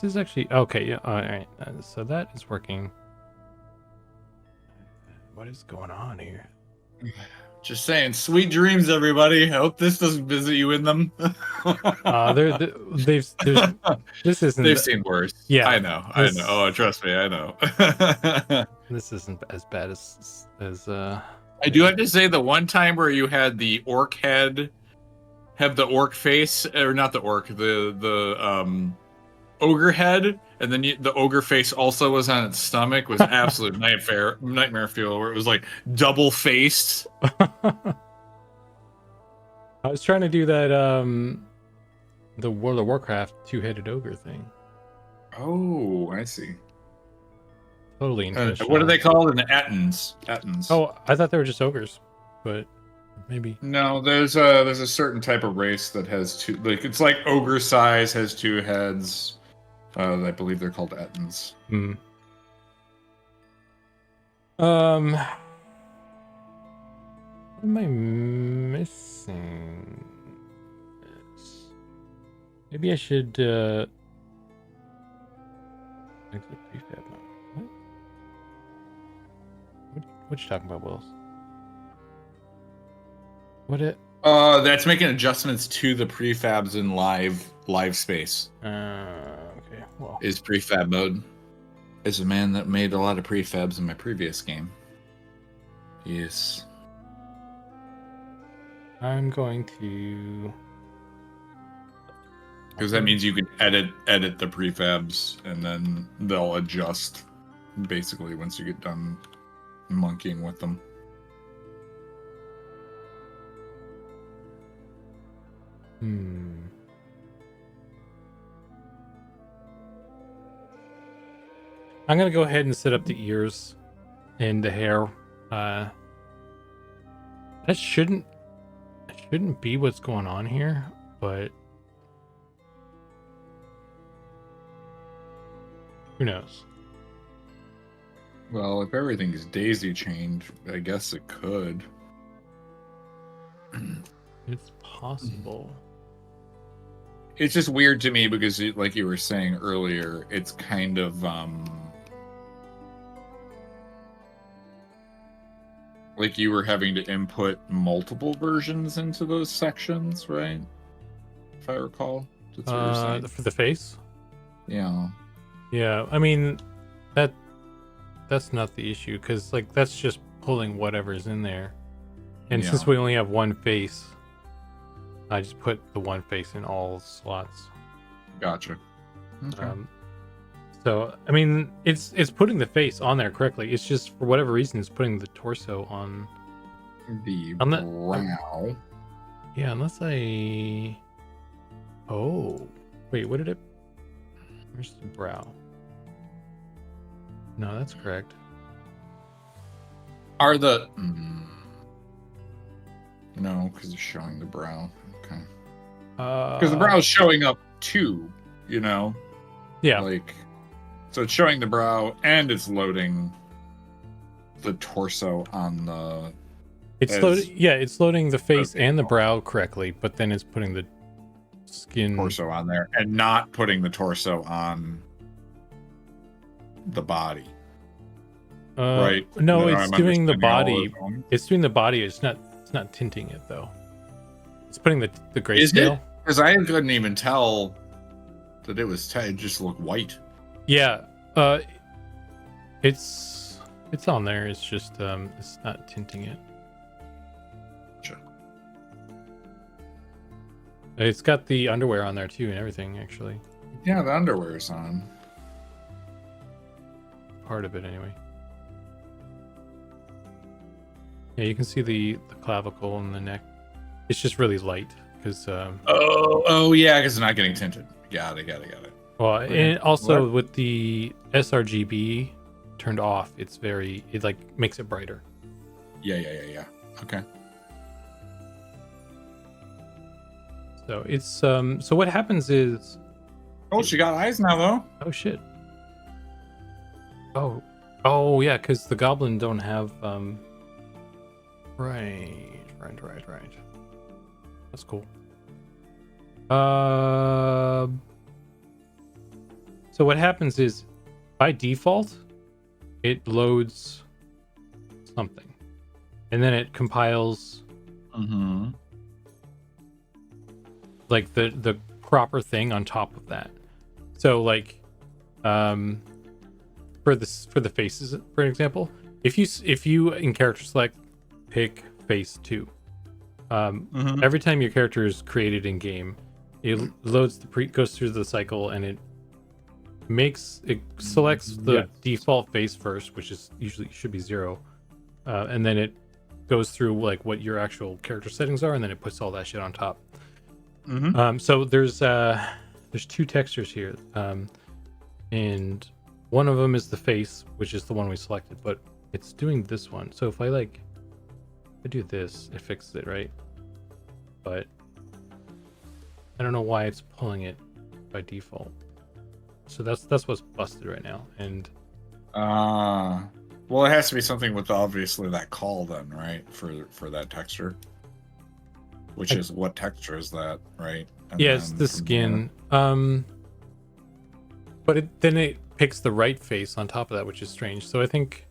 is actually okay. Yeah, all right. So that is working. What is going on here? Just saying, sweet dreams, everybody. I hope this doesn't visit you in them. This isn't. They've seen worse. Yeah, I know. Oh, trust me, I know. This isn't as bad as. I do have to say, the one time where you had the orc head, have the orc face, or not the orc, the ogre head, and then the ogre face also was on its stomach, was absolute nightmare fuel, where it was like double faced. I was trying to do that the World of Warcraft two-headed ogre thing. Oh, I see. Totally intentional. What are they called? The Ettins. Oh, I thought they were just ogres, but maybe. No, there's a certain type of race that has two, like, it's like ogre size, has two heads. I believe they're called Ettins. Hmm. What am I missing? Maybe I should exit prefab mode. What you talking about, Wills? What it? That's making adjustments to the prefabs in live space. Okay. Well, Is prefab mode. As a man that made a lot of prefabs in my previous game. Yes. I'm going to. Because that means you can edit the prefabs, and then they'll adjust basically, once you get done monkeying with them. I'm gonna go ahead and set up the ears and the hair. That shouldn't be what's going on here, but who knows? Well, if everything's daisy chained, I guess it could. It's possible. It's just weird to me because, like you were saying earlier, it's kind of like you were having to input multiple versions into those sections, right? If I recall, that's what you're saying. For the face? Yeah. Yeah, I mean that's not the issue, because like that's just pulling whatever's in there. And since we only have one face, I just put the one face in all slots. Gotcha. Okay. So I mean, it's putting the face on there correctly. It's just for whatever reason, it's putting the torso on The on the brow. Yeah, unless I. Oh, wait, what did it? Where's the brow? No, that's correct. Are the no, because it's showing the brow. Okay. Because the brow's showing up too, you know. Yeah. Like, so it's showing the brow and it's loading the torso on the. It's it's loading the face and the brow correctly, but then it's putting the skin torso on there and not putting the torso on the body. Right? No, That it's I'm doing the understanding all body. of them. It's doing the body. It's not tinting it though. It's putting the Is grayscale. it? Because I couldn't even tell that it was. It just looked white. Yeah. It's on there. It's just it's not tinting it. Gotcha. It's got the underwear on there too and everything, actually. Yeah, the underwear's on. Part of it anyway. Yeah, you can see the clavicle and the neck. It's just really light because Oh yeah, because it's not getting tinted. Got it. well, Okay. and also What? with the sRGB turned off, it like makes it brighter. Yeah. Okay. So it's so what happens is, Oh, she got eyes now though. oh shit. Oh yeah, because the goblin don't have right. That's cool. So what happens is, by default, it loads something, and then it compiles like the proper thing on top of that. So like, for the faces, for example, if you in character select pick face 2, every time your character is created in game, it loads goes through the cycle and it selects the default face first, which is usually should be 0, and then it goes through like what your actual character settings are, and then it puts all that shit on top. So there's 2 textures here, and one of them is the face, which is the one we selected, but it's doing this one. So if I do this, it fixes it, right? But I don't know why it's pulling it by default. So that's what's busted right now. And well, it has to be something with obviously that call then, right? For that texture. Which is what texture is that, right? And yeah, it's the skin. But then it picks the right face on top of that, which is strange. So I think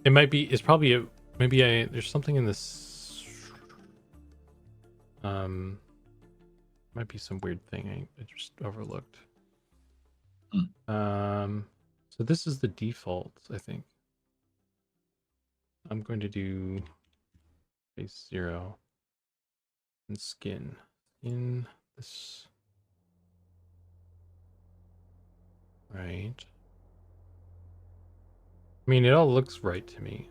it might be. It's probably there's something in this. Might be some weird thing I just overlooked. So this is the default, I think. I'm going to do face 0 and skin in this, right? I mean, it all looks right to me.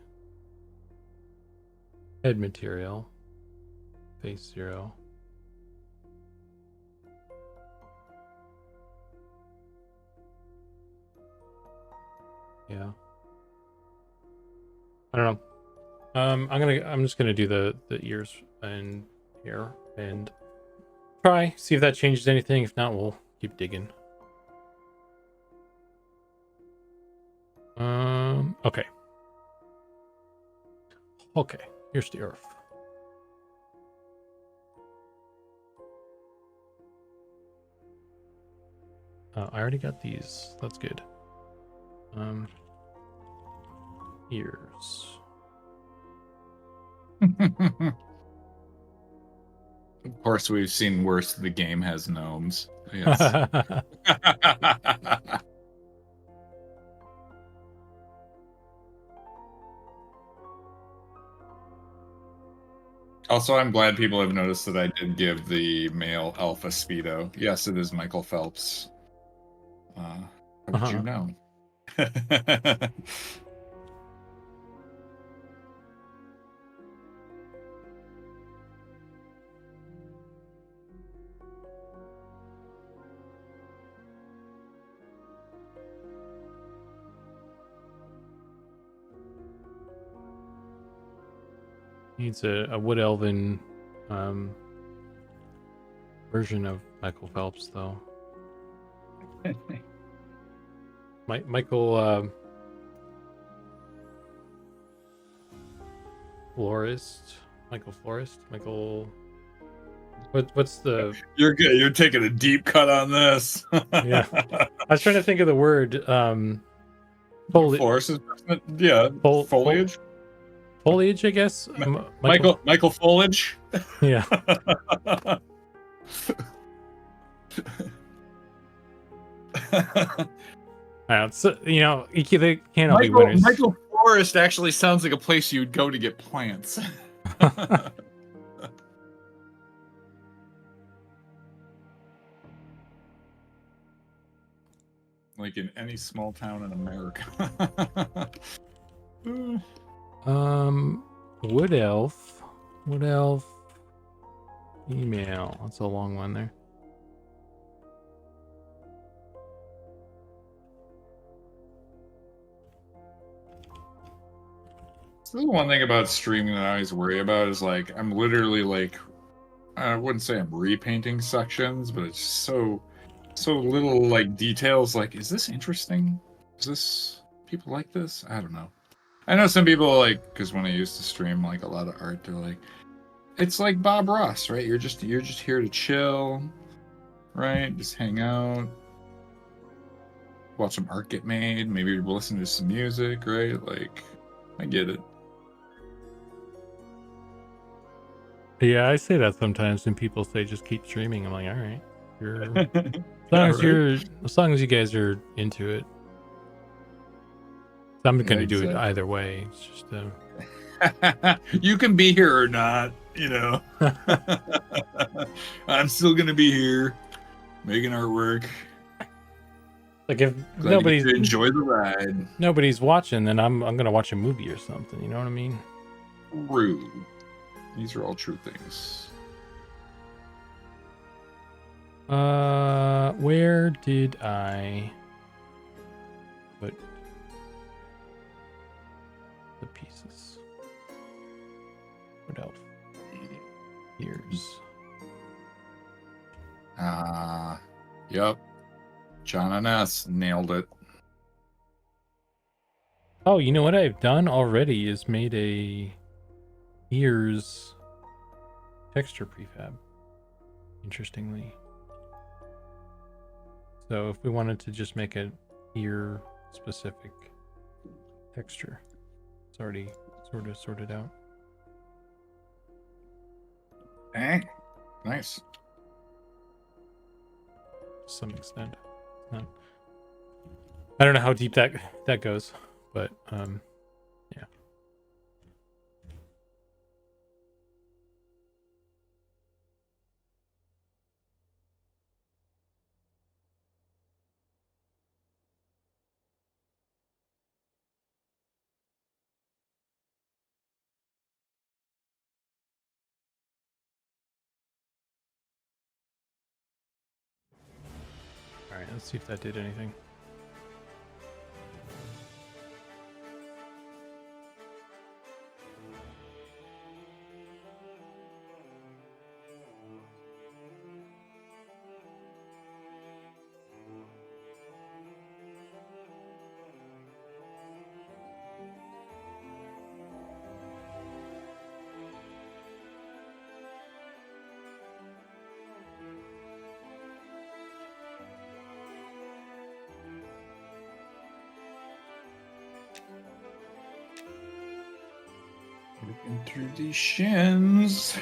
Head material. Face 0. Yeah. I don't know. I'm just gonna do the ears and hair and try, see if that changes anything. If not, we'll keep digging. Okay. Okay, here's the earth. I already got these. That's good. Ears. Of course, we've seen worse. The game has gnomes. Yes. Also, I'm glad people have noticed that I did give the male alpha speedo. Yes, it is Michael Phelps. How did you know? Needs a wood elven version of Michael Phelps, though. Michael Florist. Michael Florist. Michael. What's the? You're good. You're taking a deep cut on this. Yeah. I was trying to think of the word. Forest is, yeah. Foliage. Foliage, I guess. Michael Foliage. Yeah. So, they can't all be winners. Michael Forest actually sounds like a place you'd go to get plants. Like in any small town in America. Wood elf. Email. That's a long one there. So the one thing about streaming that I always worry about is like I'm literally like I wouldn't say I'm repainting sections, but it's so little like details. Like, is this interesting? Is this people like this? I don't know. I know some people like because when I used to stream like a lot of art, they're like, it's like Bob Ross, right? You're just here to chill, right? Just hang out, watch some art get made, maybe listen to some music, right? Like, I get it. Yeah, I say that sometimes when people say just keep streaming. I'm like, all right, as long as you guys are into it. I'm going to do it either way. It's just you can be here or not, I'm still gonna be here making artwork. Like if nobody's enjoy the ride. Nobody's watching, then I'm gonna watch a movie or something. You know what I mean? True. These are all true things. Where did I put the pieces? What else? Ears. Yep. John and S nailed it. Oh, you know what I've done already is made a ears texture prefab. Interestingly. So if we wanted to just make an ear specific texture, it's already sort of sorted out. Nice. To some extent. I don't know how deep that goes, but yeah. Let's see if that did anything. Looking through these shins.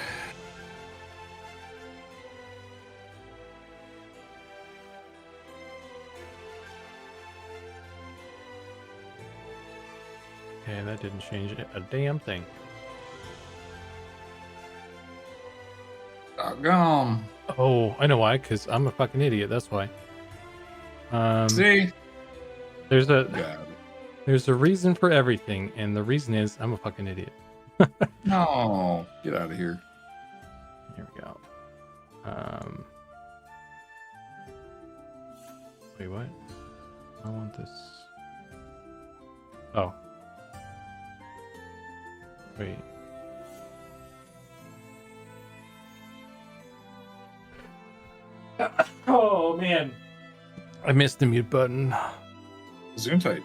Okay, that didn't change a damn thing. Doggone. Oh, I know why, because I'm a fucking idiot, that's why. See? There's a Yeah. there's a reason for everything, and the reason is I'm a fucking idiot. No. Get out of here. Here we go. Wait, what? I want this. Oh. Wait. Oh man. I missed the mute button. Zoom tight.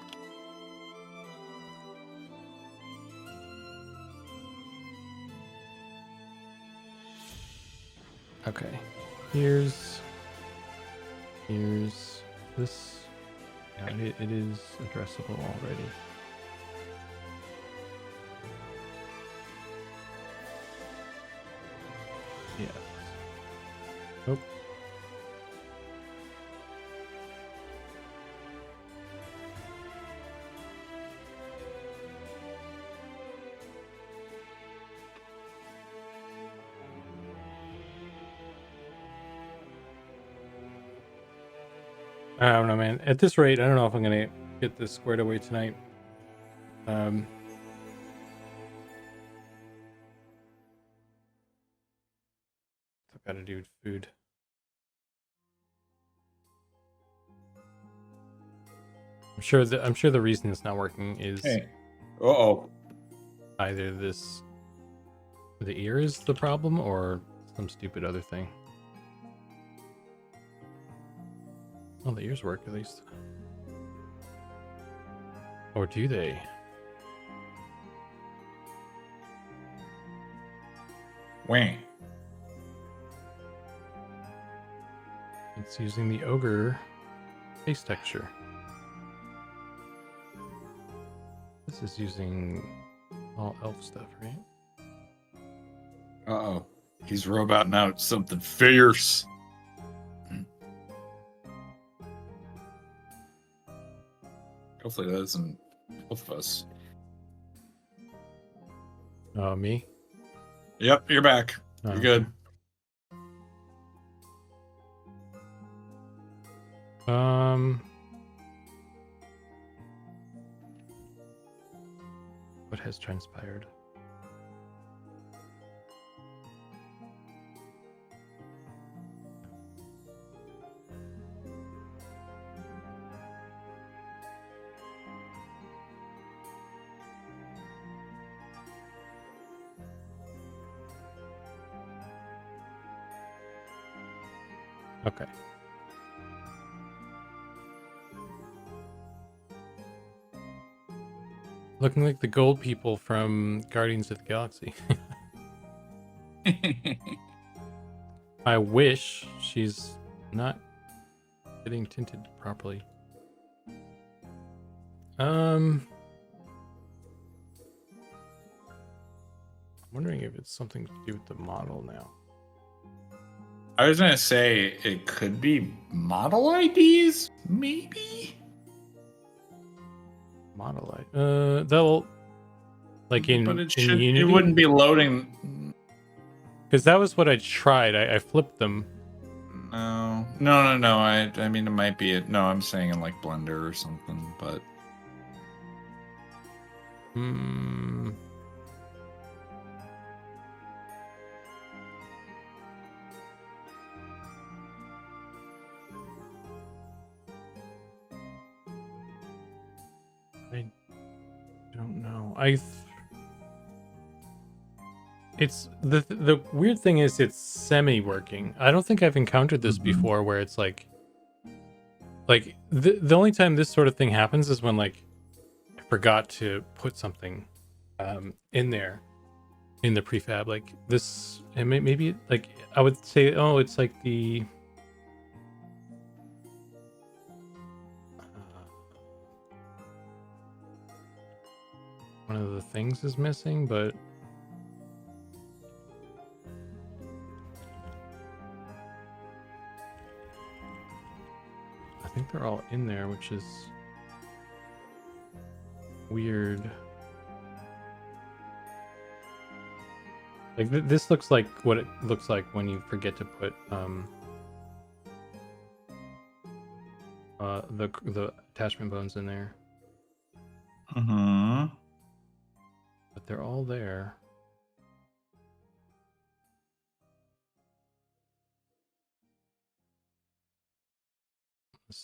Okay. Here's this. Yeah, it is addressable already. Yes. Nope. I don't know, man. At this rate, I don't know if I'm gonna get this squared away tonight. I've got to do food. I'm sure the reason it's not working is Hey. Uh-oh. either the ear is the problem or some stupid other thing. Oh, the ears work at least. Or do they? Wah. It's using the ogre face texture. This is using all elf stuff, right? Uh-oh. He's roboting out something fierce. Hopefully that isn't both of us. Oh, me? Yep, you're back. Oh, You're good. What has transpired? Okay. Looking like the gold people from Guardians of the Galaxy. I wish she's not getting tinted properly. I'm wondering if it's something to do with the model now. I was gonna say it could be model IDs, maybe. Model light. That'll like in But it in should. Unity. It wouldn't be loading. Because that was what I tried. I flipped them. No. I mean, it might be it. No, I'm saying in like Blender or something. But Hmm. It's the weird thing is it's semi-working. I don't think I've encountered this before where it's like the only time this sort of thing happens is when like I forgot to put something in there in the prefab, like this, and maybe like I would say, oh, it's like the one of the things is missing, but I think they're all in there, which is weird. Like this looks like what it looks like when you forget to put the attachment bones in there. Mm-hmm. But they're all there.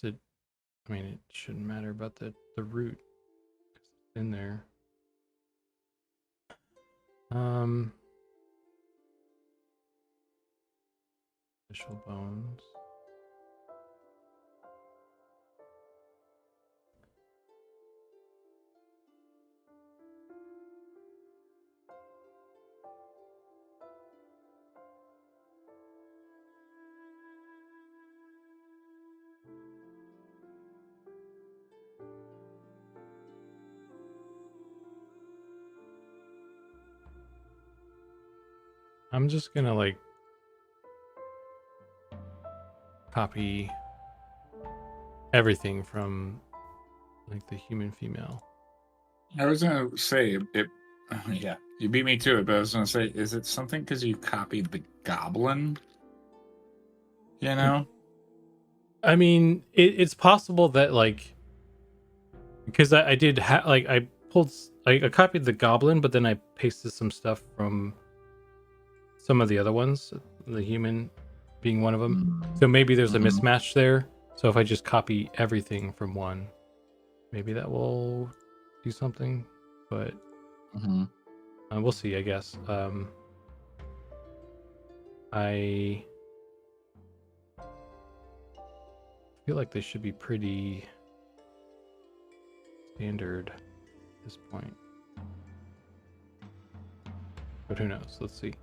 I mean, it shouldn't matter about the root in there. Official bones. I'm just gonna like copy everything from like the human female. I was gonna say it. Yeah, you beat me to it, but I was gonna say, is it something because you copied the goblin? You know? I mean, it's possible that like because I did I copied the goblin, but then I pasted some stuff from some of the other ones, the human being one of them. So maybe there's a mismatch there. So if I just copy everything from one, maybe that will do something. But we'll see, I guess. I feel like they should be pretty standard at this point. But who knows? Let's see.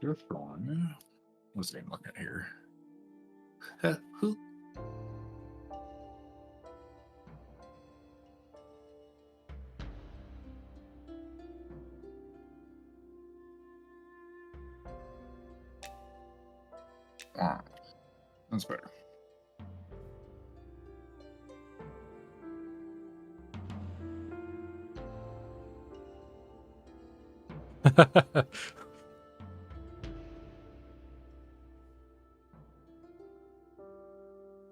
Just gone. Let's see. Look at here. Who? That's better.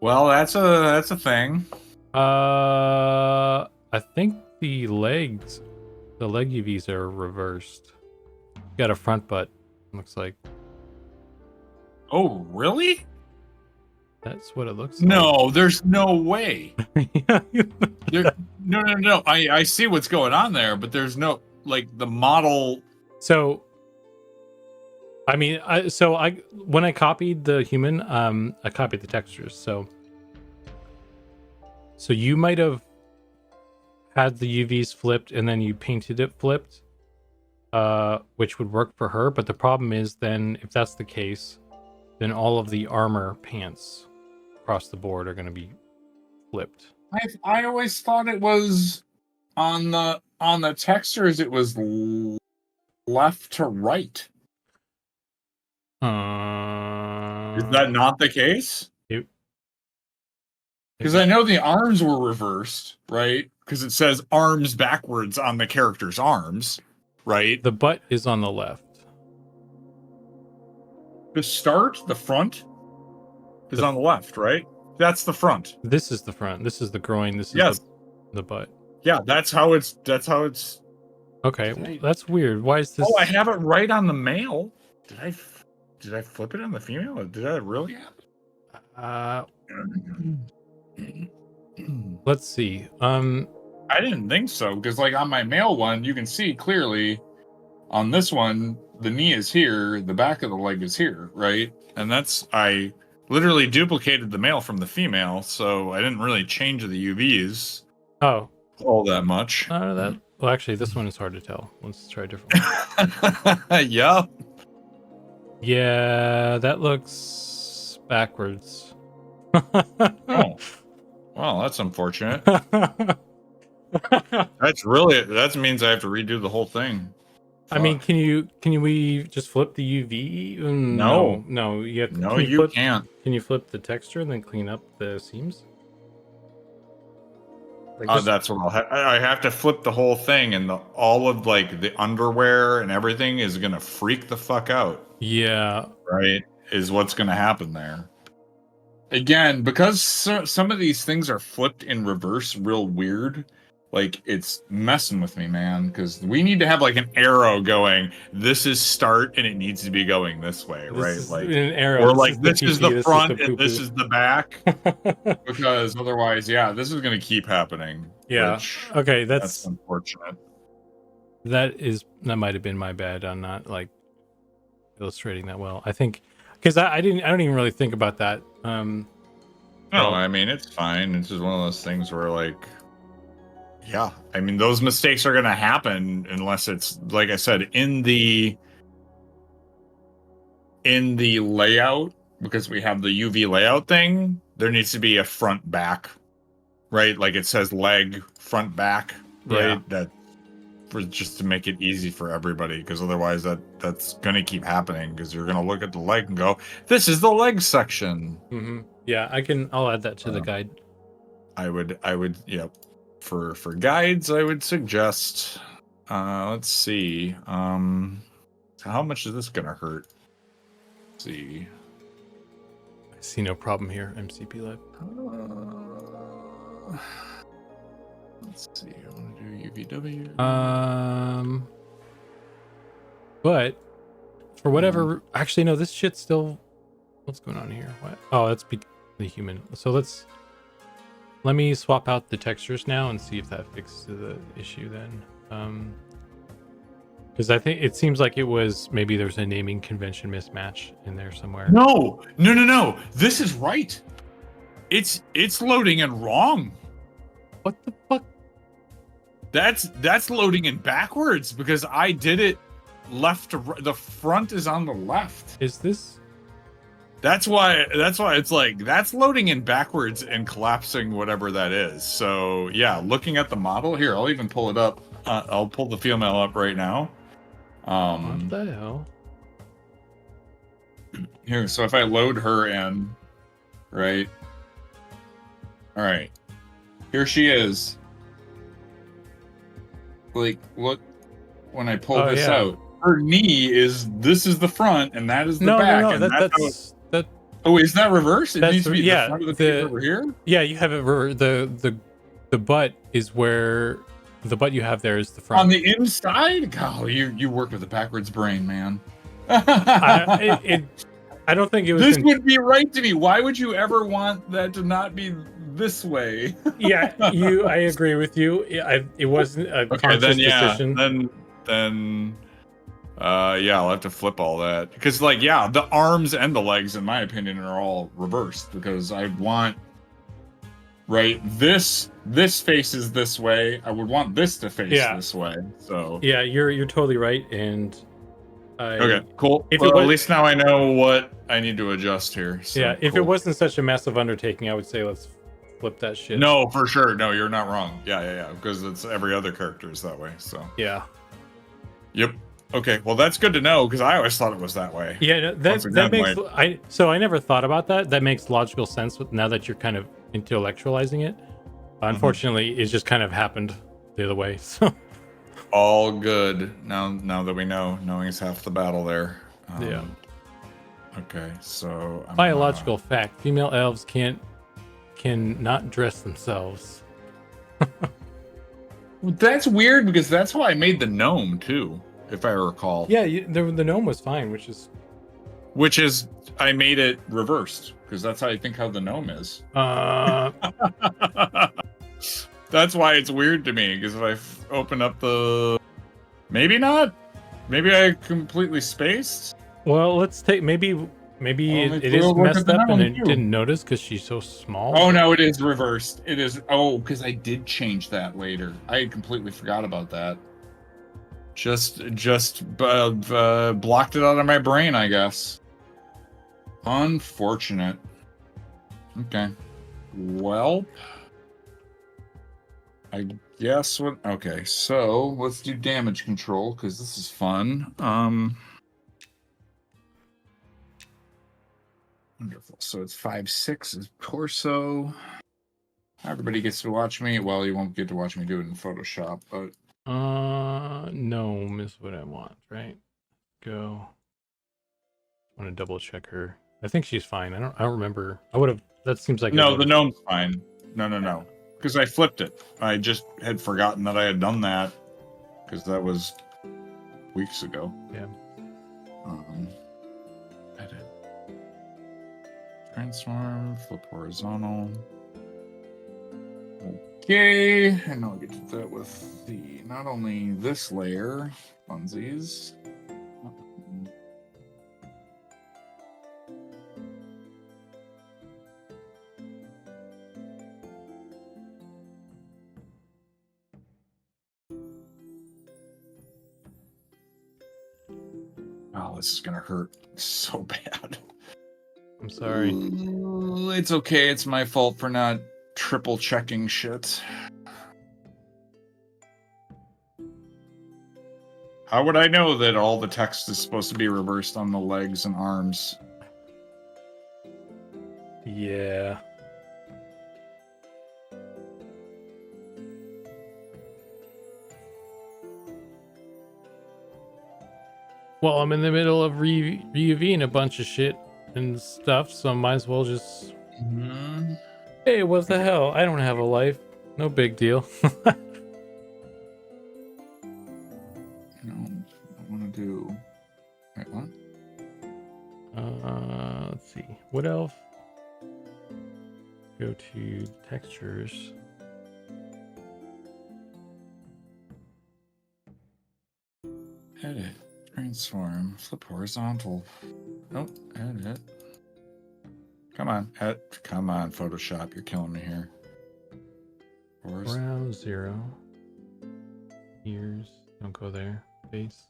Well, that's a thing. I think the leg UVs are reversed. Got a front butt, looks like. Oh, really? That's what it looks No, there's no way. like. No. I see what's going on there, but there's no like the model. So, I mean, when I copied the human, I copied the textures. So you might have had the UVs flipped and then you painted it flipped, which would work for her. But the problem is then if that's the case, then all of the armor pants across the board are going to be flipped. I always thought it was on the textures. It was left to right. Is that not the case? Because I know the arms were reversed, right? Because it says arms backwards on the character's arms, right? The butt is on the left. The start, the front, is on the left, right? That's the front. This is the front. This is the groin. This is Yes. the butt. Yeah, that's how it's. Okay, well, that's weird. Why is this? Oh, I have it right on the male. Did I flip it on the female? Or did that really happen? Let's see. I didn't think so, because like on my male one, you can see clearly on this one, the knee is here, the back of the leg is here, right? And I literally duplicated the male from the female, so I didn't really change the UVs all that much. Well, actually, this one is hard to tell. Let's try a different one. Yeah. Yeah, that looks backwards. Oh. Well, that's unfortunate. That means I have to redo the whole thing. I mean, can we just flip the UV? No, you have to, no, you can't. Can you flip the texture and then clean up the seams? That's what I have to flip the whole thing, and all of like the underwear and everything is gonna freak the fuck out. Yeah, right. Is what's gonna happen there. Again, because some of these things are flipped in reverse, real weird. Like, it's messing with me, man, because we need to have like an arrow going, this is start and it needs to be going this way, right? Like an arrow, or like this is the front and this is the back. Because otherwise, yeah, this is going to keep happening. Yeah. Okay, that's unfortunate. That might have been my bad on not like illustrating that well. I think because I don't even really think about that. No, I mean, it's fine. It's just one of those things where like, yeah, I mean, those mistakes are going to happen unless it's, like I said, in the layout, because we have the UV layout thing, there needs to be a front back, right? Like it says leg, front back, right? Yeah. That for just to make it easy for everybody, because otherwise that's going to keep happening, because you're going to look at the leg and go, this is the leg section. Mm-hmm. Yeah, I'll add that to the guide. I would, yeah. For guides, I would suggest, let's see, how much is this gonna hurt? Let's see. I see no problem here, MCP Live. Let's see, I want to do UVW. But for whatever, actually no, this shit's still, what's going on here? What? Oh, that's the human. So let me swap out the textures now and see if that fixes the issue then. Because I think it seems like it was, maybe there's a naming convention mismatch in there somewhere. No. This is right. It's loading in wrong. What the fuck? That's loading in backwards, because I did it left to right. The front is on the left. Is this? That's why it's like that's loading in backwards and collapsing whatever that is. So yeah, looking at the model here, I'll even pull it up. I'll pull the female up right now. What the hell? Here, so if I load her in, right? All right, here she is. Like, look, when I pull this out, her knee this is the front and that is the back. No, and that's oh, is that reversed? It needs to be the front of the feet over here? Yeah, you have it the butt is where the butt you have there is the front. On the inside? God, you work with a backwards brain, man. I don't think it was. This would be right to me. Why would you ever want that to not be this way? Yeah, I agree with you. It wasn't a conscious decision. Then yeah, I'll have to flip all that, because like, yeah, the arms and the legs in my opinion are all reversed, because I want, right, this faces this way, I would want this to face this way. So yeah, you're totally right. And okay, cool. Well, at least now I know what I need to adjust here. So, yeah, if it wasn't such a massive undertaking, I would say let's flip that shit. No, for sure. No, you're not wrong. Yeah. Because it's every other character is that way. So. Yeah. Yep. Okay. Well, that's good to know because I always thought it was that way. Yeah, no, that makes I never thought about that. That makes logical sense now that you're kind of intellectualizing it. Unfortunately, it's just kind of happened the other way. So all good now that we know. Knowing is half the battle there. Yeah. Okay. So biological fact: female elves can not dress themselves. That's weird because that's how I made the gnome too, if I recall. Yeah, the gnome was fine, which is I made it reversed because that's how I think how the gnome is. That's why it's weird to me because if I open up the, maybe not, maybe I completely spaced. Well, let's take maybe it is messed up and it didn't notice because she's so small. Oh no, it is reversed. It is. Oh, because I did change that later. I had completely forgot about that. Just blocked it out of my brain, I guess. Unfortunate. Okay. Well, I guess what. Okay, so let's do damage control because this is fun. Wonderful. So it's 5/6 is torso. Everybody gets to watch me. Well, you won't get to watch me do it in Photoshop, but no, miss what I want, right? Go. I want to double check her. I think she's fine. I don't remember. I would have. That seems like no. The gnome's fine. No. Because I flipped it. I just had forgotten that I had done that because that was weeks ago. Yeah. Edit. Transform. Flip horizontal. Okay, and now I'll get to that with the not only this layer, funsies. Oh, this is gonna hurt so bad. I'm sorry. It's okay. It's my fault for not triple checking shit. How would I know that all the text is supposed to be reversed on the legs and arms? Yeah. Well, I'm in the middle of reviewing a bunch of shit and stuff, so I might as well just... Hey, what the hell? I don't have a life. No big deal. No, I want to do... Wait, what? Let's see. What else? Go to textures. Edit. Transform. Flip horizontal. Nope. Edit. Come on. Come on, Photoshop. You're killing me here. Brow 0. Ears. Don't go there. Face.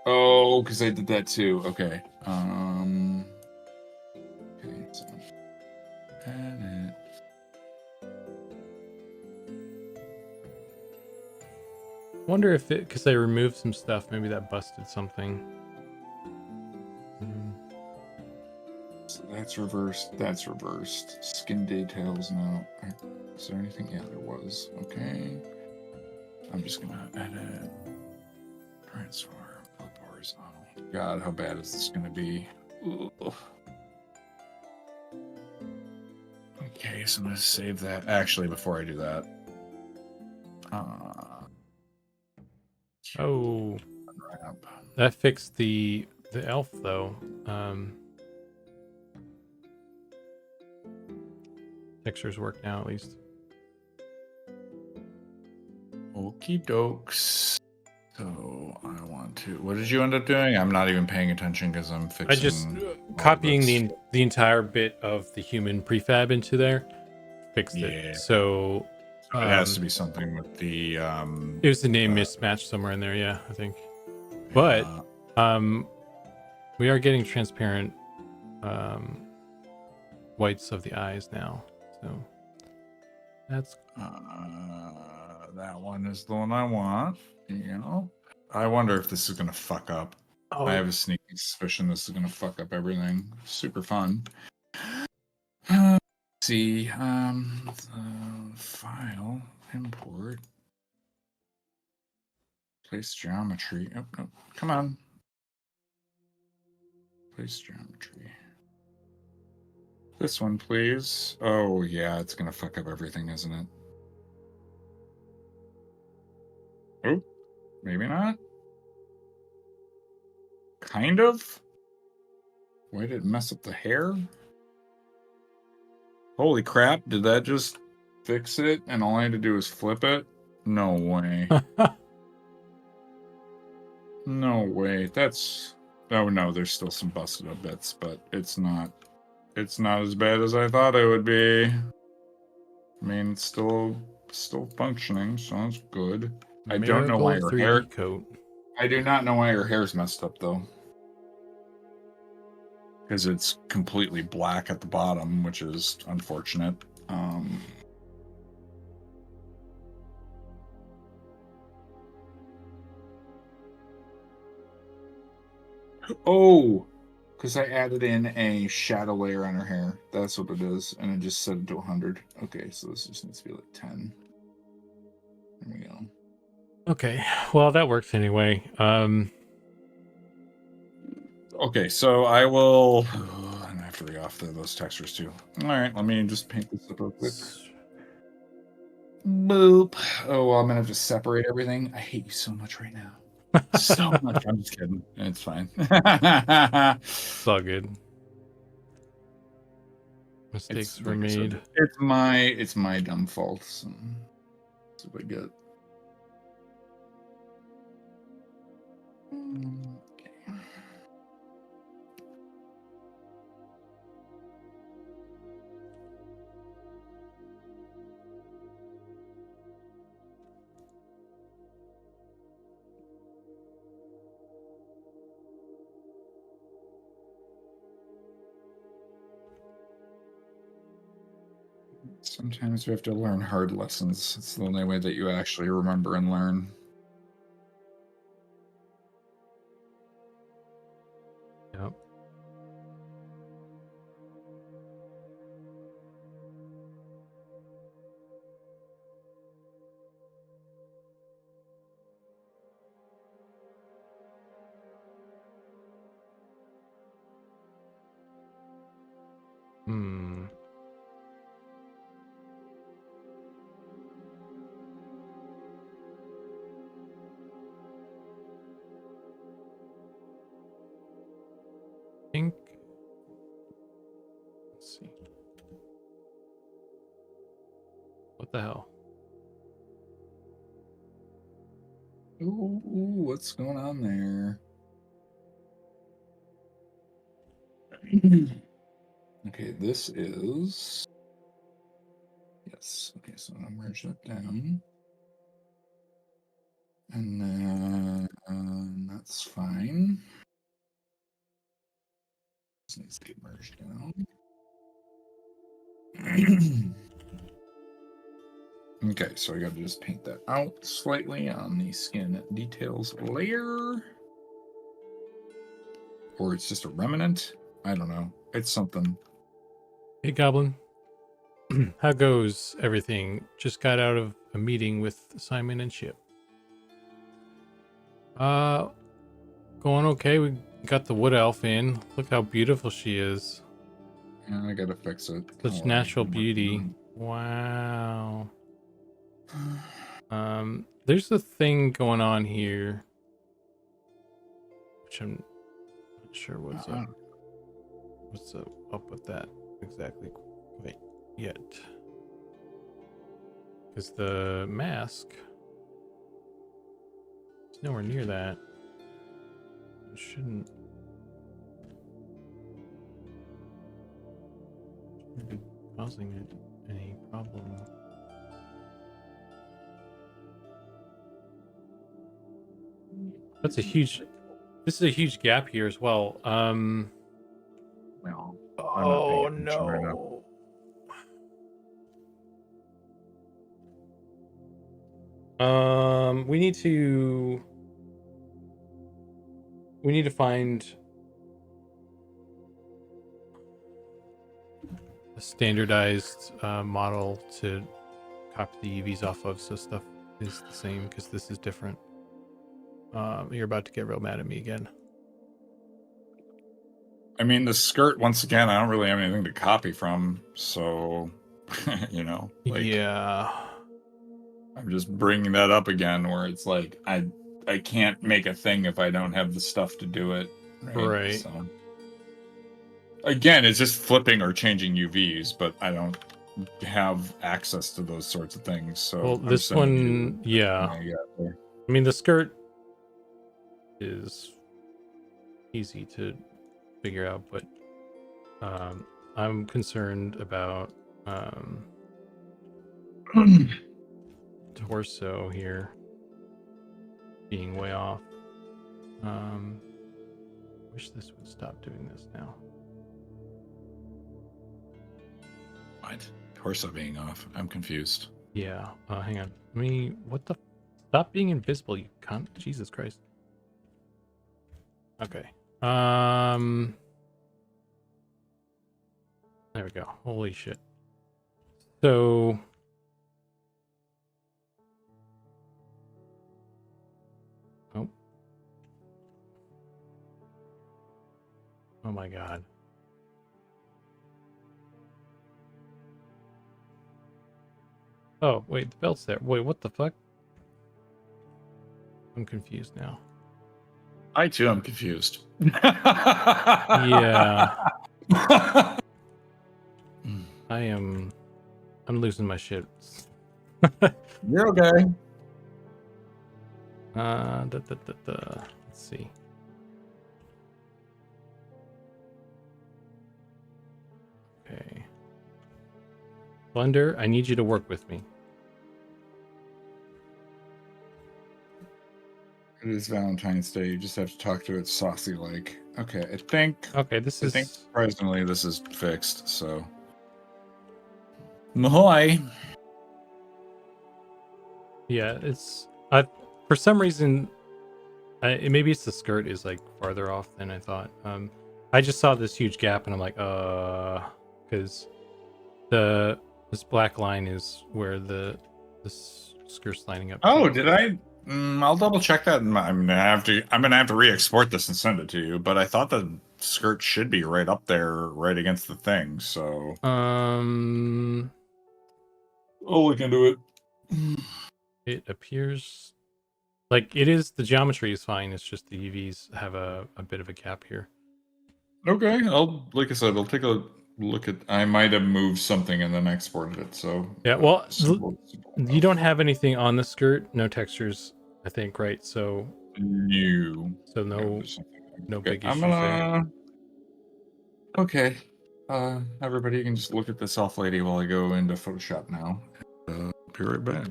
Oh, because I did that too. Okay. Okay, so edit. Wonder if it, because I removed some stuff, maybe that busted something. So that's reversed. That's reversed. Skin details now. Is there anything? Yeah, there was. Okay. I'm just gonna edit. Transform. Flip horizontal. God, how bad is this gonna be? Ugh. Okay, so I'm gonna save that. Actually, before I do that. Oh, Unwrap. that fixed the elf though. Textures work now at least. Okie dokes. So I want to. What did you end up doing? I'm not even paying attention because I'm fixing. I just copying the entire bit of the human prefab into there. Fixed it. So it has to be something with the. It was the name mismatch somewhere in there. Yeah, I think. But we are getting transparent whites of the eyes now. So that's that one is the one I want. You know, I wonder if this is gonna fuck up. I have a sneaking suspicion this is gonna fuck up everything. Super fun. Let's see, file import, place geometry. Oh, no, come on. Place geometry. This one, please. Oh yeah, it's gonna fuck up everything, isn't it? Oh, maybe not. Kind of. Why did it mess up the hair? Holy crap, did that just fix it and all I had to do was flip it? No way. No way. That's... Oh no, there's still some busted up bits, but it's not as bad as I thought it would be. I mean, it's still functioning, so that's good. I don't know why her 3D hair... coat. I do not know why her hair's messed up though. Because it's completely black at the bottom, which is unfortunate. Oh, because I added in a shadow layer on her hair. That's what it is, and it just set it to 100. Okay, so this just needs to be like 10. There we go. Okay, well that works anyway. Okay, so I will... and I have to re-off those textures too. All right, let me just paint this up real quick. Boop. Oh, well, I'm gonna have to separate everything. I hate you so much right now. So much. I'm just kidding. It's fine. It's all good. Mistakes were like I made. said, it's my dumb fault. So that's what I get. Okay. Sometimes you have to learn hard lessons. It's the only way that you actually remember and learn. Yep. Hmm. Think. Let's see. What the hell? Ooh, what's going on there? Okay, this is... Yes, okay, so I'm gonna merge that down. And then that's fine. This needs to get merged down. Okay, so I gotta just paint that out slightly on the skin details layer. Or it's just a remnant. I don't know. It's something. Hey, Goblin. How goes everything? Just got out of a meeting with Simon and Chip. Going okay. We got the wood elf in. Look how beautiful she is. Yeah, I gotta fix it. Such natural beauty. Wow. There's a thing going on here, which I'm not sure what's up. What's up with that exactly quite yet? Because the mask is nowhere near that. It shouldn't be causing it any problem. That's a huge... This is a huge gap here as well. Well, Oh no. We need to find a standardized model to copy the EVs off of, so stuff is the same, because this is different. You're about to get real mad at me again. I mean, the skirt, once again, I don't really have anything to copy from, so, you know, like, Yeah. I'm just bringing that up again, where it's like, I can't make a thing if I don't have the stuff to do it, Right. So, again, it's just flipping or changing UVs, but I don't have access to those sorts of things, so Well, I'm this sending you one, yeah. everything I got there. I mean, the skirt is easy to figure out, but I'm concerned about torso here being way off. Wish this would stop doing this now. What? Torso being off. I'm confused. Yeah. Hang on. What the? Stop being invisible, you cunt. Jesus Christ. Okay. There we go. Holy shit. So. Oh. Oh my god. Oh, wait, the belt's there. Wait, what the fuck? I'm confused now. I too am confused. Yeah. I'm losing my shit. You're okay. Let's see. Okay. Thunder, I need you to work with me. It is Valentine's Day. You just have to talk to it saucy like. Okay, I think This I is think surprisingly this is fixed, so. Mahoy. yeah, it's for some reason maybe it's the skirt is like farther off than I thought. I just saw this huge gap and I'm like, because this black line is where this skirt's lining up. Oh, to. did I? I'll double check that. I'm gonna have to re-export this and send it to you. But I thought the skirt should be right up there, right against the thing. So. Oh, we can do it. It appears like it is. The geometry is fine. It's just the UVs have a bit of a gap here. Okay, like I said, I'll take a look at. I might have moved something and then exported it. So Yeah, well, simple you don't have anything on the skirt, no textures, I think, right? So new. So no Okay, big I'm issues there. gonna. Okay, everybody, you can just look at this off lady while I go into Photoshop now. Be right back.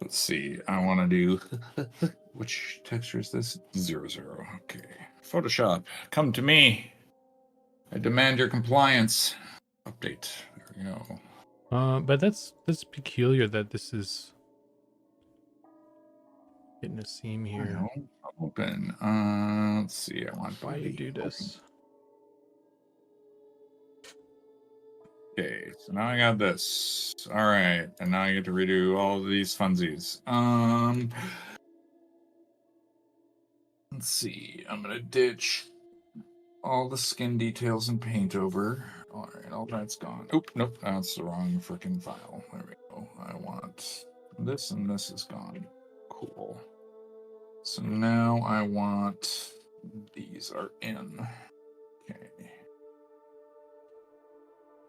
Let's see. I want to do which texture is this? 00. Okay, Photoshop, come to me. I demand your compliance. Update. There we go. But that's peculiar that this is getting a seam here. Open. Let's see. I want Why you do open. this? Okay, so now I got this. All right, and now I get to redo all of these funsies. Let's see. I'm gonna ditch all the skin details and paint over. All right, all that's gone. Oop, nope, that's the wrong freaking file. There we go. I want this, and this is gone. Cool. So now I want these are in. Okay.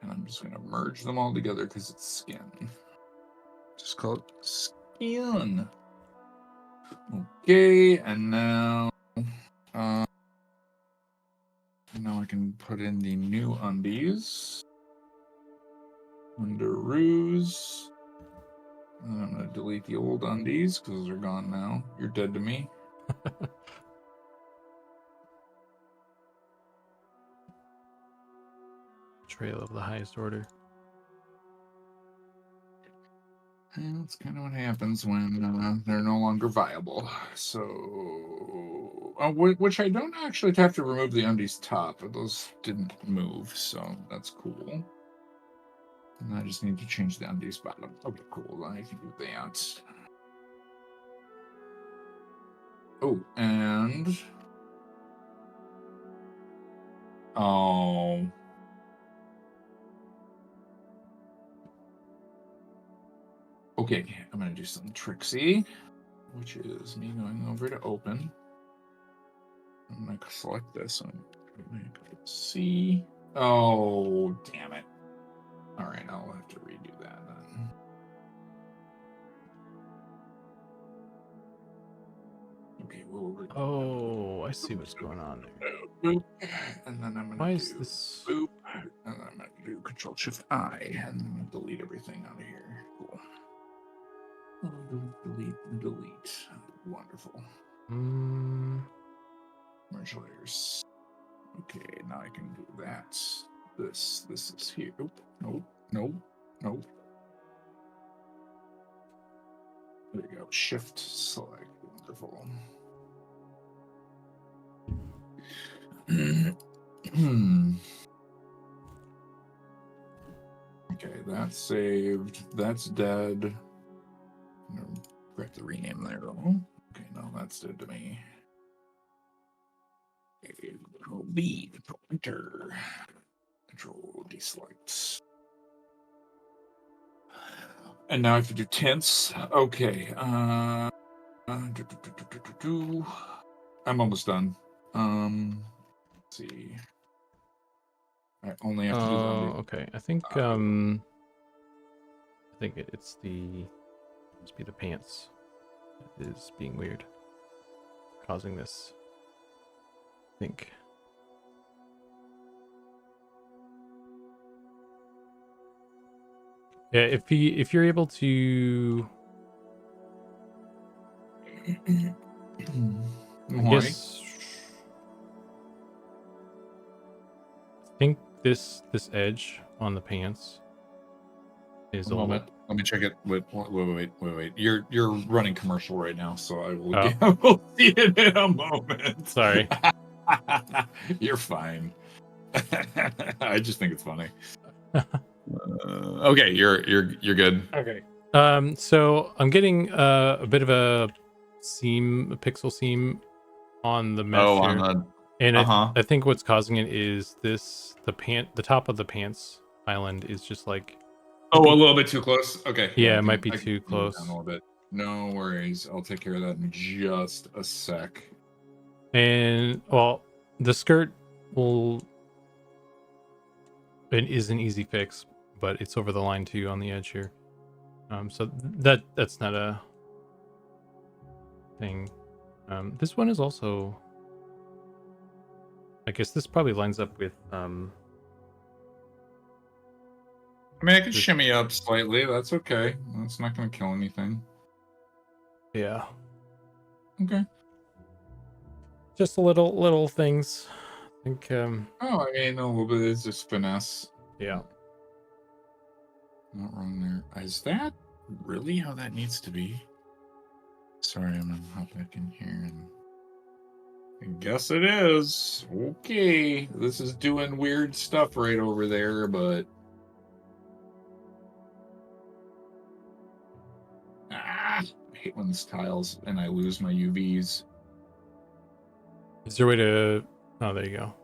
And I'm just gonna merge them all together because it's skin. Just call it skin. Okay, and now I can put in the new undies. Underoos. And I'm gonna delete the old undies because they're gone now. You're dead to me. Trail of the highest order. And that's kind of what happens when they're no longer viable. So, which I don't actually have to remove the undies top. Those didn't move, so that's cool. And I just need to change the undies bottom. Okay, cool. I can do that. Oh, and okay, I'm gonna do something tricksy, which is me going over to open. I'm gonna select this and see. Oh, damn it! All right, I'll have to redo that then. Okay, Oh, I see what's going on there. Boop, and then I'm gonna Why do is this? boop, and then I'm gonna do Control-Shift-I, and then I'm gonna delete everything out of here. Cool. Delete. Wonderful. Merge layers. Okay, now I can do that. This is here. Nope. There you go. Shift select. Wonderful. Okay, that's saved. That's dead. I'm gonna grab the rename there. Okay, no, that's dead to me. Control B, Control Enter, Control deselect. And now I have to do tense. Okay. I'm almost done. Let's see. I only have to do the undies. Okay. I think it's the must be the pants that is being weird, causing this. I think. Yeah, if you're able to, I guess. I think this edge on the pants is a moment. Let me check it. Wait. You're running commercial right now, so I will, I will see it in a moment. Sorry. You're fine. I just think it's funny. Okay, you're good. Okay. So I'm getting a bit of a pixel seam on the mesh on here. the And I think what's causing it is the top of the pants island is just like a little bit too close. Okay. Yeah, it might be too close. Down a little bit. No worries. I'll take care of that in just a sec. And well, the skirt is an easy fix, but it's over the line too on the edge here. So that's not a thing. This one is also, I guess this probably lines up with I mean, I can shimmy up slightly. That's okay. That's not going to kill anything. Yeah. Okay. Just little things. I think. Oh, I mean, a little bit is just finesse. Yeah. Not wrong there. Is that really how that needs to be? Sorry, I'm gonna hop back in here and. I guess it is. Okay, this is doing weird stuff right over there, but. I hate when this tiles and I lose my UVs. Is there a way to? Oh, there you go.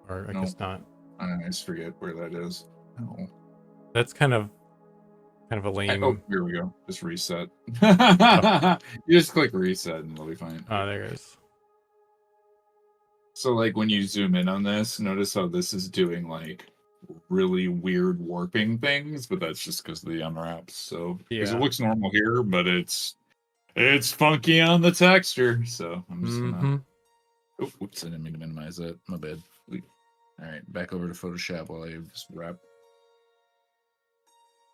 Or I guess not. I just forget where that is. Oh. That's kind of a lame. Oh, here we go. Just reset. You just click reset and it'll be fine. Oh, there it is. So, like, when you zoom in on this, notice how this is doing, like, really weird warping things, but that's just because of the unwraps. So, because it looks normal here, but it's funky on the texture. So, I'm just gonna... Oh, whoops, I didn't mean to minimize that. My bad. All right, back over to Photoshop while I just wrap.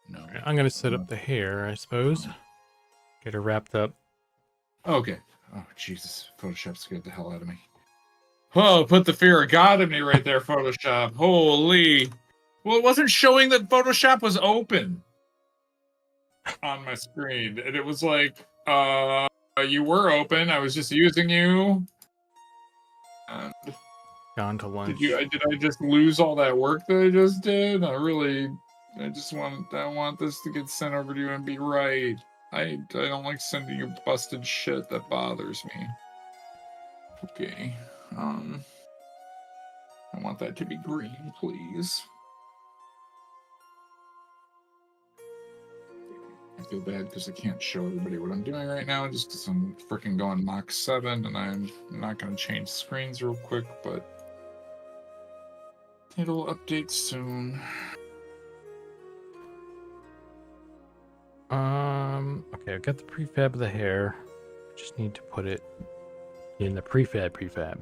No. Right, I'm going to set up the hair, I suppose. Get her wrapped up. Okay. Oh, Jesus. Photoshop scared the hell out of me. Oh, put the fear of God in me right there, Photoshop. Holy. Well, it wasn't showing that Photoshop was open. on my screen, and it was like, you were open. I was just using you. And Gone to lunch. did I just lose all that work that I just did? I want this to get sent over to you and be right. I don't like sending you busted shit. That bothers me. Okay. I want that to be green, please. I feel bad because I can't show everybody what I'm doing right now just because I'm freaking going Mach 7 and I'm not going to change screens real quick, but it'll update soon. Okay, I've got the prefab of the hair. I just need to put it in the prefab. Okay,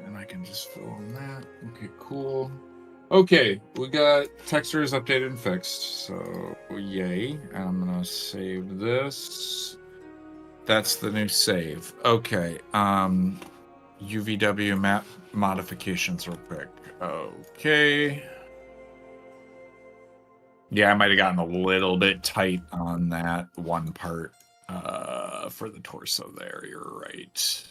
and I can just fill in that. Okay, cool. Okay, we got textures updated and fixed, so yay. I'm gonna save this. That's the new save. Okay, UVW map modifications real quick. Okay. Yeah, I might have gotten a little bit tight on that one part for the torso there. You're right.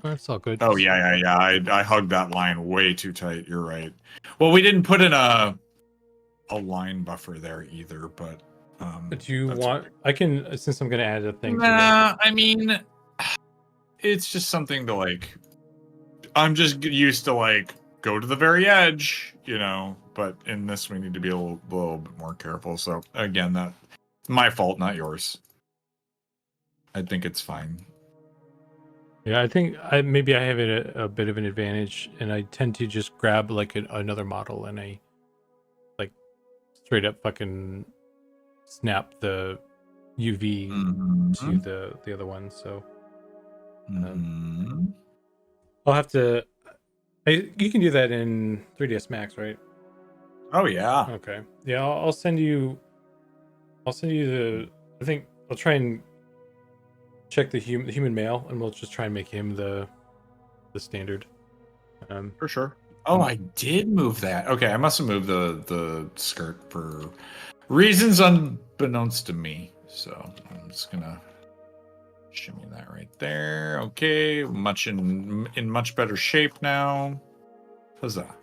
That's all good. Oh yeah. I hugged that line way too tight. You're right. Well, we didn't put in a line buffer there either, but Do you want? Okay. I can, since I'm gonna add a thing. Nah, I mean, it's just something to like. I'm just used to like go to the very edge, you know. But in this, we need to be a little bit more careful. So again, that's my fault, not yours. I think it's fine. Yeah, I think maybe I have a bit of an advantage, and I tend to just grab like another model and I like straight up fucking snap the UV to the other one. So I'll have to. You can do that in 3ds Max, right? Oh yeah. Okay. Yeah, I'll send you. I'll send you the. I think I'll try and check the human male, and we'll just try and make him the standard. For sure. Oh, I did move that. Okay, I must have moved the skirt for reasons unbeknownst to me. So I'm just gonna shimmy that right there. Okay, much in much better shape now. Huzzah.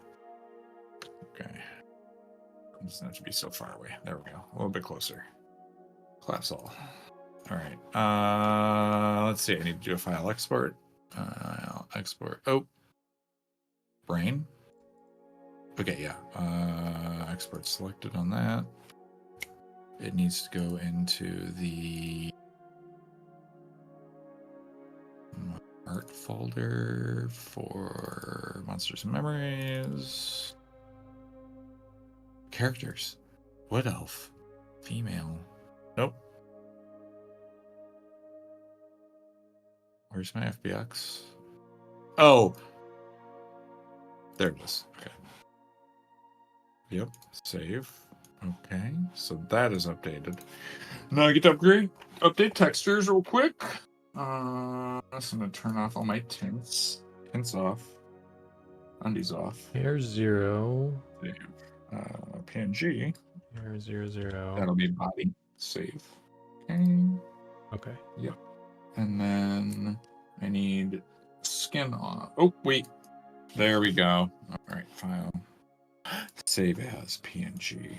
Okay. It doesn't have to be so far away. There we go. A little bit closer. Collapse all. All right. Let's see. I need to do a file export. I'll export. Oh. Brain. Okay, yeah. Export selected on that. It needs to go into the art folder for Monsters and Memories. Characters. Wood elf. Female. Nope. Where's my FBX? Oh. There it is. Okay. Yep. Save. Okay. So that is updated. Now I get to update textures real quick. So I'm gonna turn off all my tints. Tints off. Undies off. Hair 0. Save. PNG. Hair 0. That'll be body. Save. Okay. Okay. Yep. And then I need skin on. Oh, wait. There we go. All right, file. Save as PNG.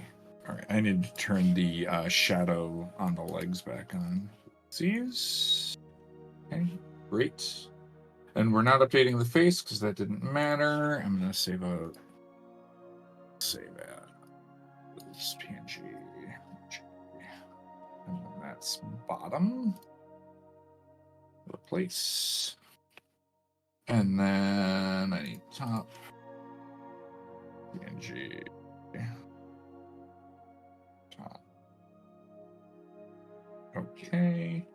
All right, I need to turn the shadow on the legs back on. Sees? Okay, great. And we're not updating the face because that didn't matter. I'm going to save as PNG. And then that's bottom. Replace. And then I need top. PNG. Top. Okay.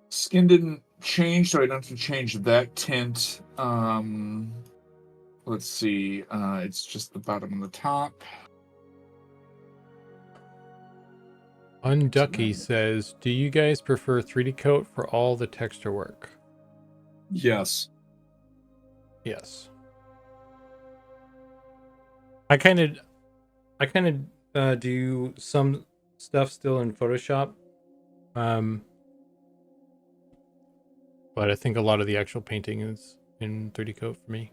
Skin didn't change, so I don't have to change that tint. Let's see. It's just the bottom and the top. Unducky says, do you guys prefer 3D coat for all the texture work? Yes. Yes. I kind of do some stuff still in Photoshop. But I think a lot of the actual painting is in 3D Coat for me.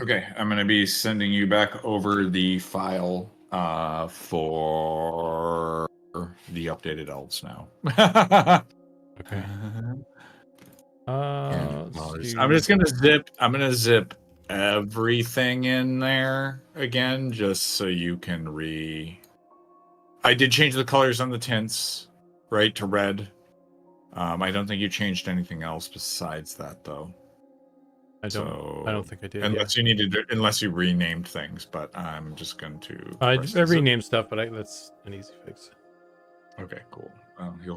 Okay, I'm gonna be sending you back over the file for the updated elves now. Okay. I'm just gonna zip everything in there again, just so you can I did change the colors on the tints, right, to red. I don't think you changed anything else besides that, though. I don't think I did. Unless you needed, unless you renamed things, but I'm just going to. I renamed stuff, but that's an easy fix. Okay, cool. You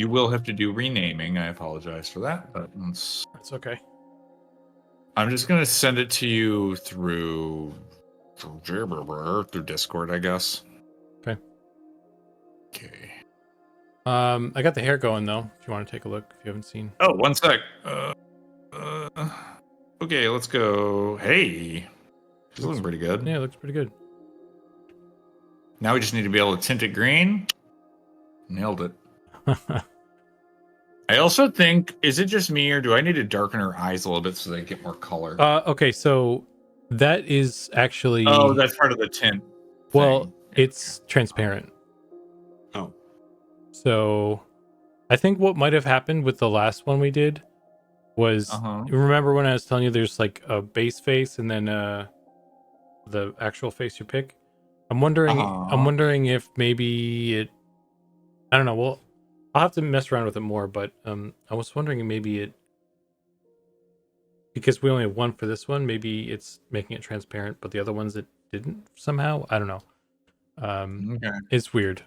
will have to do renaming. I apologize for that, but that's okay. I'm just gonna send it to you through Discord, I guess. Okay. Okay. I got the hair going though. If you want to take a look, if you haven't seen. Oh, one sec. Okay, let's go. Hey, this looks pretty good. Yeah, it looks pretty good. Now we just need to be able to tint it green. Nailed it. I also think, is it just me or do I need to darken her eyes a little bit so they get more color? Okay, so that is actually. Oh, that's part of the tint. Well, thing. it's transparent. Oh. So I think what might have happened with the last one we did was, you remember when I was telling you there's like a base face and then the actual face you pick? I'm wondering if maybe it, I don't know. Well, I'll have to mess around with it more, but I was wondering maybe it, because we only have one for this one, maybe it's making it transparent, but the other ones it didn't somehow. I don't know. Okay. It's weird.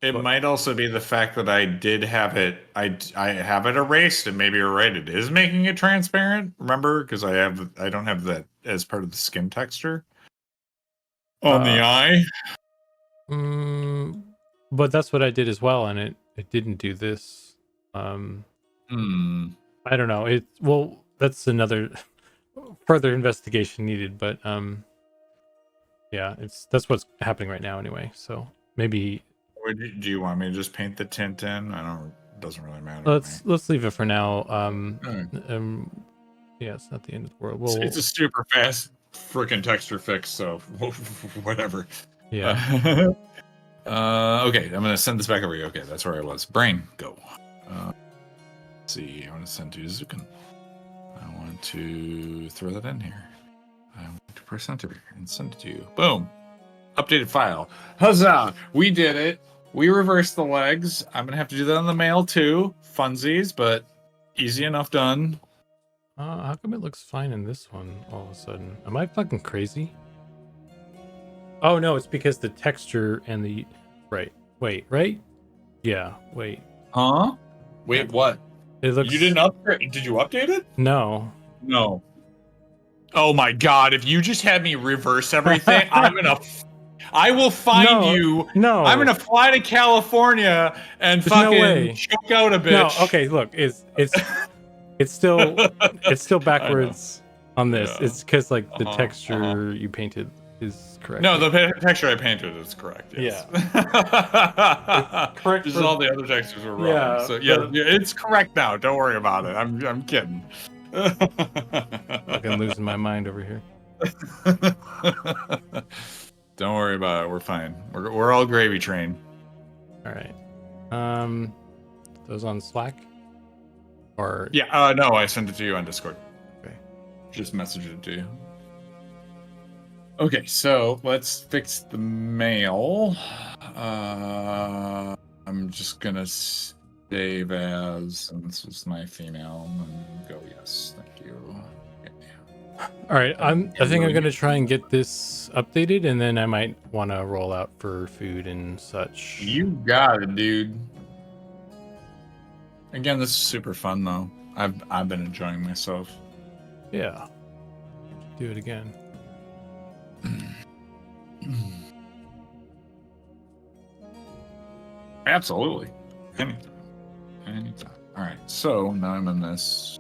It might also be the fact that I did have it. I have it erased, and maybe you're right. It is making it transparent. Remember, because I don't have that as part of the skin texture on the eye. But that's what I did as well, and it didn't do this. I don't know. That's another further investigation needed, but yeah, that's what's happening right now anyway. So maybe. Do you want me to just paint the tint in? It doesn't really matter. Let's leave it for now. Yeah, it's not the end of the world. It's a super fast freaking texture fix, so whatever. Yeah. Okay, I'm gonna send this back over you. Okay, that's where I was. Brain, go. Let's see, I want to send to Zukan. I want to throw that in here. I want to press enter and send it to you. Boom. Updated file. Huzzah! We did it. We reversed the legs. I'm gonna have to do that on the mail too. Funsies, but easy enough done. How come it looks fine in this one all of a sudden? Am I fucking crazy? Oh no, it's because the texture and the right. Yeah, wait. Huh? Wait, what? It looks. You didn't upgrade? Did you update it? No. Oh my god! If you just had me reverse everything, I will find you. No. I'm gonna fly to California and fucking choke out a bitch. No. Okay. Look, it's still backwards on this. Yeah. It's because like the texture you painted is correct. No, the texture I painted is correct. Yes. Yeah. It's correct. Just all the other textures were wrong. Yeah. So yeah, it's correct now. Don't worry about it. I'm kidding. I'm losing my mind over here. Don't worry about it. We're fine. We're all gravy train. All right. Those on Slack? Or yeah. No, I sent it to you on Discord. Okay. Just messaged it to you. Okay, so let's fix the mail. I'm just gonna save as, and this is my female, and go yes, thank you. Okay. All right, I think I'm gonna try and get this updated, and then I might want to roll out for food and such. You got it, dude. Again, this is super fun though. I've been enjoying myself. Yeah. Do it again. Absolutely. Anytime. All right. So now I'm in this.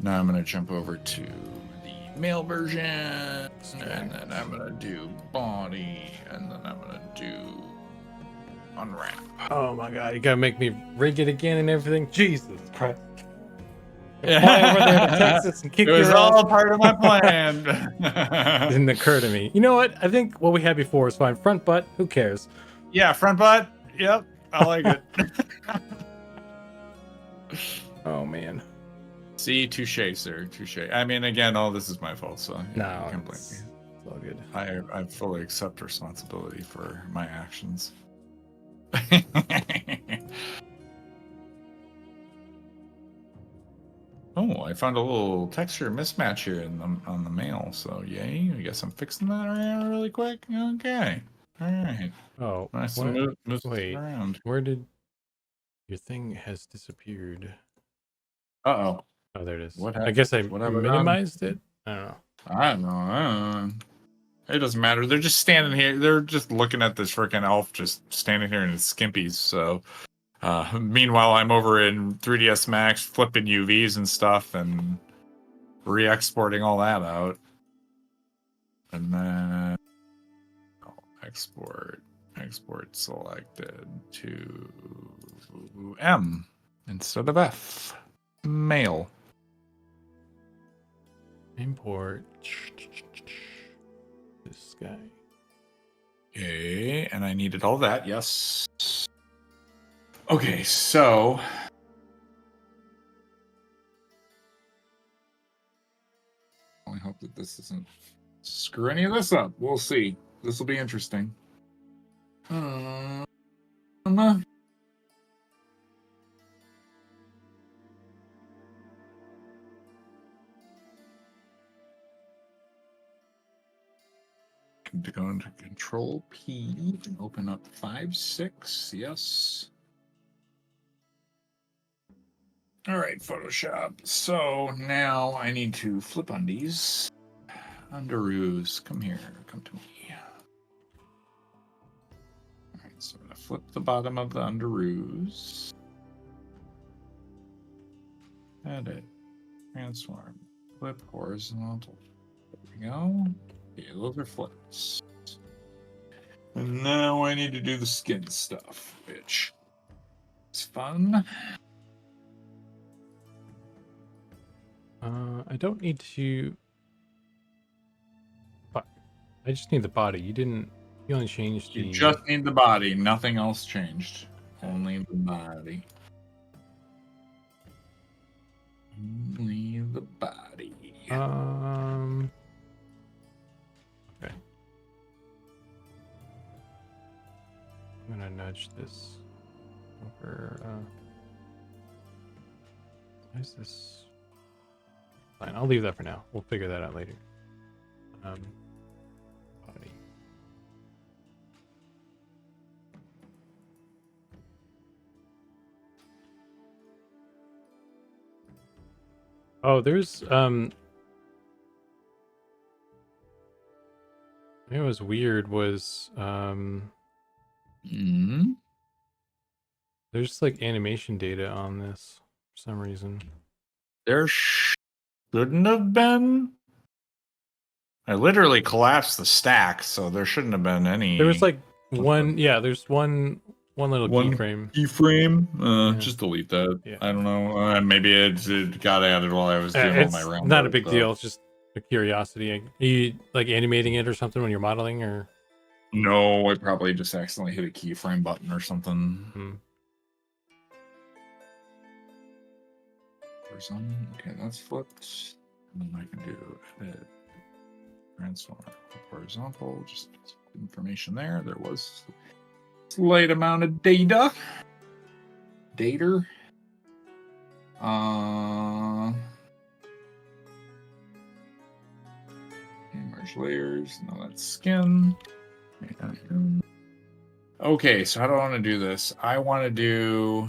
Now I'm going to jump over to the male version, and then I'm going to do body, and then I'm going to do Unwrap. Oh my god, you gotta make me rig it again and everything. Jesus Christ. Fly over there to Texas and kick It was your all ass. part of my plan. Didn't occur to me. You know what? I think what we had before was fine. Front butt, who cares? Yeah, front butt. Yep, I like it. Oh man. See, touche, sir, touche. I mean, again, all this is my fault, so No, you can't blame it's, me. it's all good. I fully accept responsibility for my actions. Oh, I found a little texture mismatch here on the mail, so yay. I guess I'm fixing that around really quick. Okay. All right. Oh, Nice to what? move Wait, it around. where did your thing has disappeared? Uh-oh. Oh, there it is. What I guess I what have I done? minimized it. I don't know. I don't know. It doesn't matter. They're just standing here. They're just looking at this freaking elf just standing here in his skimpies. So, meanwhile, I'm over in 3ds Max flipping UVs and stuff and re-exporting all that out. And then export selected to M instead of F. Mail. Import this guy. Okay, and I needed all that, yes. Okay, so I hope that this doesn't screw any of this up. We'll see. This will be interesting. To go into Control P and open up 5.6. Yes. All right, Photoshop. So now I need to flip undies. Underoos, come here. Come to me. All right, so I'm going to flip the bottom of the underoos. Edit. Transform. Flip horizontal. There we go. Okay, those are flips. And now I need to do the skin stuff, which is fun. I don't need to. Fuck. I just need the body. You only changed the. You just need the body. Nothing else changed. Only the body. Only the body. Okay. I'm gonna nudge this over. Why is this? Fine, I'll leave that for now. We'll figure that out later. Body. Oh, there's it was weird was there's like animation data on this for some reason. There shouldn't have been. I literally collapsed the stack, so there shouldn't have been any. There was like one, yeah, there's one little keyframe. Keyframe? Yeah. Just delete that. Yeah. I don't know. Maybe it got added while I was doing all It's my round. not a big deal. It's just a curiosity. Are you like animating it or something when you're modeling, or? No, I probably just accidentally hit a keyframe button or something. Okay, that's flipped. And then I can do edit, transform, horizontal, just information there. There was slight amount of data. Merge layers. No, that's skin. Okay, so how do I want to do this? I want to do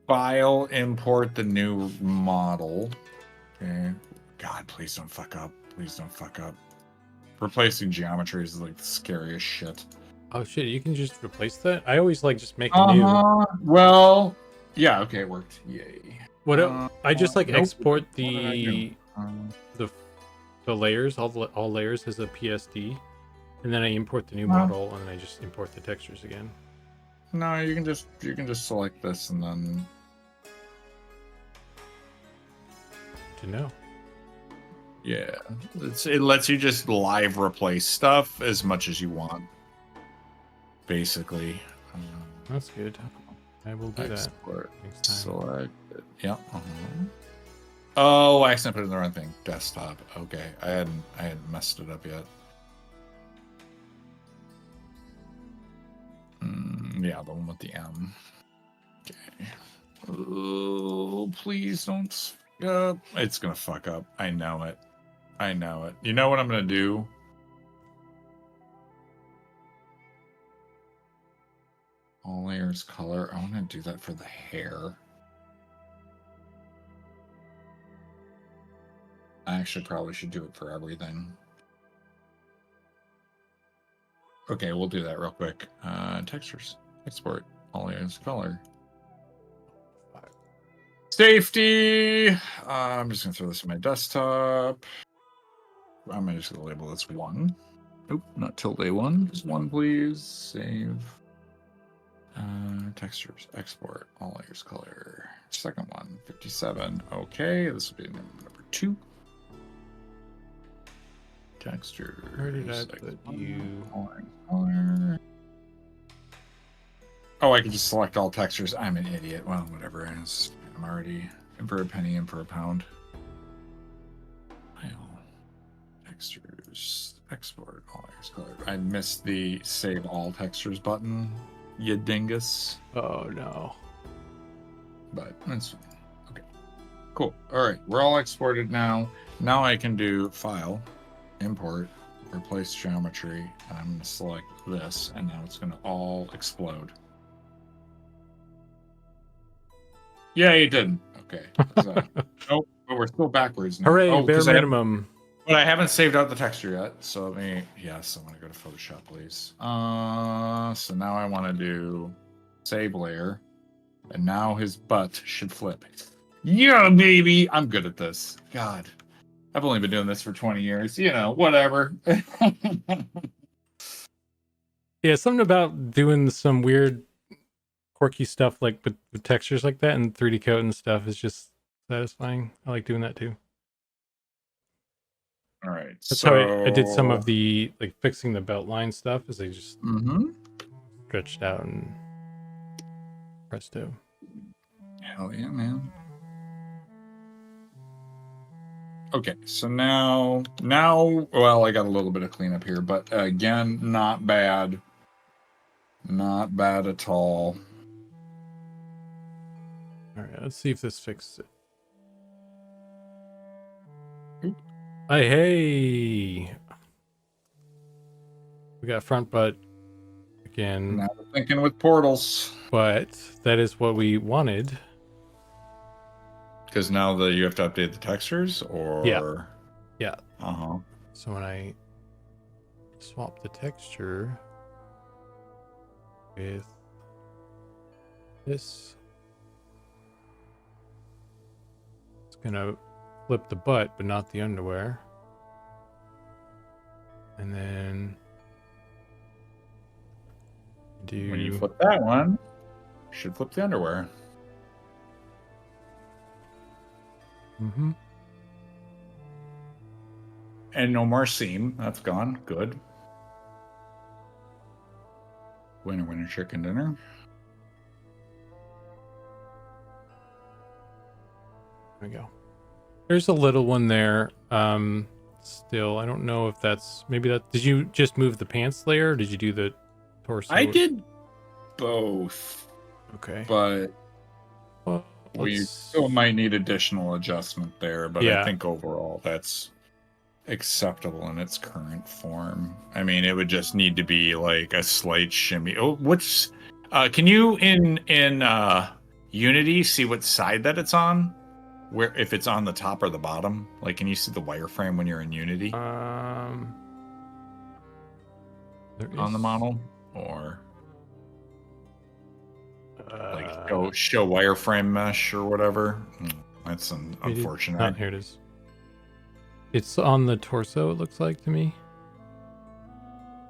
file, import the new model. Okay. God, please don't fuck up. Please don't fuck up. Replacing geometries is like the scariest shit. Oh shit, you can just replace that? I always like just make a new. Well, yeah, okay, it worked. Yay. What I just like nope. export What did I do? the layers, all layers as a PSD. And then I import the new Huh? model, and then I just import the textures again. No, you can just select this and then To know. yeah, it lets you just live replace stuff as much as you want, basically. That's good. I will do that Export, next time. select it. Yeah. Oh, I accidentally put it in the wrong thing. Desktop. Okay, I hadn't messed it up yet. Yeah, the one with the M. Okay. Oh, please don't. It's gonna fuck up. I know it. I know it. You know what I'm gonna do? All layers color. I want to do that for the hair. I actually probably should do it for everything. Okay, we'll do that real quick. Textures. Export. All layers color. Safety. I'm just gonna throw this in my desktop. I'm just gonna label this 1. Nope, not tilde 1. Just 1, please. Save. Textures. Export. All layers color. Second one. 57. Okay, this will be number 2. Texture. Where did I put you? Color. Oh, I can just select all textures. I'm an idiot. Well, whatever. I'm already in for a penny, in for a pound. File. Textures. Export. All layers color. I missed the save all textures button. You dingus. Oh no. But that's fine. Okay. Cool. All right. We're all exported now. Now I can do file, import, replace geometry. And I'm going to select this, and now it's going to all explode. Yeah, it didn't. Okay. Nope. But we're still backwards now. Hooray, Oh, bare 'cause minimum. but I haven't saved out the texture yet. So let me. Yes, I'm going to go to Photoshop, please. So now I want to do save layer. And now his butt should flip. Yeah, baby. I'm good at this. God. I've only been doing this for 20 years. You know, whatever. Yeah, something about doing some weird, quirky stuff like with textures like that and 3D code and stuff is just satisfying. I like doing that too. All right. That's how I did some of the like fixing the belt line stuff. Is I just stretched out and presto. Hell yeah, man. Okay, so now, well, I got a little bit of cleanup here, but again, not bad. Not bad at all. All right, let's see if this fixes it. Oop. Hey. We got front butt again. Now we're thinking with portals. But that is what we wanted. Because now you have to update the textures, or yeah. Uh-huh. So when I swap the texture with this, it's gonna flip the butt, but not the underwear. And then When you flip that one, you should flip the underwear. Mm-hmm. And no more seam. That's gone. Good. Winner, winner, chicken dinner. There we go. There's a little one there. Still, I don't know if that's maybe that. Did you just move the pants layer? Or did you do the torso? I did both. Okay. But Well, we still might need additional adjustment there. But Yeah. I think overall that's acceptable in its current form. I mean, it would just need to be like a slight shimmy. Oh, can you in Unity see what side that it's on? Where, if it's on the top or the bottom? Like, can you see the wireframe when you're in Unity there on the is- model, or like show wireframe mesh or whatever? That's unfortunate. Here it is. It's on the torso. It looks like to me.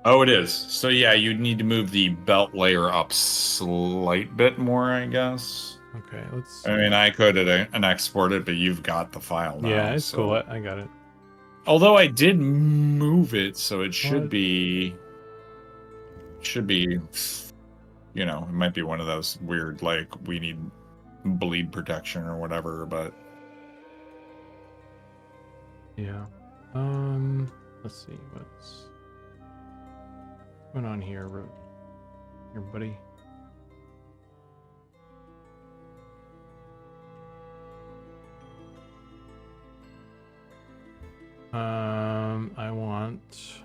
Oh, it is. So yeah, you'd need to move the belt layer up slight bit more, I guess. Okay, let's. I mean, I could and export it, but you've got the file now. Yeah, it's so. cool. I got it. Although I did move it, so it should What? be. Should be. You know, it might be one of those weird, like, we need bleed protection or whatever, but. Yeah. Let's see what's going on here, buddy. I want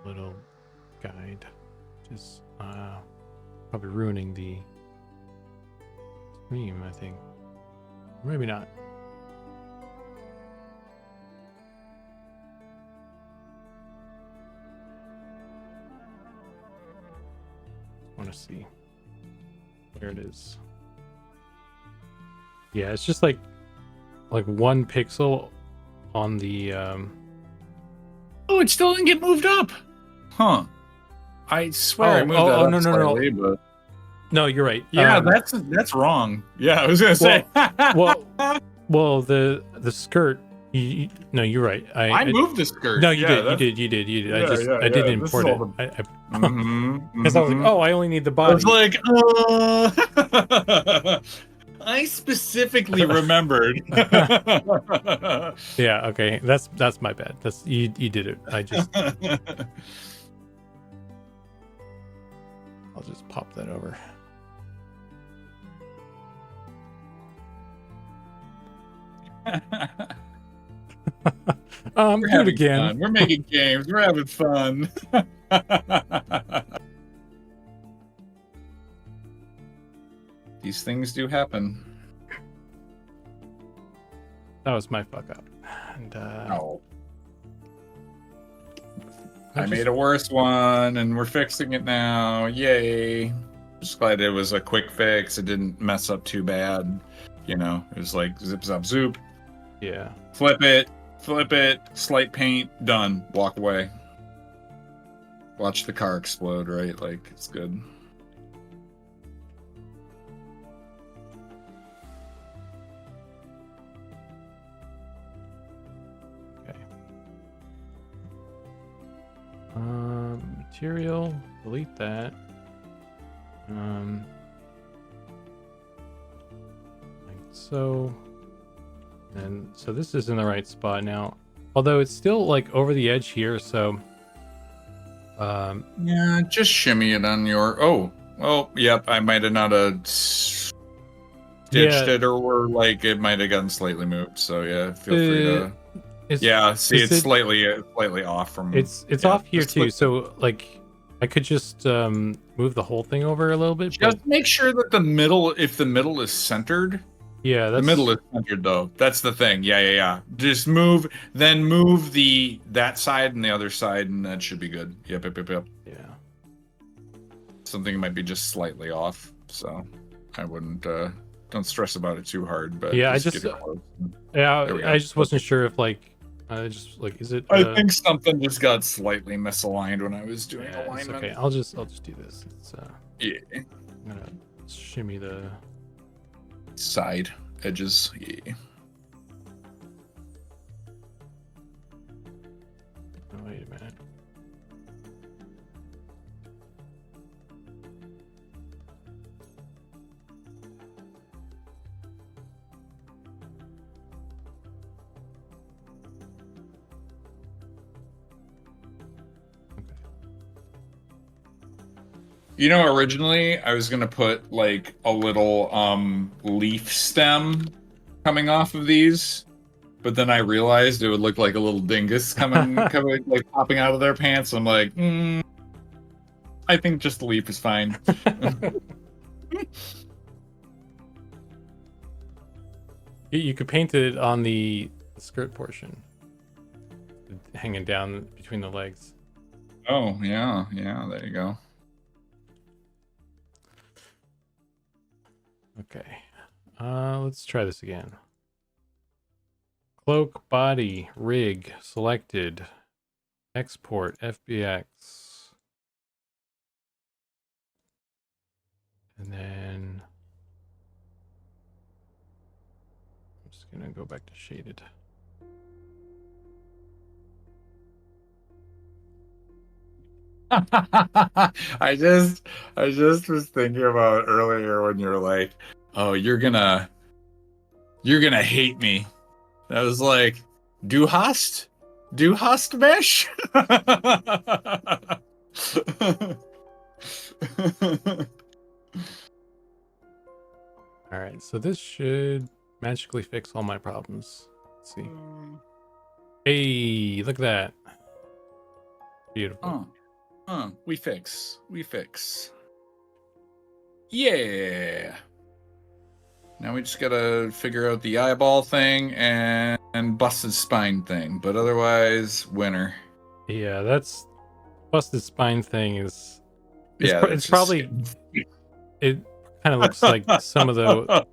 a little guide. Just probably ruining the stream, I think. Maybe not. Want to see where it is. Yeah, it's just like 1 pixel on the Oh, it still didn't get moved up. Huh. I swear I moved that up no, slightly, but no, you're right. yeah, that's wrong. Yeah, I was gonna say. Well, the skirt. No, you're right. I moved the skirt. No, you Yeah, did. You did. Yeah, I didn't this import is it. all Because Mhm, I was like, mhm. oh, I only need the I body. was like, I specifically remembered. Yeah, okay. That's my bad. That's you did it. I'll just pop that over. We're Do it having again. fun. We're making games. We're having fun. These things do happen. That was my fuck up. And Oh. I made a worse one, and we're fixing it now. Yay. Just glad it was a quick fix. It didn't mess up too bad. You know, it was like zip, zap, zoop. Yeah. Flip it, slight paint, done. Walk away. Watch the car explode, right? Like, it's good. Okay. Material. Delete that. Like so. And so this is in the right spot now. Although it's still like over the edge here, so Yeah, just shimmy it on your. Oh, well, yep. I might have not stitched it, or like it might have gotten slightly moved. So yeah, feel free to. Yeah, see, it's slightly off from. It's off here too. So like, I could just move the whole thing over a little bit. Just make sure that the middle, if the middle is centered. Yeah, the middle is centered though. That's the thing. Yeah. Just move that side and the other side, and that should be good. Yep. Yeah. Something might be just slightly off, so I wouldn't don't stress about it too hard. But yeah, I just wasn't sure if is it? I think something just got slightly misaligned when I was doing alignment. Okay, I'll just do this. It's yeah. I'm gonna shimmy the side edges. Yeah. Oh, wait a minute. You know, originally I was gonna put like a little leaf stem coming off of these, but then I realized it would look like a little dingus coming like popping out of their pants. I'm like, I think just the leaf is fine. You could paint it on the skirt portion, hanging down between the legs. Oh yeah, there you go. Okay, let's try this again. Cloak, body, rig, selected. export FBX. And then I'm just gonna go back to shaded. I just was thinking about earlier when you were like, "Oh, you're gonna hate me." And I was like, "Du hast mich?" All right, so this should magically fix all my problems. Let's see. Hey, look at that. Beautiful. We fix. Yeah. Now we just gotta figure out the eyeball thing and busted spine thing, but otherwise, winner. Yeah, that's busted spine thing is. It's Probably. It kind of looks like some of the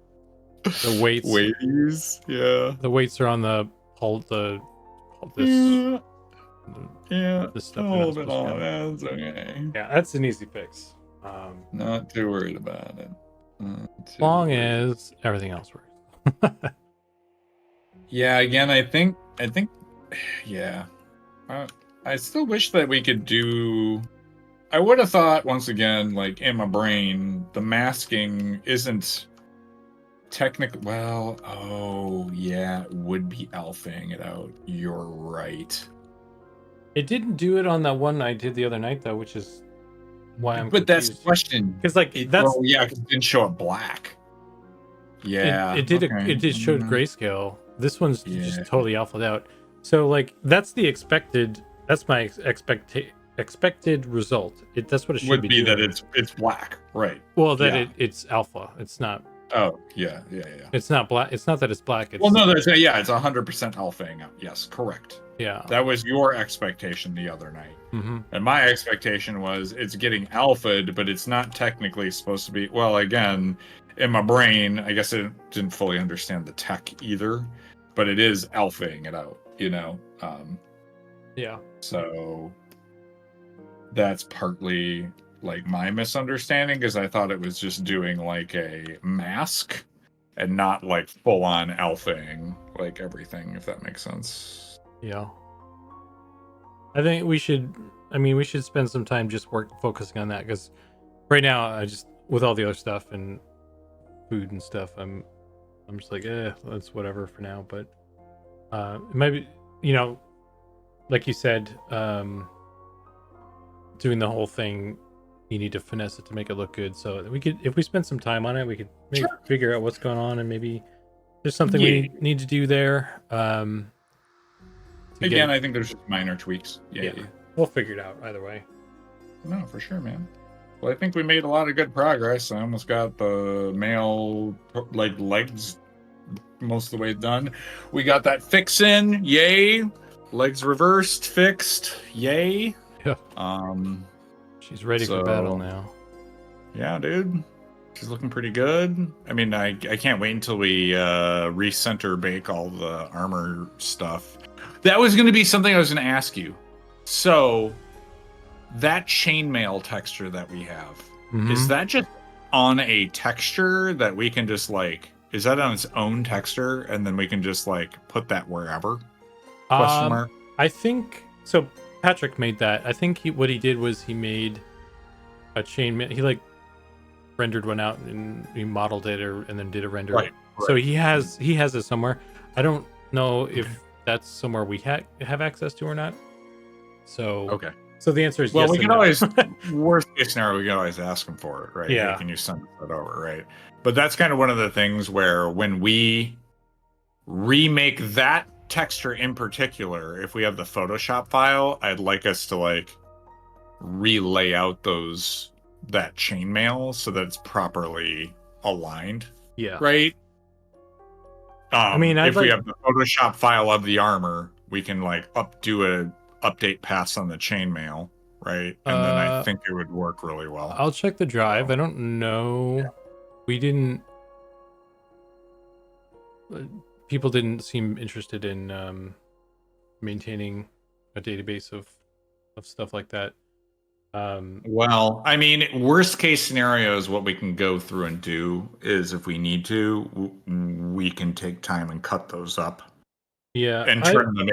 weights. Weighties, yeah. The weights are on the this stuff. A little bit on that's okay. Yeah, that's an easy fix. Not too worried about it. As long as everything else works. Yeah, again, I think, yeah. I still wish that we could do. I would have thought, once again, like in my brain, the masking isn't technically. Well, oh yeah, it would be alphaing it out. You're right. It didn't do it on that one I did the other night though, which is why I'm. But that's the question. Because like that's. Oh yeah, because it didn't show up black. Yeah, it did. Okay. It did show grayscale. This one's Yeah. just totally alphaed out. So like that's the expected. That's my expected result. That's what it should would be be doing. that it's black, right? Well, that it's alpha. It's not. Oh yeah. It's not black. It's not that it's black. It's, Well, no, it's 100% alphaing out. Yes, correct. Yeah. That was your expectation the other night. Mm-hmm. And my expectation was it's getting alphaed, but it's not technically supposed to be. Well, again, in my brain, I guess I didn't fully understand the tech either, but it is alphaing it out, Yeah. So that's partly like my misunderstanding, because I thought it was just doing like a mask and not like full on alphaing like everything, if that makes sense. Yeah. I think we should spend some time just focusing on that, because right now I just, with all the other stuff and food and stuff, I'm just like, that's whatever for now. But maybe, like you said, doing the whole thing, you need to finesse it to make it look good. So we could, if we spend some time on it, we could maybe figure out what's going on, and maybe there's something we need to do there. Again, I think there's just minor tweaks. Yeah. We'll figure it out either way. No, for sure, man. Well, I think we made a lot of good progress. I almost got the male legs most of the way done. We got that fix in, yay. Legs reversed, fixed, yay. Yeah. She's ready for battle now. Yeah, dude. She's looking pretty good. I mean, I can't wait until we recenter bake all the armor stuff. That was going to be something I was going to ask you. So, that chainmail texture that we have, is that just on a texture that we can just is that on its own texture, and then we can just put that wherever? Question mark. I think so. Patrick made that. I think what he did was he made a chainmail. He rendered one out and he modeled it and then did a render. Right. So he has it somewhere. I don't know if that's somewhere we have access to or not. So okay. So the answer is well, yes. We can always worst case scenario, we can always ask him for it, right? Yeah. Can you send that over, right? But that's kind of one of the things where when we remake that texture in particular, if we have the Photoshop file, I'd like us to relay out that chainmail so that it's properly aligned. Yeah. Right. I mean, if we have the Photoshop file of the armor, we can do a update pass on the chainmail, right? And then I think it would work really well. I'll check the drive. I don't know. Yeah. We didn't. People didn't seem interested in maintaining a database of of stuff like that. Well, I mean, worst case scenario is what we can go through and do is if we need to, we can take time and cut those up Yeah, and turn them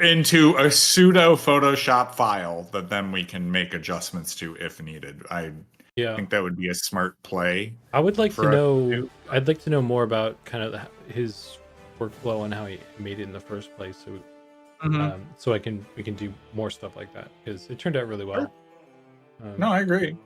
into a pseudo Photoshop file that then we can make adjustments to if needed. I think that would be a smart play. I would like to for us know. do. I'd like to know more about kind of his workflow and how he made it in the first place, so so we can do more stuff like that because it turned out really well. Sure. No, I agree.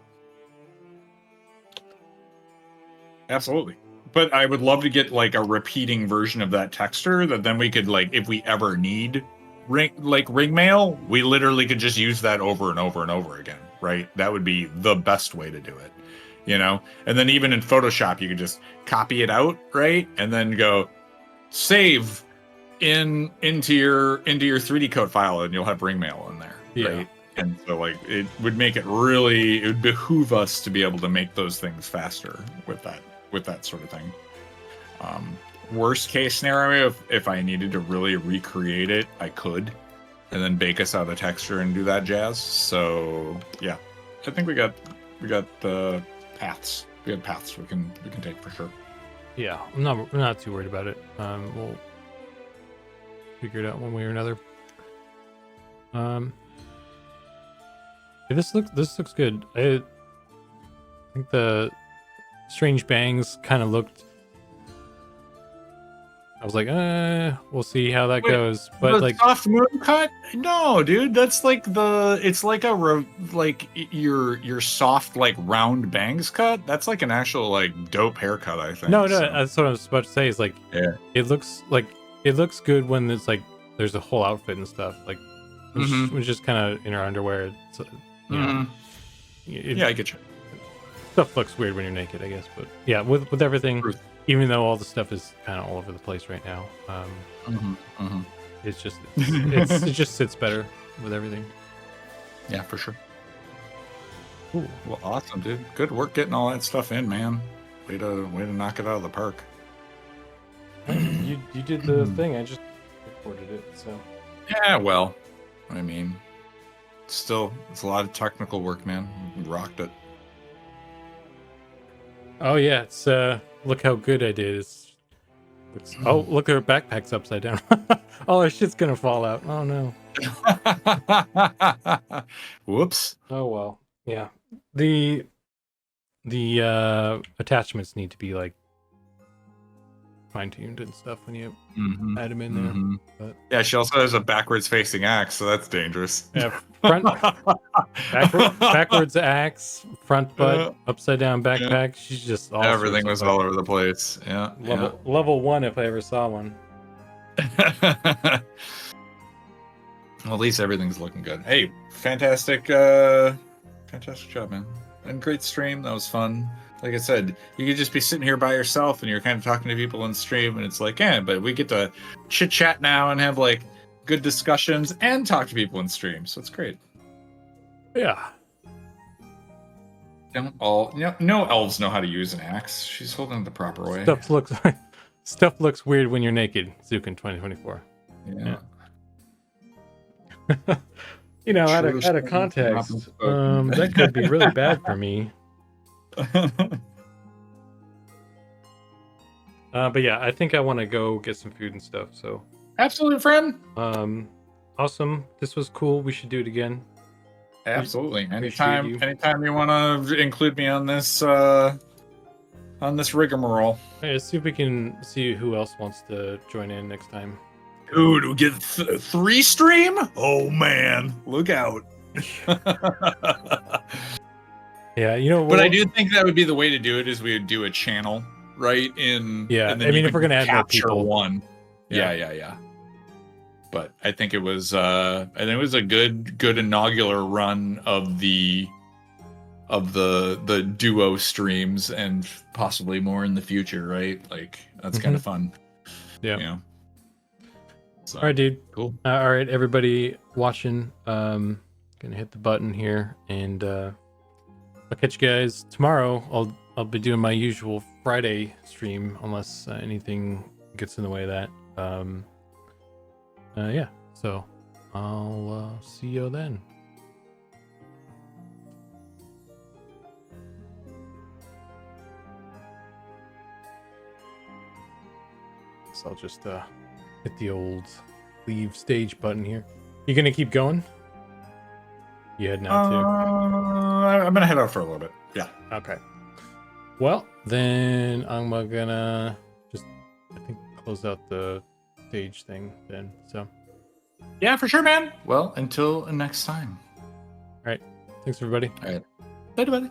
Absolutely. But I would love to get like a repeating version of that texture that then we could like, if we ever need ring mail, we literally could just use that over and over and over again, right? That would be the best way to do it, you know? And then even in Photoshop, you could just copy it out, right? And then go save into your 3D code file and you'll have ring mail in there, right? And so like it would behoove us to be able to make those things faster with that sort of thing. Worst case scenario, if I needed to really recreate it, I could, and then bake us out a texture and do that jazz. So yeah, I think we got the paths. We have paths we can take for sure. Yeah, I'm not too worried about it. We'll figure it out one way or another. This looks good. I think the strange bangs kind of looked. I was like, we'll see how that goes. But the like soft moon cut, no, dude, that's like it's like your soft like round bangs cut. That's like an actual like dope haircut, I think. no, that's what I was about to say. Is like, it looks good when it's like there's a whole outfit and stuff. Like, we're just kind of in our underwear. So, yeah, I get you. Stuff looks weird when you're naked, I guess. But yeah, with everything. Even though all the stuff is kind of all over the place right now, it's just it just sits better with everything. Yeah, for sure. Ooh, well, awesome, dude. Good work getting all that stuff in, man. Way to knock it out of the park. You did the thing. I just recorded it, so. Yeah, well, I mean, still, it's a lot of technical work, man. You rocked it. Oh yeah, it's look how good I did. Oh, look, her backpack's upside down. Oh, her shit's gonna fall out. Oh no. Whoops. Oh well. Yeah. The attachments need to be like fine-tuned and stuff when you add them in there. But, yeah, she also has a backwards facing axe, so that's dangerous. Yeah, backwards axe, front butt, upside down backpack. She's just all everything was all over the place. Yeah. Level 1 if I ever saw one. Well, at least everything's looking good. Hey, fantastic job, man. And great stream. That was fun. Like I said, you could just be sitting here by yourself and you're kind of talking to people in stream and it's like, but we get to chit chat now and have like good discussions and talk to people in stream. So it's great. Yeah. No elves know how to use an axe. She's holding it the proper way. Stuff looks weird when you're naked, Zukan 2024. Yeah. Out of context, that could be really bad for me. But yeah, I think I want to go get some food and stuff. So absolutely, friend. Awesome. This was cool. We should do it again. Absolutely. Anytime you want to include me on this rigmarole. Hey, let's see if we can see who else wants to join in next time. Dude, we get 3 stream? Oh man, look out. Yeah, but I do think that would be the way to do it. Is we would do a channel, right? I mean, if we're gonna add more people, one. Yeah. But I think it was a good inaugural run of the duo streams and possibly more in the future, right? Like that's kind of fun. Yeah. So, all right, dude. Cool. All right, everybody watching. Gonna hit the button here and. I'll catch you guys tomorrow. I'll be doing my usual Friday stream unless anything gets in the way of that. Yeah. So I'll see you then. So I'll just hit the old leave stage button here. You gonna keep going? You heading out too? I'm gonna head out for a little bit. Yeah. Okay. Well, then I'm gonna just, I think, close out the stage thing then. So, Yeah, for sure, man. Well, until next time. all right. Thanks, everybody. All right. Later, buddy.